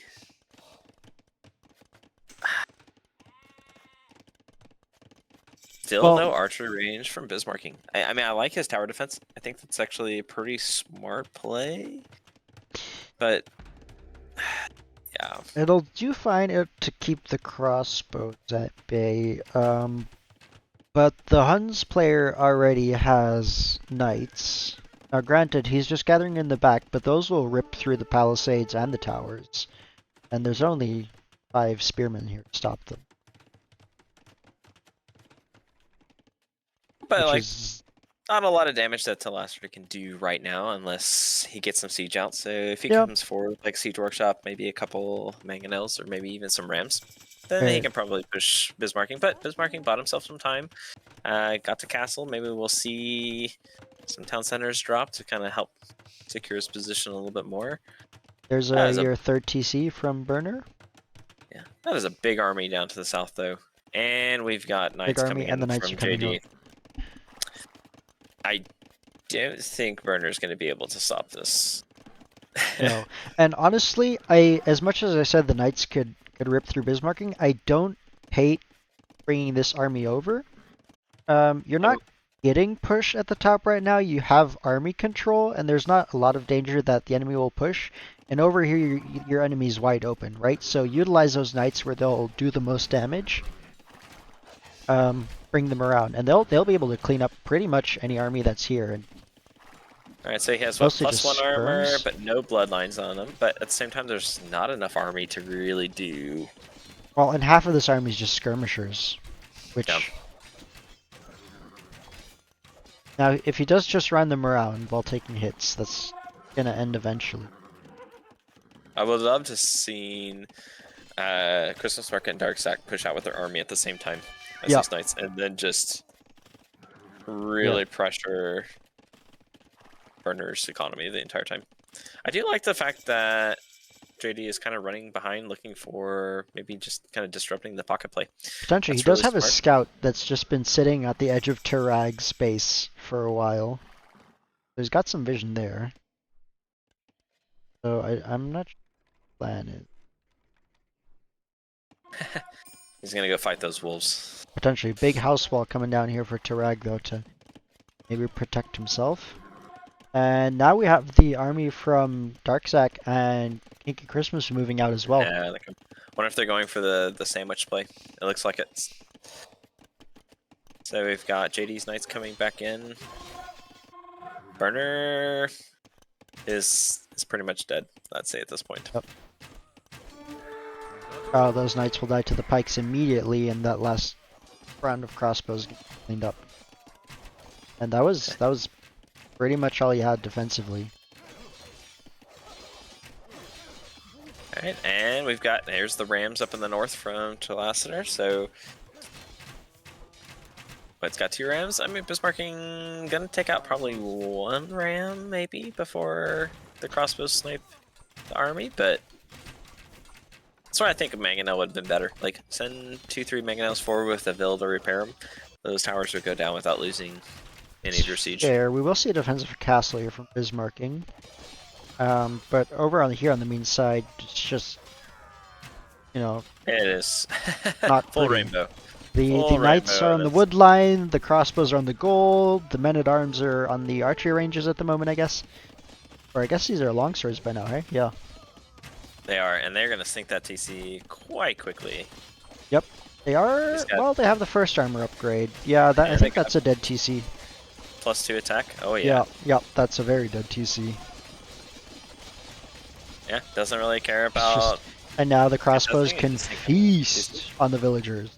Still Well, no archery range from Bismarcking. I mean, I like his tower defense. I think that's actually a pretty smart play. But, yeah. it'll do fine to keep the crossbows at bay. But the Huns player already has knights. Now, granted, he's just gathering in the back, but those will rip through the palisades and the towers. And there's only 5 spearmen here to stop them. But, Which like, is... not a lot of damage that Telestrator can do right now unless he gets some siege out. So if he Yep. comes forward like Siege Workshop, maybe a couple mangonels or maybe even some rams, then he Right. can probably push Bismarcking. But Bismarcking bought himself some time. Got to castle. Maybe we'll see some town centers drop to kind of help secure his position a little bit more. There's That is a your third TC from Burner. yeah, that is a big army down to the south though, and we've got Big knights army, coming and the in knights are from coming JD. out. I don't think Burner's going to be able to stop this. No. And honestly, I as much as I said the knights could rip through Bismarcking, I don't hate bringing this army over. You're not Oh, getting push at the top right now. You have army control, and there's not a lot of danger that the enemy will push. And over here, your enemy's wide open, right? So utilize those knights where they'll do the most damage. Bring them around, and they'll be able to clean up pretty much any army that's here. And all right, so he has what mostly just +1 armor, skirms. but no bloodlines on him. But at the same time, there's not enough army to really do. Well, and half of this army is just skirmishers, Yeah. which now if he does just run them around while taking hits, that's gonna end eventually. I would love to see Christmas Market and Darksack push out with their army at the same time as Yep. these knights, and then just Yep. really pressure Burner's economy the entire time. I do like the fact that JD is kind of running behind, looking for maybe just kind of disrupting the pocket play. Potentially, he That's does really have a smart. scout that's just been sitting at the edge of Turag space for a while. So he's got some vision there. So I'm not sure what the plan is. He's gonna go fight those wolves. Potentially, big house wall coming down here for Turag though to maybe protect himself. And now we have the army from Darksack and Kinky Christmas moving out as well. Yeah, like, I wonder if they're going for the sandwich play. It looks like it. So we've got JD's knights coming back in. Burner is pretty much dead, I'd say at this point. Yep. Those knights will die to the pikes immediately, and that last round of crossbows gets cleaned up. And that was pretty much all he had defensively. Alright, and here's the Rams up in the north from Telassiter, so... But it's got 2 Rams. I mean, Bismarcking gonna take out probably 1 Ram, maybe, before the crossbows snipe the army, but... That's why I think a Mangonel would have been better. Like, send 2-3 Mangonels forward with a Vil to repair them. Those towers would go down without losing any of your siege. Fair. We will see a defensive castle here from Bismarcking. But over on here on the mean side, it's just, you know, It is. not Full pretty. rainbow. The knights are on the wood line, the crossbows are on the gold, the men-at-arms are on the archery ranges at the moment, I guess. Or I guess these are longswords by now, right? Yeah. They are, and they're going to sink that TC quite quickly. Yep. They are, well, they have the first armor upgrade. Yeah, I think that's a dead TC. +2 attack? Oh, yeah. Yep, that's a very dead TC. Yeah, doesn't really care about... And now the crossbows can feast on the villagers.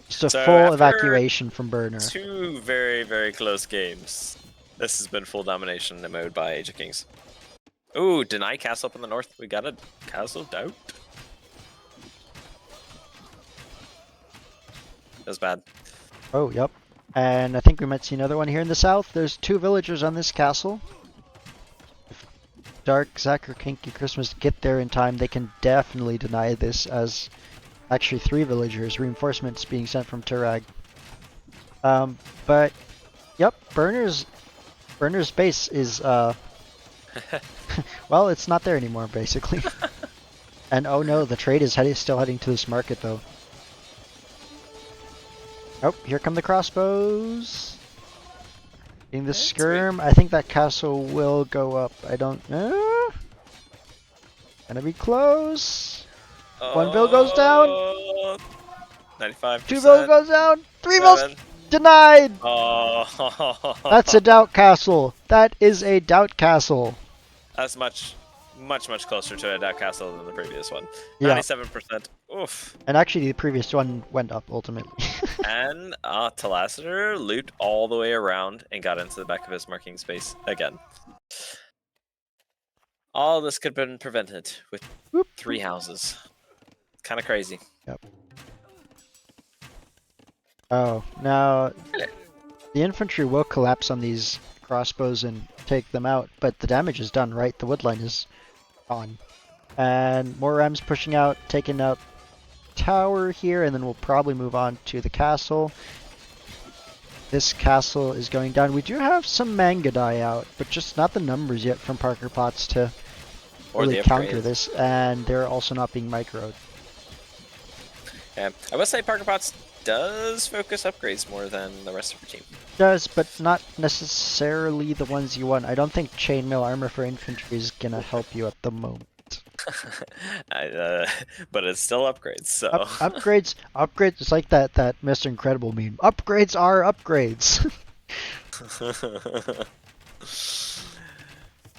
Just a full evacuation from Burner. 2 very, very close games. This has been full domination mode by Age of Kings. Ooh, deny castle up in the north. We got a castle doubt. That was bad. Oh, yep. And I think we might see another one here in the south. There's 2 villagers on this castle. If Dark, Zach, or Kinky Christmas get there in time, they can definitely deny this as actually 3 villagers, reinforcements being sent from Turag. But, yep, Burner's base is, well, it's not there anymore, basically. And oh no, the trade is still heading to this market, though. Oh, here come the crossbows. Getting the skirm. I think that castle will go up. I don't know. Gonna be close. 1 vil goes down. 95%. 2 vil goes down. 3 vils denied. Oh. That's a doubt castle. That is a doubt castle. That's much closer to a doubt castle than the previous one. Yeah. 97%. Oof. And actually, the previous one went up ultimately. And Telassiter looped all the way around and got into the back of his marking space again. All this could have been prevented with 3 houses. Kind of crazy. Yep. Oh, now the infantry will collapse on these crossbows and take them out, but the damage is done, right? The woodline is on. And more rams pushing out, taking out tower here, and then we'll probably move on to the castle. This castle is going down. We do have some Mangadai out, but just not the numbers yet from Parker Potts to really counter this, and they're also not being microed. Yeah, I would say Parker Potts does focus upgrades more than the rest of your team. Does, but not necessarily the ones you want. I don't think chainmail armor for infantry is gonna help you at the moment. But it's still upgrades, so... Upgrades, it's like that Mr. Incredible meme. Upgrades are upgrades.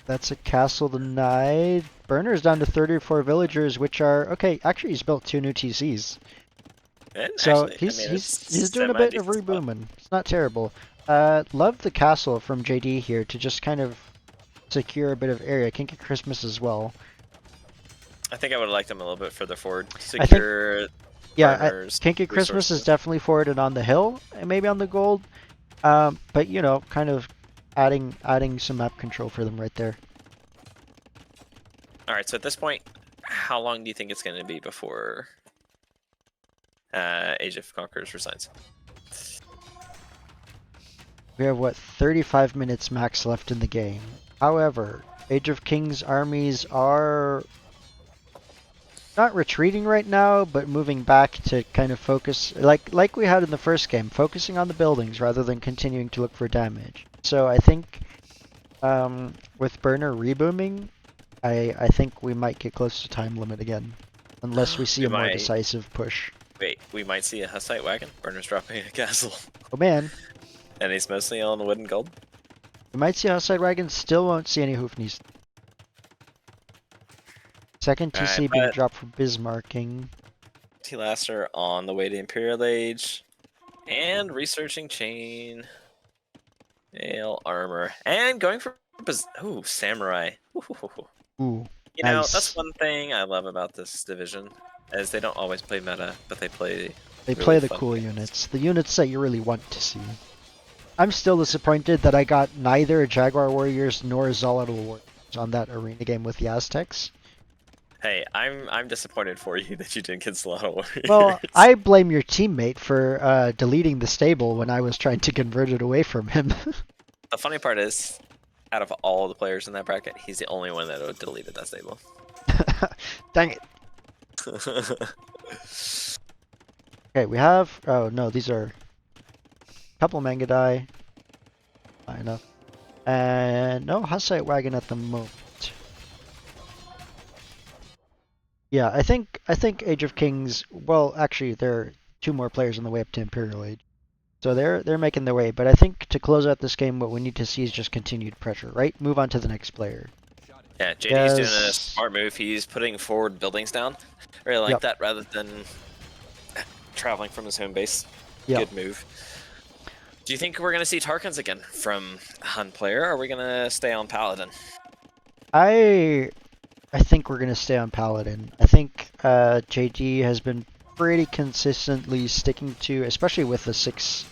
That's a castle denied. Burner's down to 34 villagers, which are... Okay, actually he's built 2 new TCs. So actually, he's doing a bit of rebooming. It's not terrible. Love the castle from JD here to just kind of secure a bit of area. Kinky Christmas as well. I think I would have liked him a little bit further forward. Secure. Kinky Christmas is definitely forward and on the hill, and maybe on the gold. But you know, kind of adding some map control for them right there. All right. So at this point, how long do you think it's going to be before Age of Conquerors resigns? We have, what, 35 minutes max left in the game. However, Age of Kings armies are not retreating right now, but moving back to kind of focus, like we had in the first game, focusing on the buildings rather than continuing to look for damage. So I think with Burner rebooming, I think we might get close to time limit again, unless we see a more decisive push. Wait, we might see a Hussite wagon. Burner's dropping a castle. Oh man. And he's mostly on wood and gold. We might see a Hussite wagon, still won't see any Hoofnies. Second All right, TC being but dropped for Bismarcking. T-Laster on the way to Imperial Age. And researching chain. Ale armor. And going for ooh, samurai. Ooh. Ooh, You know, that's nice. one thing I love about this division, is they don't always play meta, but they play They really play the fun cool games. units. The units that you really want to see. I'm still disappointed that I got neither Jaguar Warriors nor Zolotl Warriors on that arena game with the Aztecs. Hey, I'm disappointed for you that you didn't get Slaughter Well, Warriors. I blame your teammate for deleting the stable when I was trying to convert it away from him. The funny part is, out of all the players in that bracket, he's the only one that would deleted that stable. Dang it. Okay, we have... Oh, no, these are a couple Mangadai. Fine enough. And no Hussite Wagon at the moment. Yeah, I think Age of Kings. Well, actually, there are two more players on the way up to Imperial Age, so they're making their way. But I think to close out this game, what we need to see is just continued pressure, right? Move on to the next player. Yeah, JD's doing a Yes. smart move. He's putting forward buildings down. I really like Yep. that rather than traveling from his home base. Yep. Good move. Do you think we're going to see Tarkans again from Hun player, or are we going to stay on Paladin? I I think we're gonna stay on Paladin. I think JD has been pretty consistently sticking to, especially with the 6.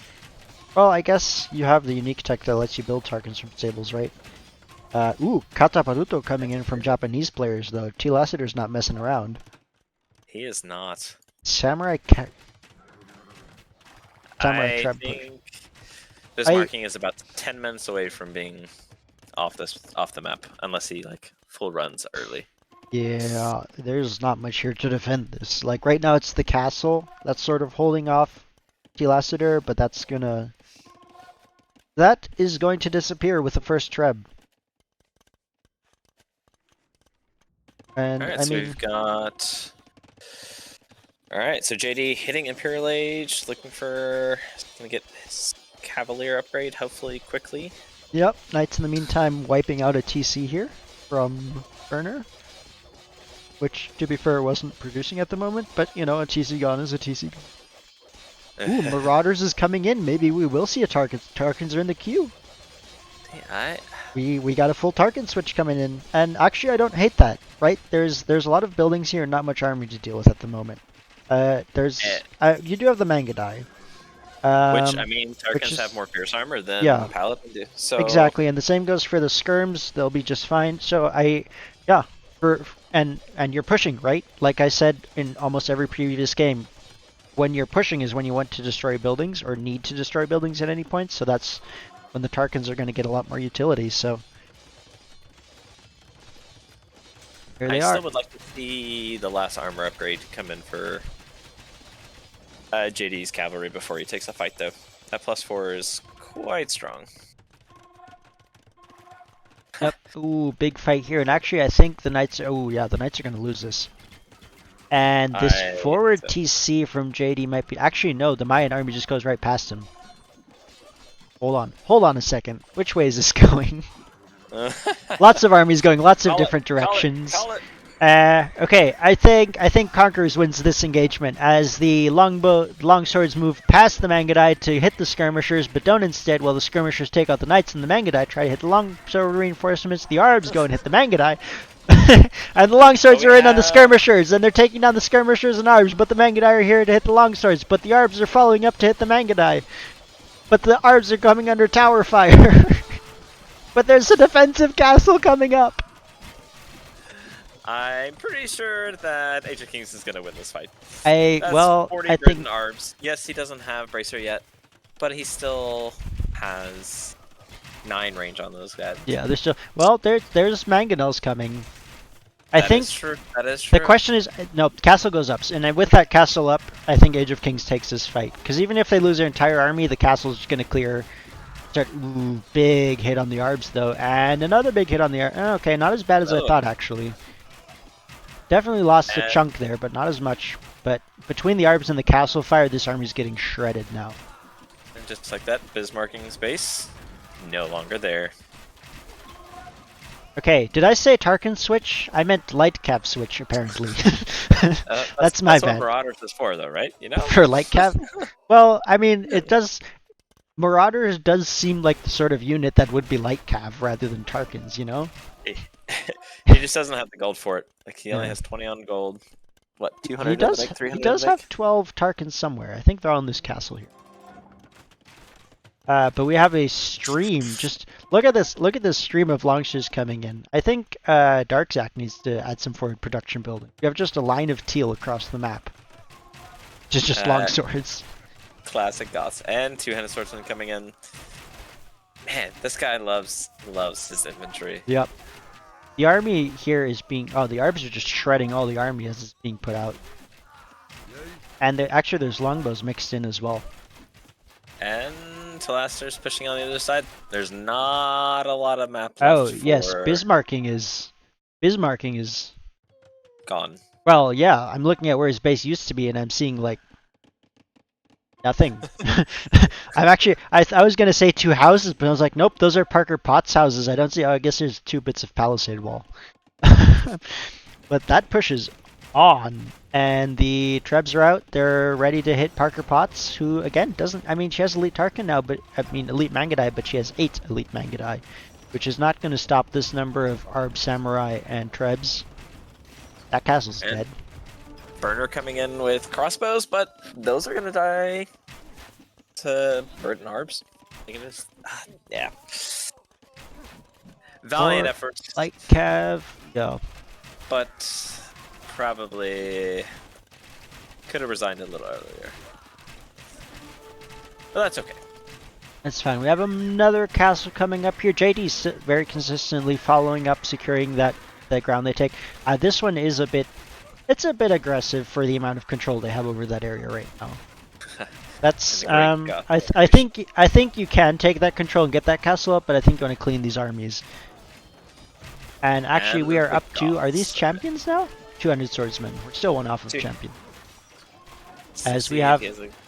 Well, I guess you have the unique tech that lets you build Tarkans from stables, right? Ooh, Kata Paruto coming in from Japanese players, though. T. Lassiter's not messing around. He is not. Samurai I Trap push. think this I marking is about 10 minutes away from being off the map, unless he like full runs early. Yeah, there's not much here to defend this. Like right now, it's the castle that's sort of holding off T. Lassiter, but that is going to disappear with the first Treb. All And right, I so mean, we've got. All right, so JD hitting Imperial Age, looking for gonna get his Cavalier upgrade hopefully quickly. yep, Knights in the meantime wiping out a TC here from Burner, which to be fair wasn't producing at the moment, but you know, a TC gone is a TC gone. Ooh, Marauders is coming in. Maybe we will see a Tarkin. Tarkins are in the queue. I We got a full Tarkin switch coming in, and actually I don't hate that. Right? There's a lot of buildings here and not much army to deal with at the moment. eh, You do have the Mangadai, which I um, mean, which Tarkans have is more Pierce armor than yeah, Paladin do. So exactly, and the same goes for the skirms. They'll be just fine. So yeah, and you're pushing, right? Like I said in almost every previous game, when you're pushing is when you want to destroy buildings or need to destroy buildings at any point. So that's when the Tarkans are going to get a lot more utility. So here I they still are. would like to see the last armor upgrade come in for JD's cavalry before he takes a fight, though. That +4 is quite strong. Yep. Ooh, big fight here. And actually, I think the Knights. Oh yeah, the Knights are going to lose this. And this I think forward so. TC from JD might be. Actually, no. The Mayan army just goes right past him. Hold on. Hold on a second. Which way is this going? Lots of armies going lots of Call it, different call it, directions. call it. Okay, I think Conquerors wins this engagement as the longswords move past the Mangadai to hit the skirmishers, but don't instead. While the skirmishers take out the knights and the Mangadai try to hit the longsword reinforcements, the Arbs go and hit the Mangadai, and the But longswords we are in on the have. skirmishers, and they're taking down the skirmishers and Arbs, but the Mangadai are here to hit the longswords, but the Arbs are following up to hit the Mangadai, but the Arbs are coming under tower fire. But there's a defensive castle coming up. I'm pretty sure that Age of Kings is going to win this fight. That's I 40 think written arbs. Yes, he doesn't have Bracer yet, but he still has 9 range on those guys. yeah, there's still there's mangonels coming. I That think is true. That is the true. question is no, castle goes up, and then with that castle up, I think Age of Kings takes this fight because even if they lose their entire army, the castle's just gonna clear. Start ooh, big hit on the Arbs though, and another big hit on the okay, not as bad as I Oh, thought actually. Definitely lost a and, chunk there, but not as much. But between the Arbs and the castle fire, this army's getting shredded now. and just like that, Bismarcking's base no longer there. Okay, did I say Tarkin switch? I meant light cap switch, apparently. That's That's my that's what bad. Marauders is for, though, right? You know. For light cap? Well, I mean, it does. Marauders does seem like the sort of unit that would be light cav rather than Tarkins, you know? he he just doesn't have the gold for it. Like he only Yeah. has 20 on gold. What, He 200 in the does bank, he 300 in the does bank? have 12 Tarkins somewhere. I think they're on this castle here. But we have a stream. Just look at this. Look at this stream of longshoes coming in. I think Darkzak needs to add some forward production building. You have just a line of teal across the map. Just long Uh, swords. Classic Goths and two-handed swordsman coming in. Man, this guy loves his inventory. Yep. The army here is being. Oh, the arbs are just shredding all the army as it's being put out. And actually, there's longbows mixed in as well. And Talaster's pushing on the other side. There's not a lot of map Oh left yes, for Bismarcking is gone. well, yeah. I'm looking at where his base used to be, and I'm seeing like nothing. I'm actually I was gonna say two houses, but I was like, nope, those are Parker Potts houses. I don't see. Oh, I guess there's two bits of palisade wall. But that pushes on, and the Trebs are out. They're ready to hit Parker Potts, who again doesn't. I mean, she has Elite Tarkin now, but I mean Elite Mangadai, but she has 8 Elite Mangadai, which is not going to stop this number of Arb Samurai and Trebs. That castle's And dead. Burner coming in with crossbows, but those are gonna die to Bird and Arbs. I think it is. Yeah. Valiant Or effort, Light Cav, go. but probably could have resigned a little earlier. But that's okay. That's fine. We have another castle coming up here. JD's very consistently following up, securing that ground they take. This one is it's a bit aggressive for the amount of control they have over that area right now. That's I think you can take that control and get that castle up, but I think you want to clean these armies. And actually, we are up to. Are these champions now? 200 swordsmen. We're still one off of champion. As we have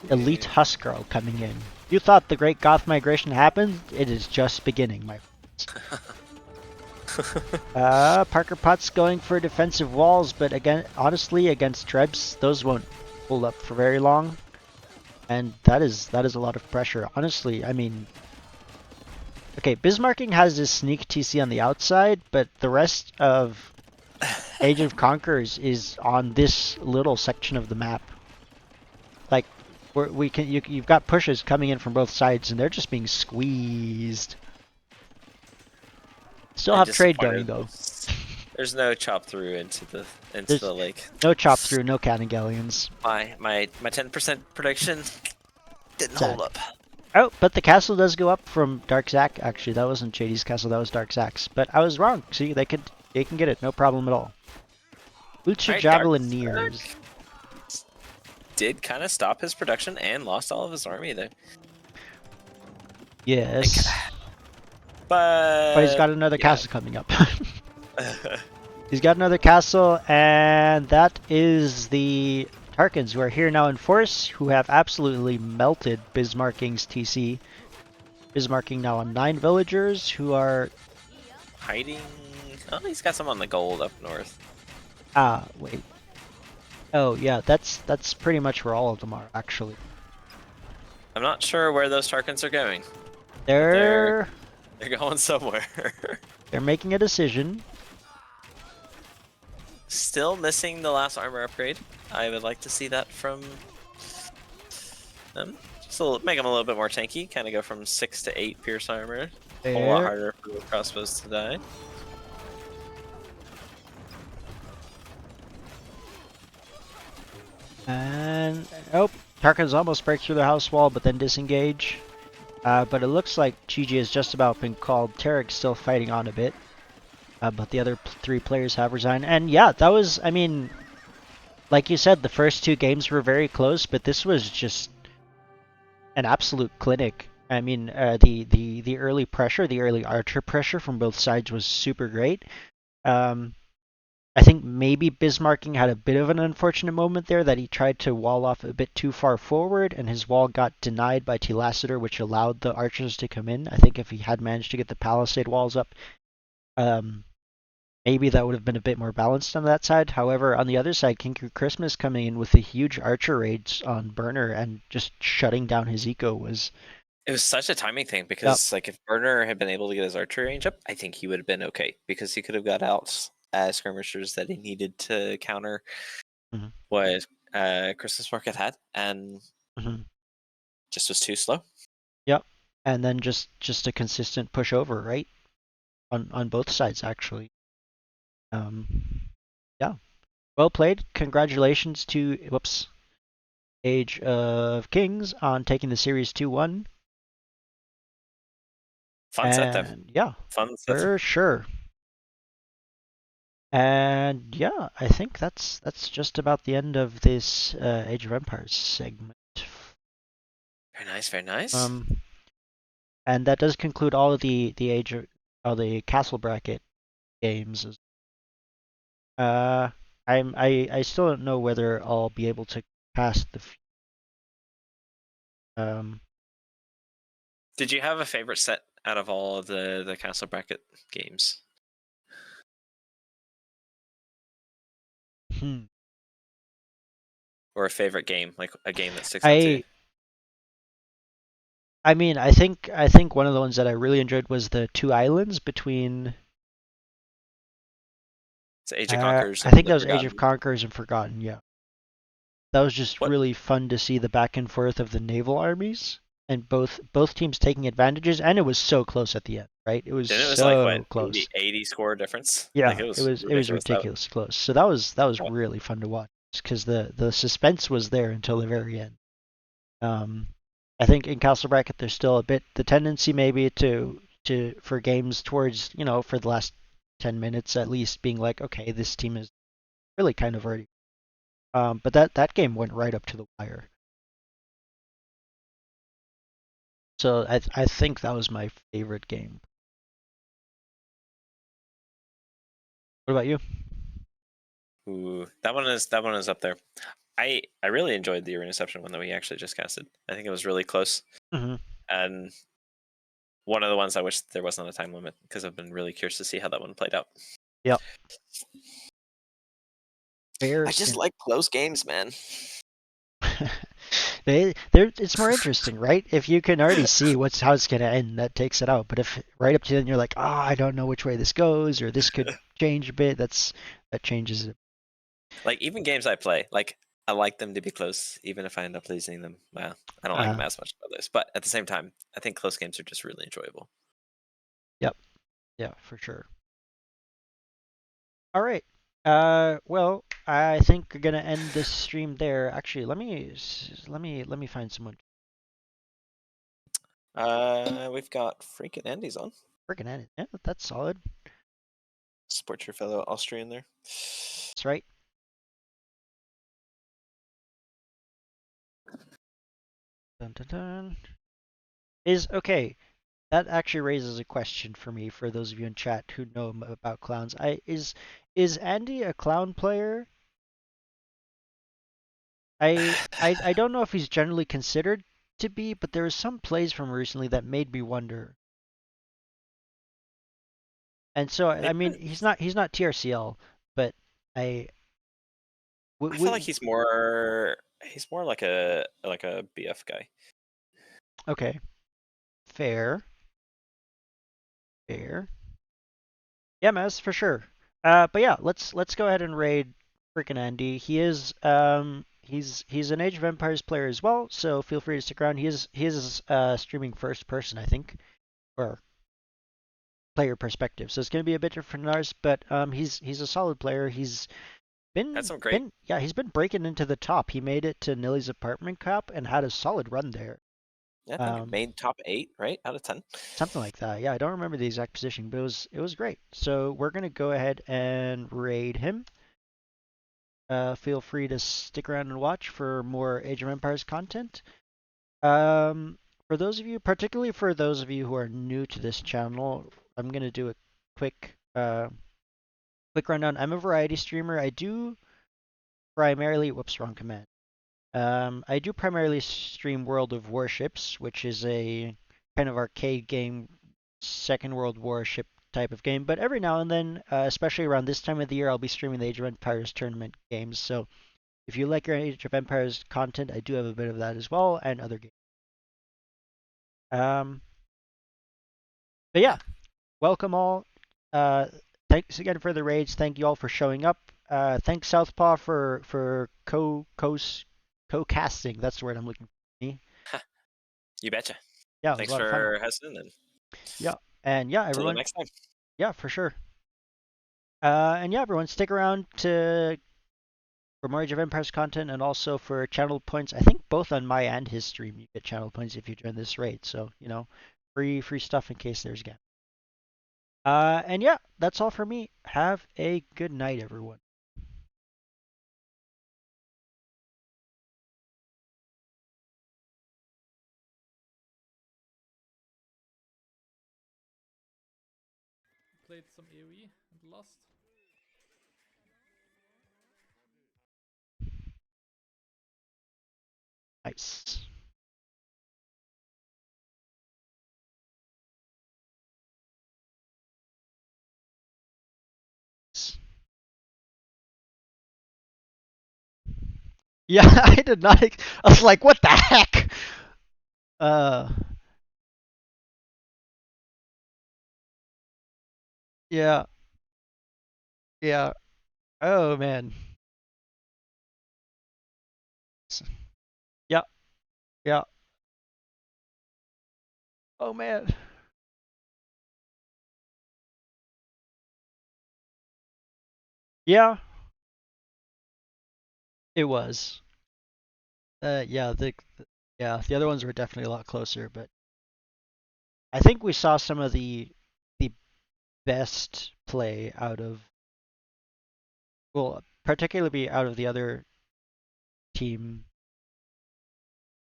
Elite Huskarl coming in. You thought the Great Goth Migration happened? It is just beginning, my friends. Parker Potts going for defensive walls, but again, honestly, against Trebs, those won't hold up for very long. And that is a lot of pressure. Honestly, I mean, okay, Bismarcking has this sneak TC on the outside, but the rest of Age of Conquerors is on this little section of the map. Like, you've got pushes coming in from both sides, and they're just being squeezed. Still have trade going though. There's no chop through into the lake. No chop through, no cannon galleons. My 10% prediction didn't hold up. Oh, but the castle does go up from Darkzak. Actually, that wasn't JD's castle, that was Darkzak's. But I was wrong. See, they can get it, no problem at all. Lucha Javelineers did kind of stop his production and lost all of his army there. Yes. But he's got another castle coming up. He's got another castle, and that is the Tarkins, who are here now in force, who have absolutely melted Bismarcking's TC. Bismarcking now on 9 villagers, who are hiding. Oh, he's got some on the gold up north. Ah, wait. Oh yeah, that's pretty much where all of them are, actually. I'm not sure where those Tarkins are going. They're going somewhere. They're making a decision. Still missing the last armor upgrade. I would like to see that from them. Just make them a little bit more tanky. Kind of go from 6 to 8 pierce armor. A whole lot harder for the crossbows to die. And oh, Tarkins almost break through the house wall, but then disengage. But it looks like GG has just about been called. Tarek's still fighting on a bit. But the other 3 players have resigned. And yeah, that was, I mean, like you said, the first 2 games were very close, but this was just an absolute clinic. I mean, the early pressure, the early archer pressure from both sides was super great. I think maybe Bismarcking had a bit of an unfortunate moment there, that he tried to wall off a bit too far forward, and his wall got denied by T-Lassiter, which allowed the archers to come in. I think if he had managed to get the palisade walls up, maybe that would have been a bit more balanced on that side. However, on the other side, King Christmas coming in with the huge archer raids on Burner and just shutting down his eco was. It was such a timing thing Yep. because, like, if Burner had been able to get his archery range up, I think he would have been okay because he could have got out skirmishers that he needed to counter Mhm. what Christmas Market had, and Mhm. just was too slow. Yep. And then just a consistent push over, right? On both sides actually. Yeah. Well played. Congratulations to Age of Kings on taking the series 2-1. Fun set though. And yeah, Fun set. for sure. And yeah, I think that's just about the end of this Age of Empires segment. Very nice. Very nice. Um, and that does conclude all of the Age of all the Castle Bracket games. Uh, I still don't know whether I'll be able to cast the. Um, Did you have a favorite set out of all of the Castle Bracket games, hmm. or a favorite game, like a game that sticks out to you? I I mean, I think one of the ones that I really enjoyed was the two islands between. It's Age of Conquerors I and think the that was Age of Forgotten. Conquerors and Forgotten. Yeah, that was just What? really fun to see the back and forth of the naval armies and both teams taking advantages, and it was so close at the end, right? It was Then it was like what so close. 80 score difference. Like Yeah, it it was was it was ridiculous. That ridiculously close. So that was yeah. really fun to watch because the suspense was there until the very end. Um, I think in Castle Bracket there's still a bit the tendency maybe to for games towards for the last 10 minutes at least being like, okay, this team is really kind of already. But that game went right up to the wire. So I think that was my favorite game. What about you? Ooh, that one is up there. I really enjoyed the Reception one that we actually just casted. I think it was really close, Hmm. and one of the ones I wish there wasn't a time limit because I've been really curious to see how that one played out. Yep. I Fair just in. like close games, man. It's more interesting, right? If you can already see how it's gonna end, that takes it out. But if right up to then you're like, I don't know which way this goes, or this could change a bit, that changes it. Like even games I play, like I like them to be close, even if I end up losing them. Well, I don't like them Uh, as much as others, but at the same time, I think close games are just really enjoyable. yep, yeah, for sure. All right. Well, I think we're gonna end this stream there. Actually, let me find someone. We've got freaking Andy's on. Freaking at it. Yeah, that's solid. Support your fellow Austrian there. That's right. Dun, dun, dun. Is okay. That actually raises a question for me for those of you in chat who know about clowns. Is Andy a clown player? I don't know if he's generally considered to be, but there was some plays from recently that made me wonder. And so I Maybe mean he's not TRCL, but I I feel like w he's more like a BF guy. okay, fair, fair. Yeah, Maz, for sure. But yeah, let's go ahead and raid freaking Andy. He's an Age of Empires player as well, so feel free to stick around. He is streaming first person, I think, or player perspective. So it's gonna be a bit different than ours, but he's a solid player. He's Had been some great. been yeah, he's been breaking into the top. He made it to Nilly's apartment cup and had a solid run there. I think Um, made top 8, right, out of 10. Something like that. Yeah, I don't remember the exact position, but it was great. So we're gonna go ahead and raid him. Feel free to stick around and watch for more Age of Empires content. Um, for those of you, particularly for those of you who are new to this channel, I'm gonna do a quick quick rundown. I'm a variety streamer. I do primarily, whoops, wrong command. I do primarily stream World of Warships, which is a kind of arcade game, Second World War ship type of game. But every now and then, especially around this time of the year, I'll be streaming the Age of Empires tournament games. So if you like your Age of Empires content, I do have a bit of that as well, and other games. Um, but yeah, Yeah. welcome all. Uh, Thanks again for the raids. Thank you all for showing up. Thanks Southpaw for co-casting. That's the word I'm looking for. Me. You betcha. Yeah, it was a Thanks lot of fun. for hosting, and Yeah, and yeah, till the everyone. next time. Yeah, for sure. And yeah, everyone, stick around to for more Age of Empires content and also for channel points. I think both on my and his stream you get channel points if you join this raid. So free stuff in case there's again. And yeah, that's all for me. Have a good night, everyone. Played some AoE and lost. Nice. Yeah, I did not. I was like, what the heck? Uh, yeah, yeah. Oh man. Yeah, yeah. Oh man. Yeah, it was. Yeah, the other ones were definitely a lot closer, but I think we saw some of the best play out of, well, particularly out of the other team,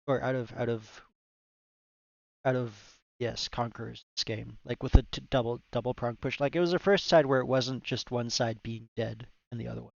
or out of yes, Conquerors this game, like with a double prong push. Like it was the first side where it wasn't just one side being dead and the other one.